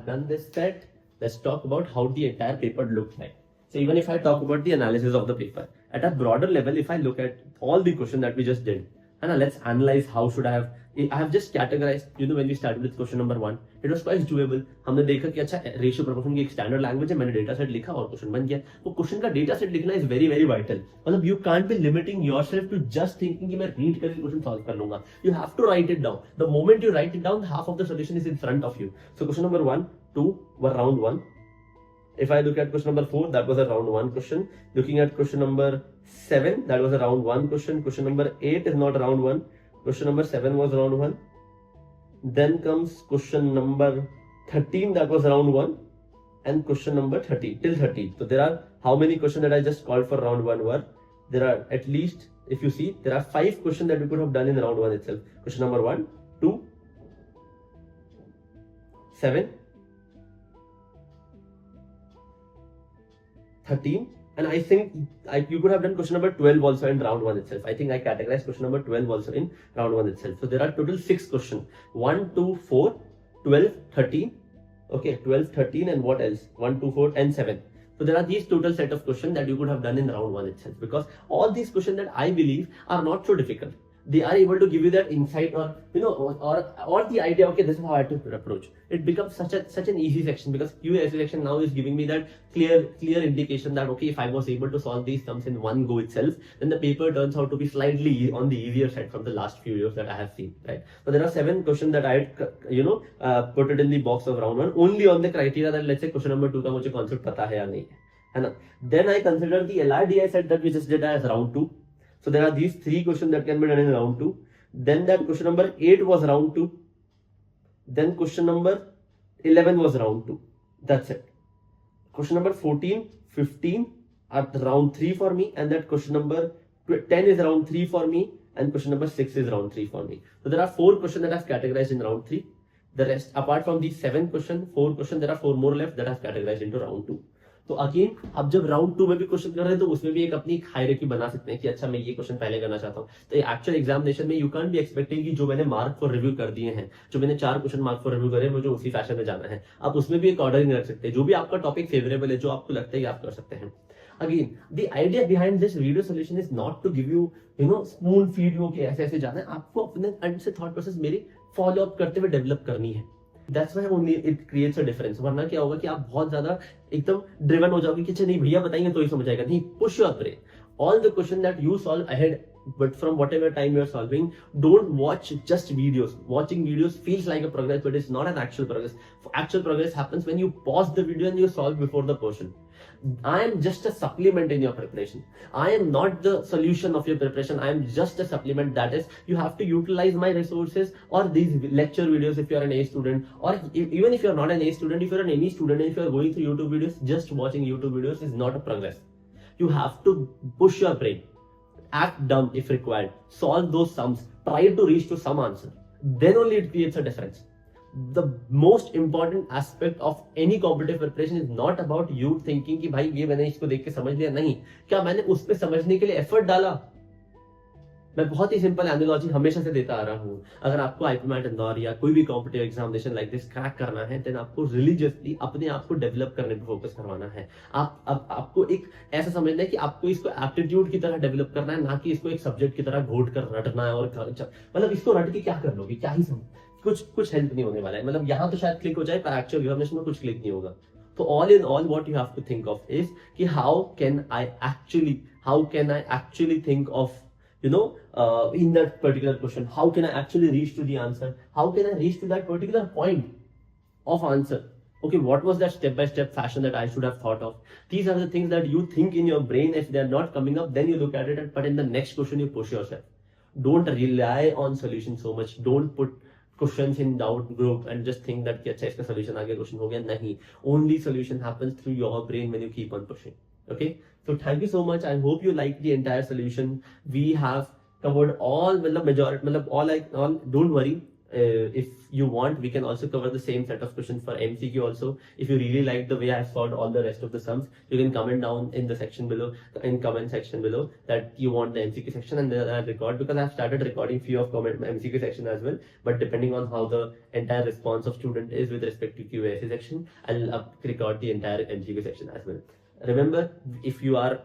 done this set, let's talk about how the entire paper looked like. So even if I talk about the analysis of the paper at a broader level, if I look at all the questions that we just did, and let's analyze how should I have just categorized. You know, when we started with question number 1, it was quite doable. हमने देखा कि अच्छा ratio proportion की एक standard language है, मैंने data set लिखा और क्वेश्चन बन गया. वो क्वेश्चन का डेटा सेट लिखना इज वेरी वेरी वाइटल. मतलब you can't be limiting yourself to just thinking कि मैं रीड करके क्वेश्चन सॉल्व कर लूंगा. You have to write it down. The moment you write it down, half of the solution is in front of you. So question number 1, 2 were round 1. If I look at question number 4, that was a round 1 question. Looking at question number 7, that was a round 1 question. Question number 8 is not round 1. Question number 7 was round 1. Then comes question number 13, that was round 1. And question number 13, till 13. So there are, how many questions that I just called for round 1 were? There are at least, if you see, there are 5 questions that we could have done in round 1 itself. Question number 1, 2, 7, 13, and I think you could have done question number 12 also in round 1 itself. I think I categorized question number 12 also in round 1 itself. So there are total 6 questions. 1, 2, 4, 12, 13. Okay, 12, 13, and what else? 1, 2, 4, and 7. So there are these total set of questions that you could have done in round 1 itself, because all these questions that I believe are not so difficult. They are able to give you that insight, or you know, or the idea. Okay, this is how I have to approach. It becomes such an easy section, because QA section now is giving me that clear indication that okay, if I was able to solve these sums in one go itself, then the paper turns out to be slightly on the easier side from the last few years that I have seen. Right. So there are 7 questions that I had put it in the box of round 1 only on the criteria that let's say question number 2 का मुझे concept पता है या नहीं है ना. Then I consider the LRDI set that we just did as round 2. So there are these 3 questions that can be done in round 2. Then that question number 8 was round 2. Then question number 11 was round 2. That's it. Question number 14, 15 are round 3 for me, and that question number 10 is round 3 for me, and question number 6 is round 3 for me. So there are 4 questions that I've categorized in round 3. The rest, apart from these 7 questions, 4 questions, there are 4 more left that I've categorized into round 2. तो again अब जब round 2 में भी question कर रहे हैं तो उसमें भी एक अपनी हायरार्की बना सकते हैं कि अच्छा मैं ये क्वेश्चन पहले करना चाहता हूँ. तो एक्चुअल एग्जामिनेशन में यू कांट बी एक्सपेक्टिंग कि जो मैंने मार्क फॉर रिव्यू कर दिए हैं, जो मैंने 4 क्वेश्चन मार्क फॉर रिव्यू करे, मुझे उसी फैशन में जाना है. आप उसमें भी एक ऑर्डरिंग रख सकते हैं. जो भी आपका टॉपिक फेवरेबल है, जो आपको लगता है कि आप कर सकते हैं. Again, the idea behind this video solution is not to give you, spoon feed you कि ऐसे ऐसे जाना है. आपको अपने अंदर से थॉट प्रोसेस मेरी फॉलो अप करते हुए डेवलप करनी है. That's why only it creates a difference. वरना क्या होगा कि आप बहुत ज्यादा एकदम ड्रिवन हो जाओगे कि अच्छा नहीं भैया बताएंगे तो ही समझ आएगा. नहीं, push your brain. All the question that you solve ahead, but from whatever time you are solving, don't watch just videos. Watching videos feels like a progress, but it's not an actual progress. Actual progress happens when you pause the video and you solve before the question. I am just a supplement in your preparation. I am not the solution of your preparation. I am just a supplement. That is, you have to utilize my resources or these lecture videos if you are an A student, or even if you are not an A student, if you are an any student and if you are going through YouTube videos, just watching YouTube videos is not a progress. You have to push your brain. Act dumb if required. Solve those sums. Try to reach to some answer. Then only it creates a difference. The most important aspect of any competitive preparation is not about you thinking कि भाई ये मैंने इसको देख के समझ लिया. नहीं, क्या मैंने उस पे समझने के लिए एफर्ट डाला? मैं बहुत ही सिंपल एनालॉजी हमेशा से देता आ रहा हूँ. अगर आपको आईपीमैट इंदौर या कोई भी competitive examination like this crack करना है, देन आपको रिलीजियसली अपने आप को डेवलप करने पे फोकस करवाना है. आपको एक ऐसा समझना है कि आपको इसको एप्टीट्यूड की तरह डेवलप करना है, ना कि इसको एक सब्जेक्ट की तरह घोट कर रटना है. और मतलब इसको रट के क्या कर लोगे, क्या ही कुछ हेल्प नहीं होने वाला है. मतलब यहाँ तो शायद क्लिक हो जाए, पर एक्चुअल एग्जामिनेशन में कुछ क्लिक नहीं होगा. तो all in all what you have to think of is कि how can I actually think of in that particular question, how can I actually reach to the answer? How can I reach to that particular point of answer? Okay, what was that step-by-step fashion that I should have thought of? These are the things that you think in your brain. If they are not coming up, then you look at it, but in the next question you push yourself. Don't rely on solution so much. Don't put questions in doubt group and just think that अच्छा इसका solution आ गया, question हो गया. नहीं, only solution happens through your brain when you keep on pushing. Okay, so thank you so much. I hope you liked the entire solution. We have covered all, all. Don't worry. If you want, we can also cover the same set of questions for MCQ also. If you really like the way I solved all the rest of the sums, you can comment down in the section below, in comment section below, that you want the MCQ section, and then I'll record, because I've started recording few of MCQ section as well. But depending on how the entire response of student is with respect to QASA section, I'll record the entire MCQ section as well. Remember, if you are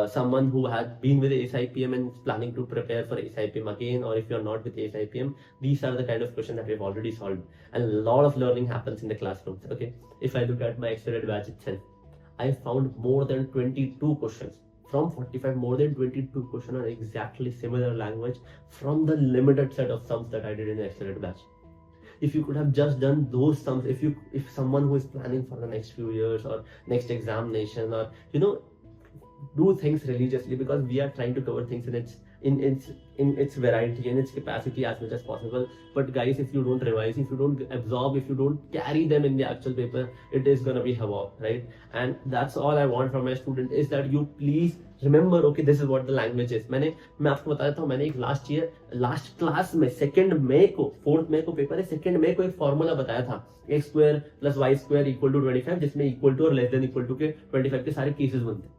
someone who has been with ASIPM and is planning to prepare for ASIPM again, or if you're not with ASIPM, these are the kind of questions that we've already solved, and a lot of learning happens in the classrooms. Okay, if I look at my accelerated batch itself, I found more than 22 questions from 45, more than 22 questions on exactly similar language from the limited set of sums that I did in the accelerated batch. If you could have just done those sums, if someone who is planning for the next few years or next examination, or do things religiously, because we are trying to cover things in its variety and its capacity as much as possible. But guys, if you don't revise, if you don't absorb, if you don't carry them in the actual paper, it is gonna be havoc, right? And that's all I want from my student, is that you please remember, okay, this is what the language is. मैं आपको बताया था, मैंने एक last class में 2 मई को, 4 मई को paper है, 2 मई को एक फॉर्मूला बताया था, x square plus y square equal to 25, जिसमें इक्वल टू और लेस देन इक्वल टू के 25 के सारे केसेस बनते हैं.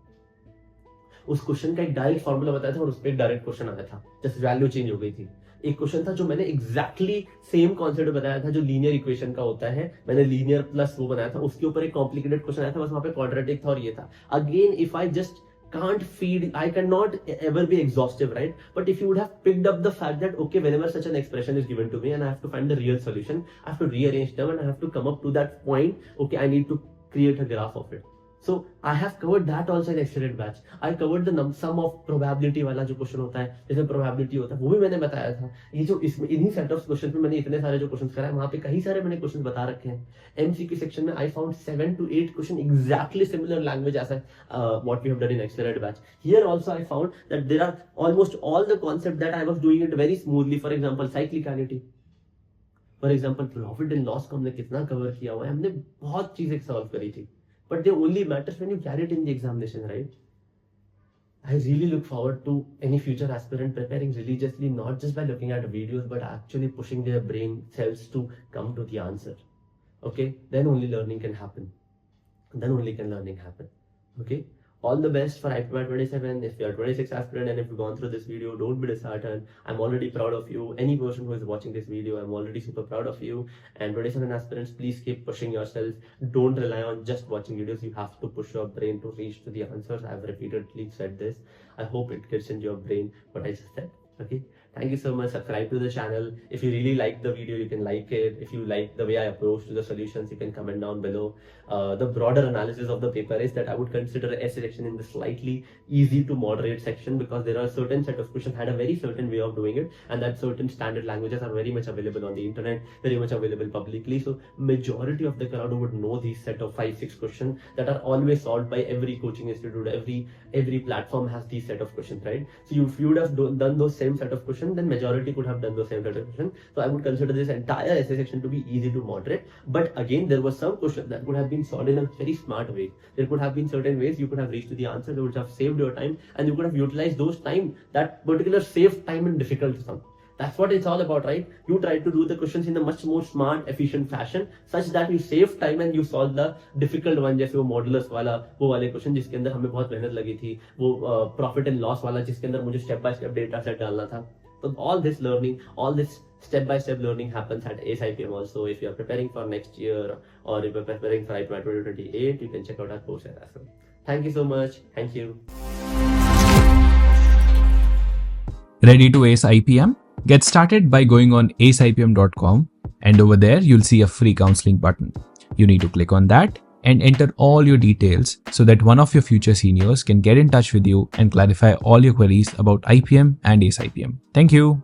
उस क्वेश्चन का एक डायरेक्ट फॉर्मूला बताया था और उस पर एक डायरेक्ट क्वेश्चन आया था, जस्ट वैल्यू चेंज हो गई थी. एक क्वेश्चन था जो मैंने एग्जैक्टली सेम कॉन्सेप्ट बताया था, जो लीनियर इक्वेशन का होता है, मैंने लीनियर प्लस वो बनाया था, उसके ऊपर एक कॉम्प्लिकेटेड क्वेश्चन आया था, बस वहां पे क्वाड्रेटिक था और ये था. Again, if I just can't feed, I cannot ever be exhaustive, right? But if you would have picked up the fact that, okay, whenever such an expression is given to me and I have to find the real solution, I have to rearrange them and I have to come up to that point, okay, I need to create a graph of it. So I have covered that also in accelerated batch. I covered the sum of probability वाला जो question होता है, जैसे probability होता है, वो भी मैंने बताया था. ये जो इसमें इन्हीं सेट ऑफ क्वेश्चन में मैंने इतने सारे जो क्वेश्चन कराए, वहां पे कई सारे मैंने क्वेश्चन बता रखे हैं. MCQ सेक्शन में I found 7 to 8 question exactly similar language as what we have done in accelerated batch. Here also I found that there are almost all the concept that I was doing it very smoothly. For example, cyclicality. For example, profit and loss को हमने कितना cover किया हुआ है, हमने बहुत चीजें solve करी थी. But they only matters when you carry it in the examination, right? I really look forward to any future aspirant preparing religiously, not just by looking at videos, but actually pushing their brain cells to come to the answer. Okay? Then only learning can happen. Then only can learning happen. Okay? All the best for IPMA 27. If you are 26 aspirant and if you've gone through this video, don't be disheartened. I'm already proud of you. Any person who is watching this video, I'm already super proud of you. And 27 aspirants, please keep pushing yourselves. Don't rely on just watching videos. You have to push your brain to reach to the answers. I've repeatedly said this. I hope it gets into your brain what I just said. Okay? Thank you so much. Subscribe to the channel. If you really like the video, you can like it. If you like the way I approach to the solutions, you can comment down below. The broader analysis of the paper is that I would consider essay section in the slightly easy to moderate section, because there are certain set of questions had a very certain way of doing it, and that certain standard languages are very much available on the internet, very much available publicly. So majority of the crowd would know these set of 5-6 questions that are always solved by every coaching institute. Every platform has these set of questions, right? So if you would have done those same set of questions, then majority could have done the same set of questions. So I would consider this entire essay section to be easy to moderate. But again, there was some questions that could have been solved in a very smart way. There could have been certain ways you could have reached to the answer, that would have saved your time, and you could have utilized those time, that particular saved time in difficult sum. That's what it's all about, right? You try to do the questions in a much more smart, efficient fashion, such that you save time and you solve the difficult one, जैसे वो modulus वाला, वो वाले question जिसके अंदर हमें बहुत मेहनत लगी थी, वो प्रॉफिट एंड लॉस वाला जिसके अंदर मुझे step by step data set डालना था. So all this learning, all this step-by-step learning happens at ASIPM also. If you are preparing for next year or if you are preparing for IPMA 2028, you can check out our course as well. Thank you so much. Thank you. Ready to ace IPM? Get started by going on aceipm.com, and over there you'll see a free counseling button. You need to click on that and enter all your details so that one of your future seniors can get in touch with you and clarify all your queries about IPM and ACE IPM. Thank you.